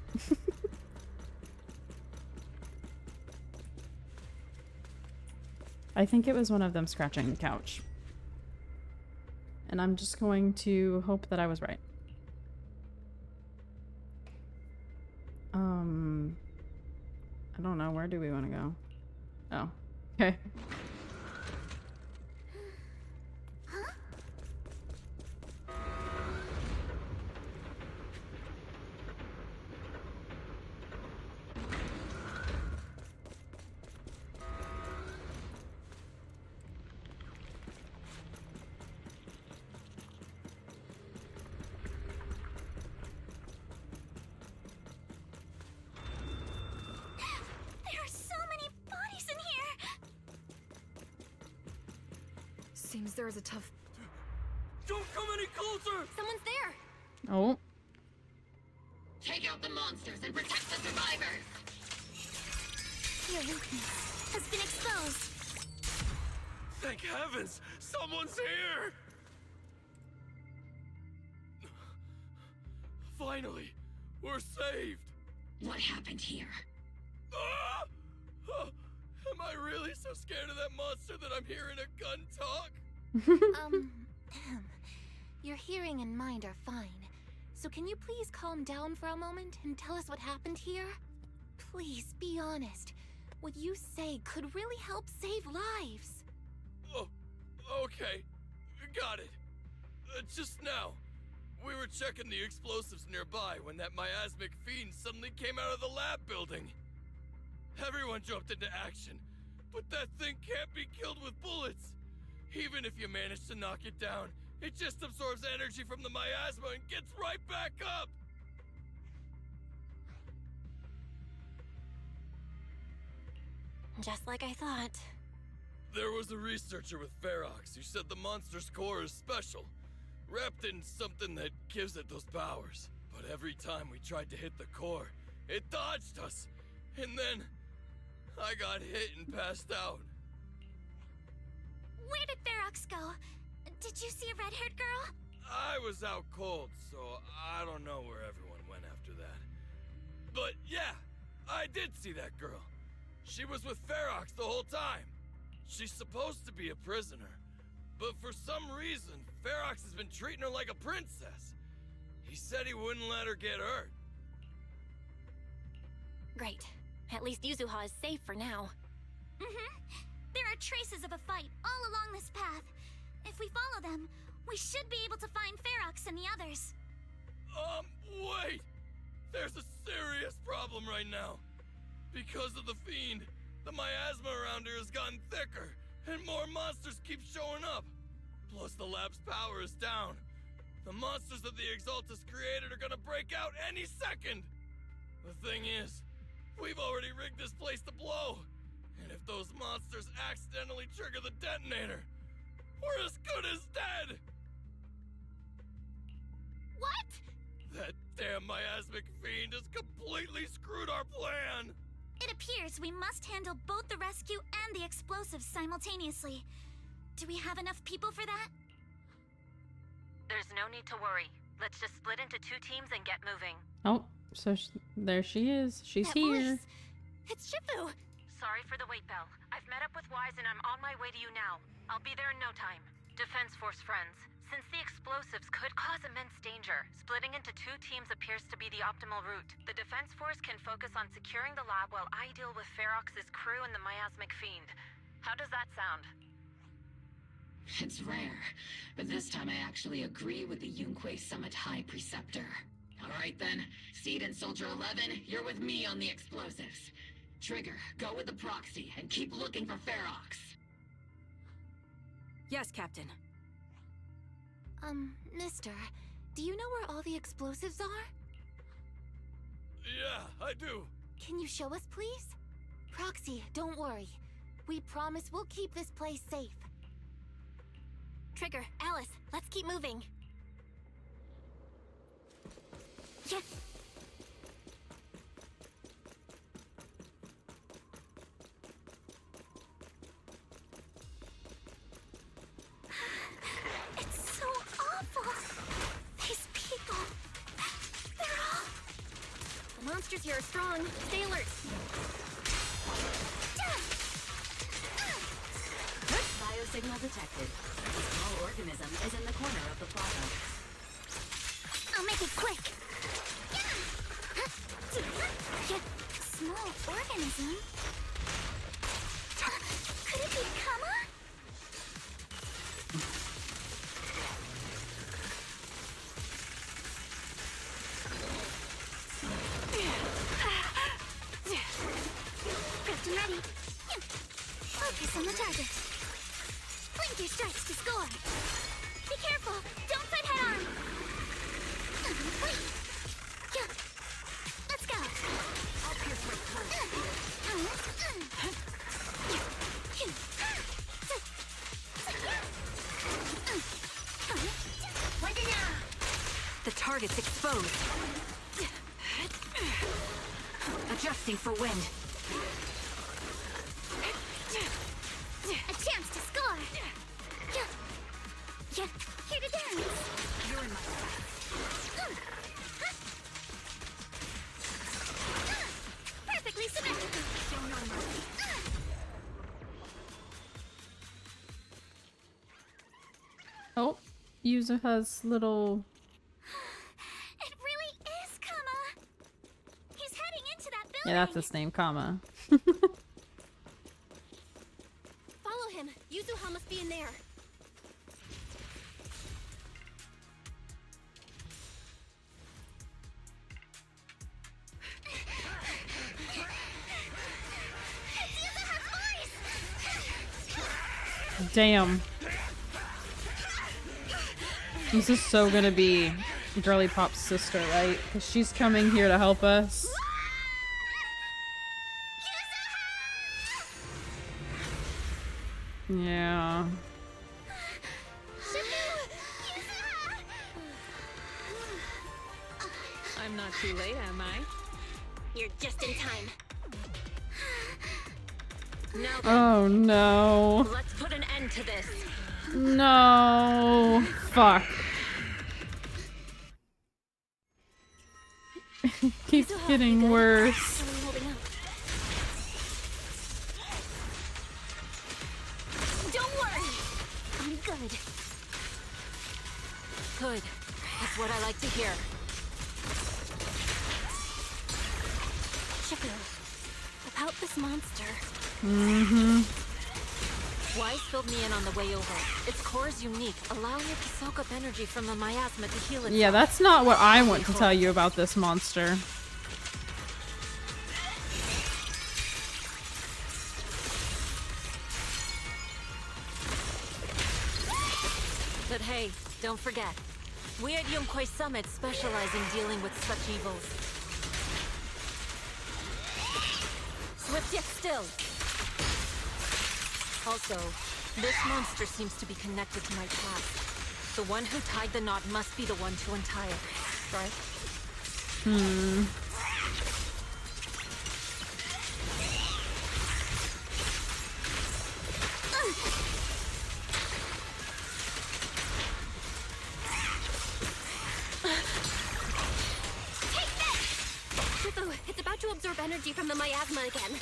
I think it was one of them scratching the couch. And I'm just going to hope that I was right. I don't know. Where do we want to go? Oh, okay.
Seems there is a tough...
Don't come any closer!
Someone's there!
Oh.
Take out the monsters and protect the survivors!
Your weakness has been exposed.
Thank heavens! Someone's here! Finally, we're saved!
What happened here?
Ah! Oh, am I really so scared of that monster that I'm hearing a gun talk?
Your hearing and mind are fine. So can you please calm down for a moment and tell us what happened here? Please, be honest. What you say could really help save lives.
Oh, okay. Got it. Just now, we were checking the explosives nearby when that miasmic fiend suddenly came out of the lab building. Everyone jumped into action, but that thing can't be killed with bullets. Even if you manage to knock it down, it just absorbs energy from the miasma and gets right back up!
Just like I thought.
There was a researcher with Ferox who said the monster's core is special, wrapped in something that gives it those powers. But every time we tried to hit the core, it dodged us, and then I got hit and passed out.
Where did Ferox go? Did you see a red-haired girl?
I was out cold, so I don't know where everyone went after that. But yeah, I did see that girl. She was with Ferox the whole time. She's supposed to be a prisoner, but for some reason, Ferox has been treating her like a princess. He said he wouldn't let her get hurt.
Great. At least Yuzuha is safe for now.
There are traces of a fight all along this path. If we follow them, we should be able to find Ferox and the others.
Wait! There's a serious problem right now. Because of the fiend, the miasma around here has gotten thicker, and more monsters keep showing up. Plus the lab's power is down. The monsters that the Exaltus created are gonna break out any second! The thing is, we've already rigged this place to blow. And if those monsters accidentally trigger the detonator, we're as good as dead!
What?
That damn miasmic fiend has completely screwed our plan!
It appears we must handle both the rescue and the explosives simultaneously. Do we have enough people for that?
There's no need to worry. Let's just split into 2 teams and get moving.
Oh, so there she is. She's
That
here.
voice. It's Shifu!
Sorry for the wait, Belle. I've met up with Wise and I'm on my way to you now. I'll be there in no time. Defense Force friends, since the explosives could cause cause immense danger. Splitting into 2 teams appears to be the optimal route. The Defense Force can focus on securing the lab while I deal with Ferox's crew and the Miasmic Fiend. How does that sound?
It's rare, but this time I actually agree with the Yunque Summit High Preceptor. Alright then, Seed and Soldier 11, you're with me on the explosives. Trigger, go with the proxy and keep looking for Ferox.
Yes, Captain.
Mister, do you know where all the explosives are?
Yeah, I do.
Can you show us, please? Proxy, don't worry. We promise we'll keep this place safe. Trigger, Alice, let's keep moving. Yeah. It's so awful. These people, they're all... The monsters here are strong. Stay alert.
Biosignal detected. A small organism is in the corner of the plaza.
I'll make it quick. Small organism? Could it be Kama? Prepped and ready. Focus on the target. Blink your strikes to score. Be careful. Don't fight head on. Wait. Let's go. I'll pierce my
The target's exposed. Adjusting for wind.
A chance to score. Yeah, here to dance.
You're in my path.
Perfectly symmetrical.
Show no mercy.
Oh, user has little...
It really is Kama. He's heading into that building.
Yeah, that's his name, Kama.
Follow him. Yuzuha must be in there.
Damn. This is so gonna be Girly Pop's sister, right? Because she's coming here to help us. Yeah.
I'm not too late, am I?
You're just in time.
Now
Oh no.
let's put an end to this.
No. Fuck. Keeps getting worse.
Don't worry. I'm good.
Good. That's what I like to hear.
Shifu, about this monster.
Mm-hmm.
Wise filled me in on the way over. Its core is unique, allowing it to soak up energy from the miasma to heal itself.
Yeah, that's not what I want to tell you about this monster.
But hey, don't forget. We at Yunque Summit specialize in dealing with such evils. Swift yet still. Also, this monster seems to be connected to my past. The one who tied the knot must be the one to untie it, right?
Hmm.
Shifu, it's about to absorb energy from the miasma again.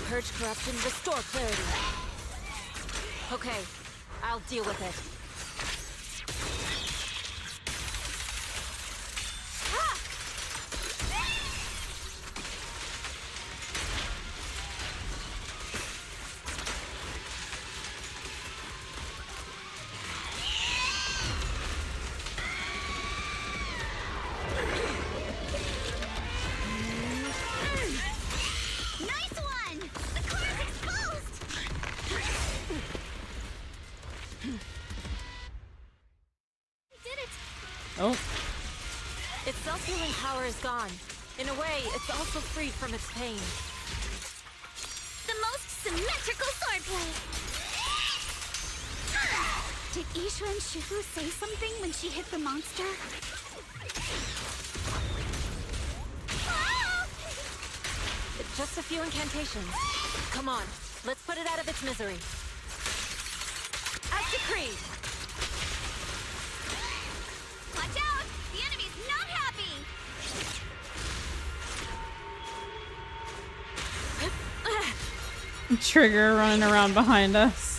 Purge corruption, restore clarity. Okay, I'll deal with it.
Oh.
Its self-healing power is gone. In a way, it's also freed from its pain.
The most symmetrical swordplay! Did Isha and Shifu say something when she hit the monster?
Just a few incantations. Come on, let's put it out of its misery. As decreed!
Watch out! The enemy's not happy!
Trigger running around behind us.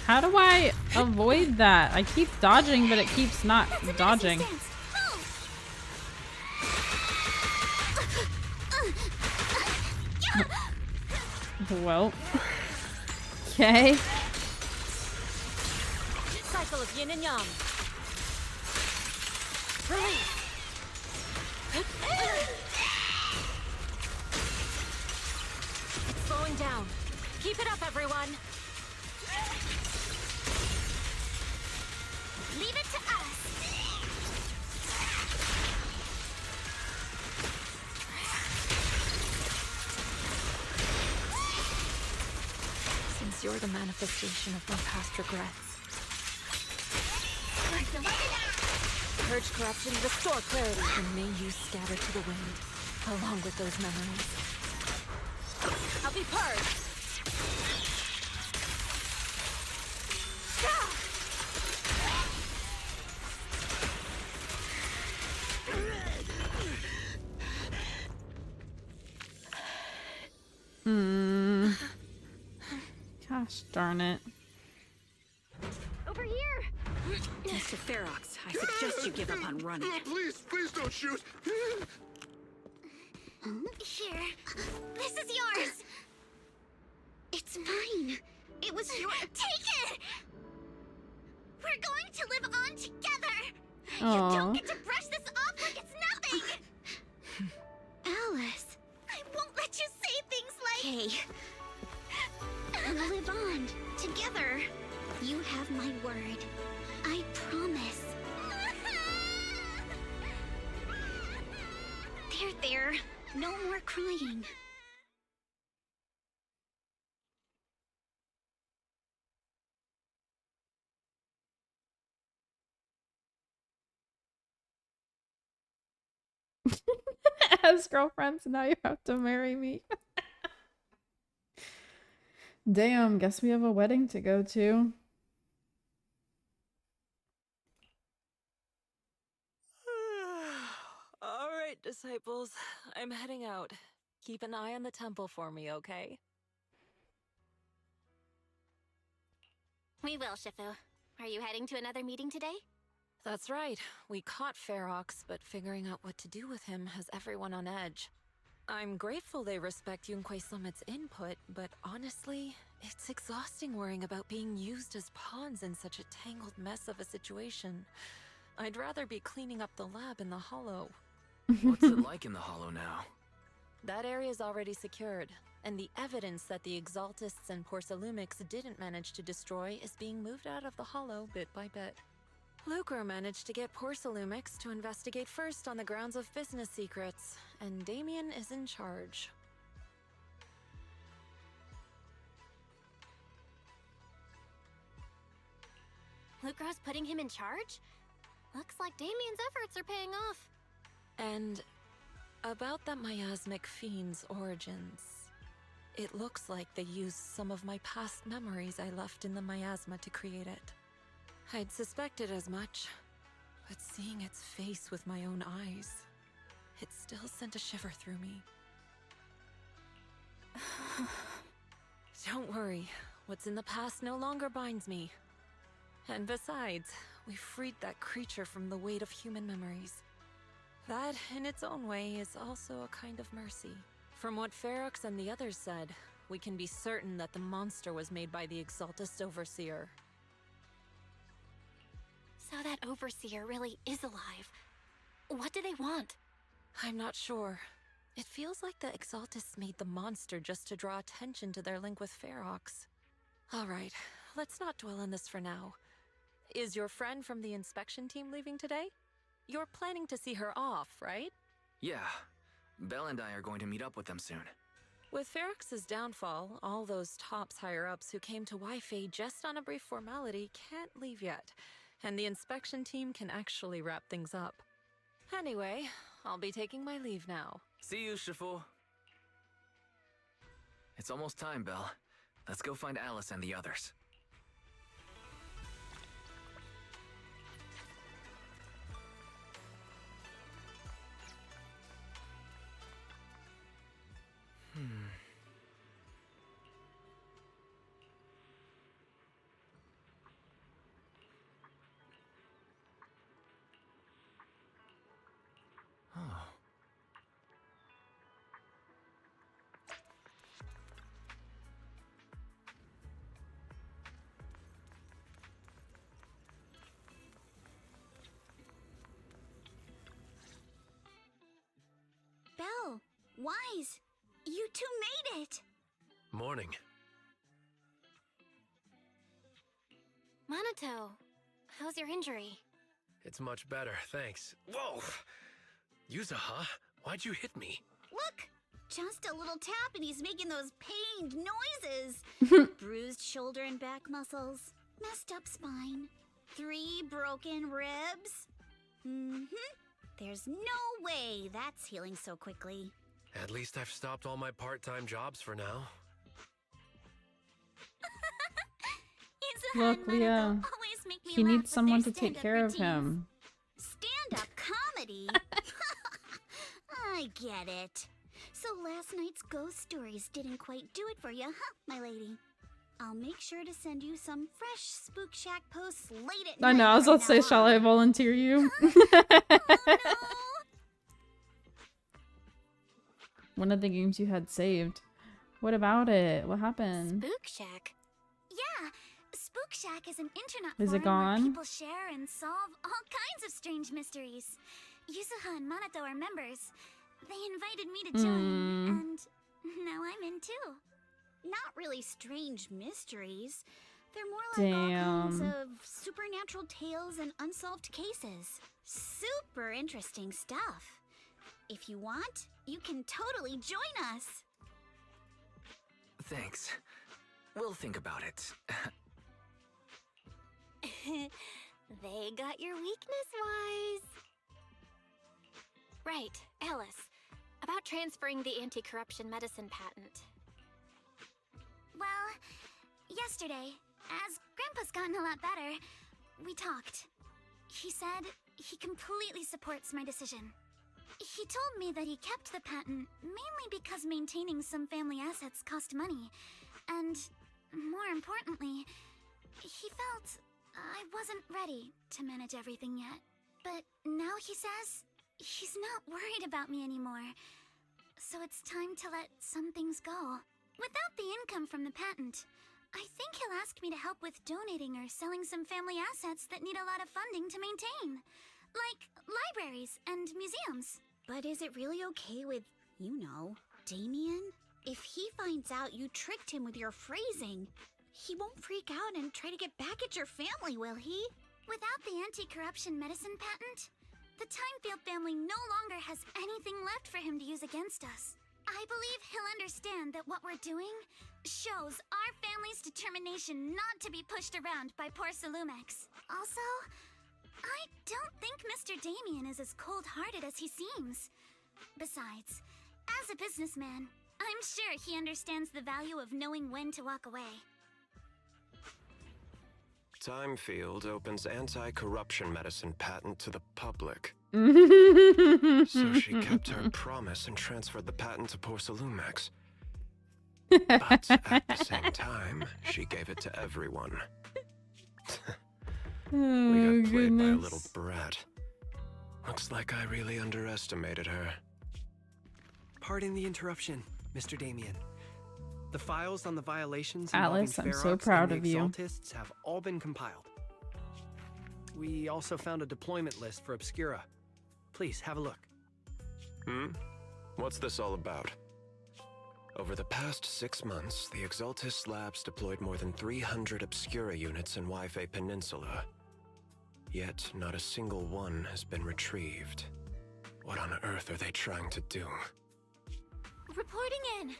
How do I avoid that? I keep dodging, but it keeps not dodging. Well. Okay.
Cycle of yin and yang. Release. It's slowing down. Keep it up, everyone.
Leave it to us.
Since you're the manifestation of my past regrets. Purge corruption, restore clarity, and may you scatter to the wind, along with those memories. I'll be purged!
Gosh darn it.
Over here!
Mr. Ferox, I suggest you give up on running.
Please don't shoot.
Here. This is yours! It's mine. It was your— Take it! We're going to live on together!
Aww.
You don't get to brush this off like it's nothing! Alice, I won't let you say things like— Hey. We'll live on, together. You have my word. I promise. There. No more crying.
As girlfriends, now you have to marry me. Damn, guess we have a wedding to go to.
All right, disciples. I'm heading out. Keep an eye on the temple for me, okay?
We will, Shifu. Are you heading to another meeting today?
That's right. We caught Ferox, but figuring out what to do with him has everyone on edge. I'm grateful they respect Yunque Summit's input, but honestly, it's exhausting worrying about being used as pawns in such a tangled mess of a situation. I'd rather be cleaning up the lab in the Hollow.
What's it like in the Hollow now?
That area's already secured, and the evidence that the Exaltists and Porcelumix didn't manage to destroy is being moved out of the Hollow bit by bit. Lucre managed to get Porcelumix to investigate first on the grounds of business secrets, and Damien is in charge.
Lucro's putting him in charge? Looks like Damien's efforts are paying off.
And about that miasmic fiend's origins. It looks like they used some of my past memories I left in the miasma to create it. I'd suspected as much, but seeing its face with my own eyes, it still sent a shiver through me. Don't worry, what's in the past no longer binds me. And besides, we freed that creature from the weight of human memories. That, in its own way, is also a kind of mercy. From what Ferox and the others said, we can be certain that the monster was made by the Exaltist Overseer.
So that Overseer really is alive. What do they want?
I'm not sure. It feels like the Exaltists made the monster just to draw attention to their link with Ferox. Alright, let's not dwell on this for now. Is your friend from the inspection team leaving today? You're planning to see her off, right?
Yeah. Belle and I are going to meet up with them soon.
With Ferox's downfall, all those tops higher-ups who came to Wi-Fi just on a brief formality can't leave yet, and the inspection team can actually wrap things up. Anyway, I'll be taking my leave now.
See you, Shifu. It's almost time, Belle. Let's go find Alice and the others. Oh.
Belle, Wise, you two made it!
Morning.
Minato, how's your injury?
It's much better, thanks. Whoa! Yuzuha, why'd you hit me?
Look! Just a little tap and he's making those pained noises. Bruised shoulder and back muscles. Messed up spine. 3 broken ribs. There's no way that's healing so quickly.
At least I've stopped all my part-time jobs for now.
Look, Leah. He needs someone to take care of him.
Stand-up comedy? I get it. So last night's ghost stories didn't quite do it for you, huh, my lady? I'll make sure to send you some fresh Spook Shack posts late at night.
I know, I was about to say, shall I volunteer you? One of the games you had saved. What about it? What happened?
Spook Shack? Yeah, Spook Shack is an internet
Is it
forum where
gone?
people share and solve all kinds of strange mysteries. Yuzuha and Minato are members. They invited me to join, and now I'm in too. Not really strange mysteries. They're more like all kinds of supernatural tales and unsolved cases. Super interesting stuff. If you want, you can totally join us.
Thanks. We'll think about it.
They got your weakness, Wise. Right, Alice. About transferring the anti-corruption medicine patent.
Well, yesterday, as Grandpa's gotten a lot better, we talked. He said he completely supports my decision. He told me that he kept the patent mainly because maintaining some family assets cost money. And, more importantly, he felt I wasn't ready to manage everything yet. But now he says he's not worried about me anymore. So it's time to let some things go. Without the income from the patent, I think he'll ask me to help with donating or selling some family assets that need a lot of funding to maintain. Like libraries and museums. But is it really okay with, you know, Damien? If he finds out you tricked him with your phrasing, he won't freak out and try to get back at your family, will he? Without the anti-corruption medicine patent, the Timefield family no longer has anything left for him to use against us. I believe he'll understand that what we're doing shows our family's determination not to be pushed around by poor Salumex. Also, I don't think Mr. Damien is as cold-hearted as he seems. Besides, as a businessman, I'm sure he understands the value of knowing when to walk away.
Timefield opens anti-corruption medicine patent to the public. So she kept her promise and transferred the patent to Porcelumex. But at the same time, she gave it to everyone. We got played by a little brat. Looks like I really underestimated her.
Pardon the interruption, Mr. Damien. The files on the violations involving
Alice, I'm so
Ferox
proud
and
of
the
you.
Exaltists have all been compiled. We also found a deployment list for Obscura. Please, have a look.
What's this all about? Over the past 6 months, the Exaltis Labs deployed more than 300 Obscura units in Wi-Fi Peninsula. Yet, not a single one has been retrieved. What on earth are they trying to do?
Reporting in.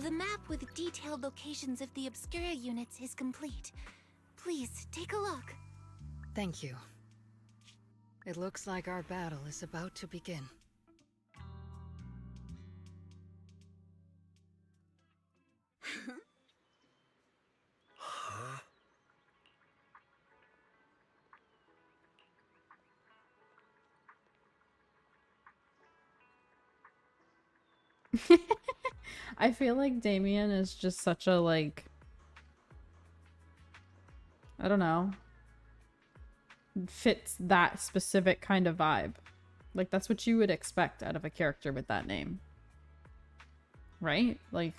The map with detailed locations of the Obscura units is complete. Please, take a look.
Thank you. It looks like our battle is about to begin.
Huh?
I feel like Damien is just such a, like, I don't know, fits that specific kind of vibe. Like, that's what you would expect out of a character with that name. Right? Like,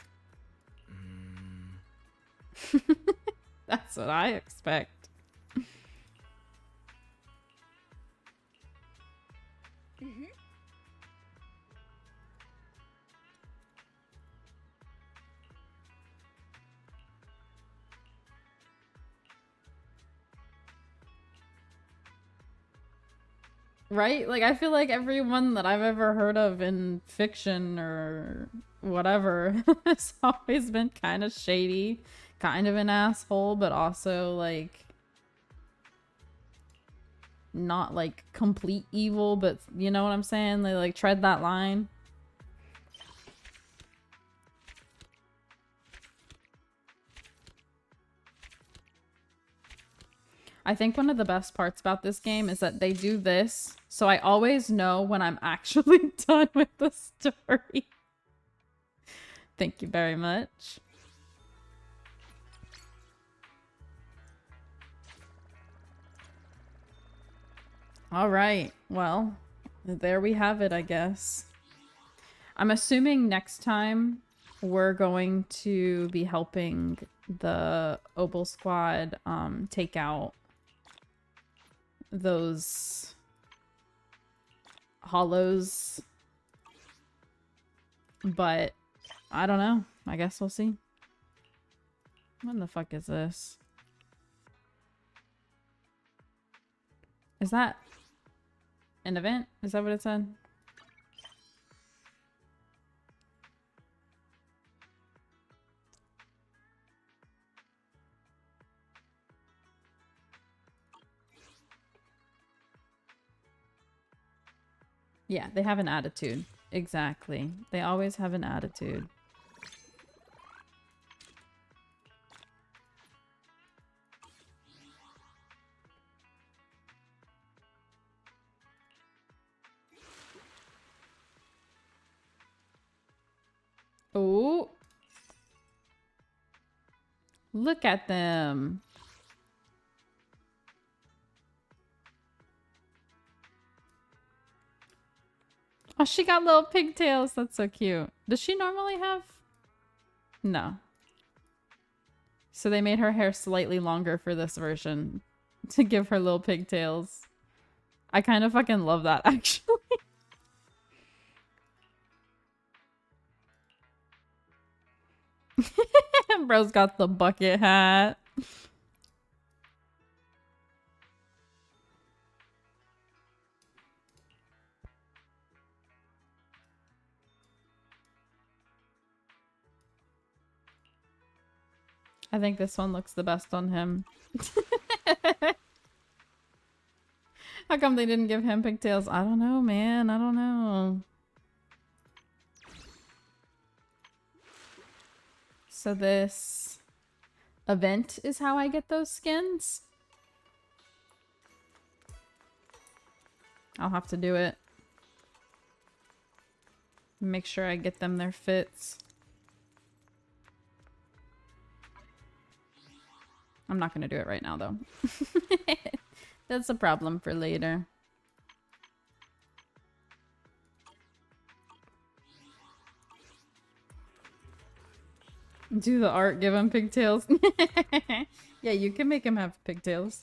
that's what I expect. Right? Like, I feel like everyone that I've ever heard of in fiction or whatever has always been kind of shady, kind of an asshole, but also, like, not, like, complete evil, but you know what I'm saying? They, like, tread that line. I think one of the best parts about this game is that they do this, so I always know when I'm actually done with the story. Thank you very much. All right, well, there we have it, I guess. I'm assuming next time we're going to be helping the Obel Squad take out those hollows, but I don't know. I guess we'll see. What the fuck is this? Is that an event? Is that what it said? Yeah, they have an attitude. Exactly. They always have an attitude. Oh. Look at them. Oh, she got little pigtails. That's so cute. Does she normally have? No. So they made her hair slightly longer for this version to give her little pigtails. I kind of fucking love that, actually. Bro's got the bucket hat. I think this one looks the best on him. How come they didn't give him pigtails? I don't know, man. I don't know. So this event is how I get those skins? I'll have to do it. Make sure I get them their fits. I'm not gonna do it right now, though. That's a problem for later. Do the art, give him pigtails. Yeah, you can make him have pigtails.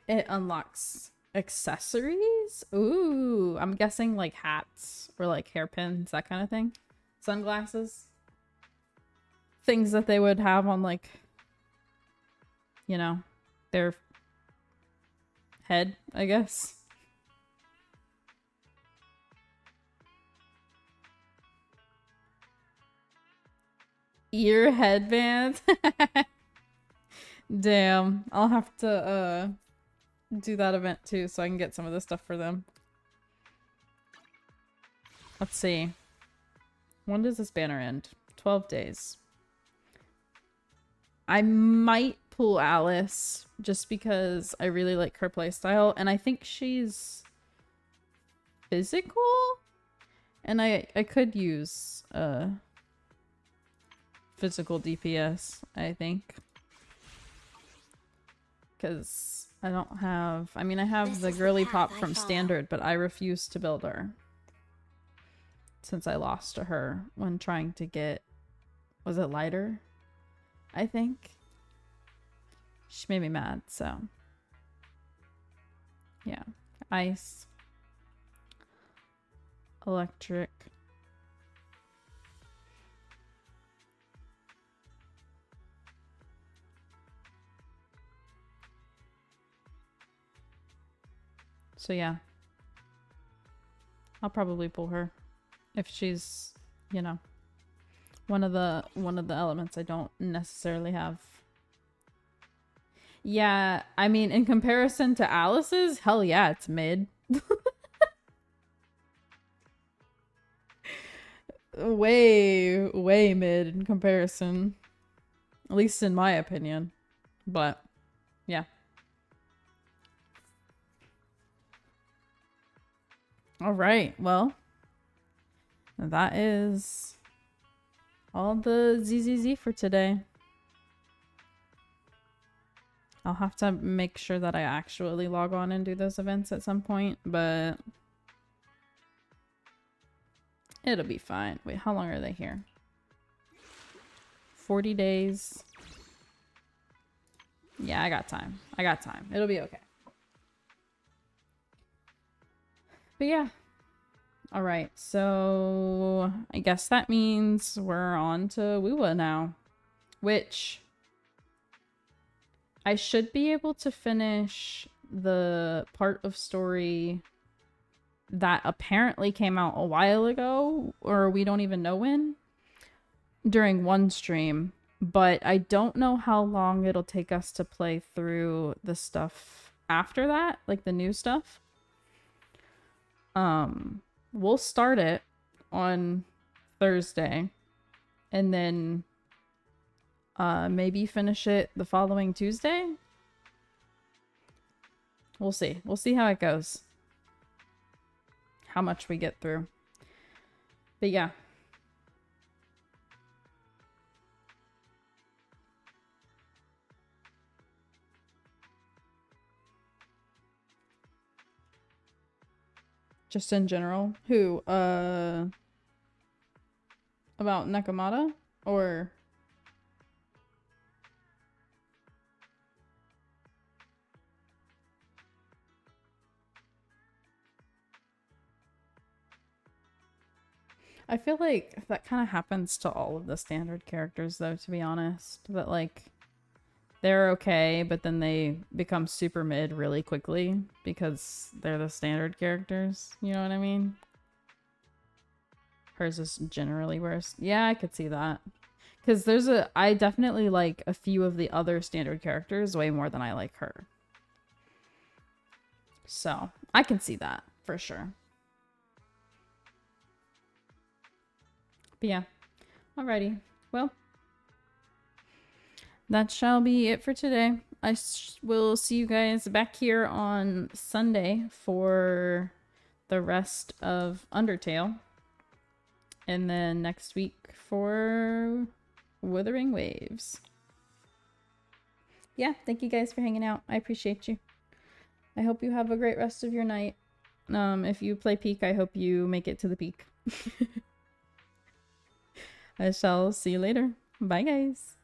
It unlocks accessories? Ooh, I'm guessing like hats or like hairpins, that kind of thing. Sunglasses. Things that they would have on like, you know, their head, I guess. Ear headbands. Damn, I'll have to do that event too so I can get some of this stuff for them. Let's see. When does this banner end? 12 days. I might pull Alice just because I really like her playstyle and I think she's physical and I could use physical DPS, I think. Because I don't have... I mean, I have the girly pop from standard, but I refuse to build her. Since I lost to her when trying to get... Was it lighter? I think. She made me mad, so... Yeah. Ice. Electric. So yeah, I'll probably pull her if she's, you know, one of the elements I don't necessarily have. Yeah, I mean, in comparison to Alice's, hell yeah, it's mid. way mid in comparison, at least in my opinion. But yeah. All right, well, that is all the ZZZ for today. I'll have to make sure that I actually log on and do those events at some point, but it'll be fine. Wait, how long are they here? 40 days. Yeah, I got time. I got time. It'll be okay. But yeah. All right, so I guess that means we're on to Wuwa now, which I should be able to finish the part of story that apparently came out a while ago, or we don't even know when, during one stream, but I don't know how long it'll take us to play through the stuff after that, like the new stuff. We'll start it on Thursday and then maybe finish it the following Tuesday. We'll see. We'll see how it goes. How much we get through. But yeah. Just in general. Who? About Nakamata? Or... I feel like that kind of happens to all of the standard characters, though, to be honest. That, like, they're okay, but then they become super mid really quickly because they're the standard characters. You know what I mean? Hers is generally worse. Yeah, I could see that. Because I definitely like a few of the other standard characters way more than I like her. So, I can see that, for sure. But yeah, alrighty. Well, that shall be it for today. I will see you guys back here on Sunday for the rest of Undertale. And then next week for Wuthering Waves. Yeah, thank you guys for hanging out. I appreciate you. I hope you have a great rest of your night. If you play Peak, I hope you make it to the peak. I shall see you later. Bye, guys.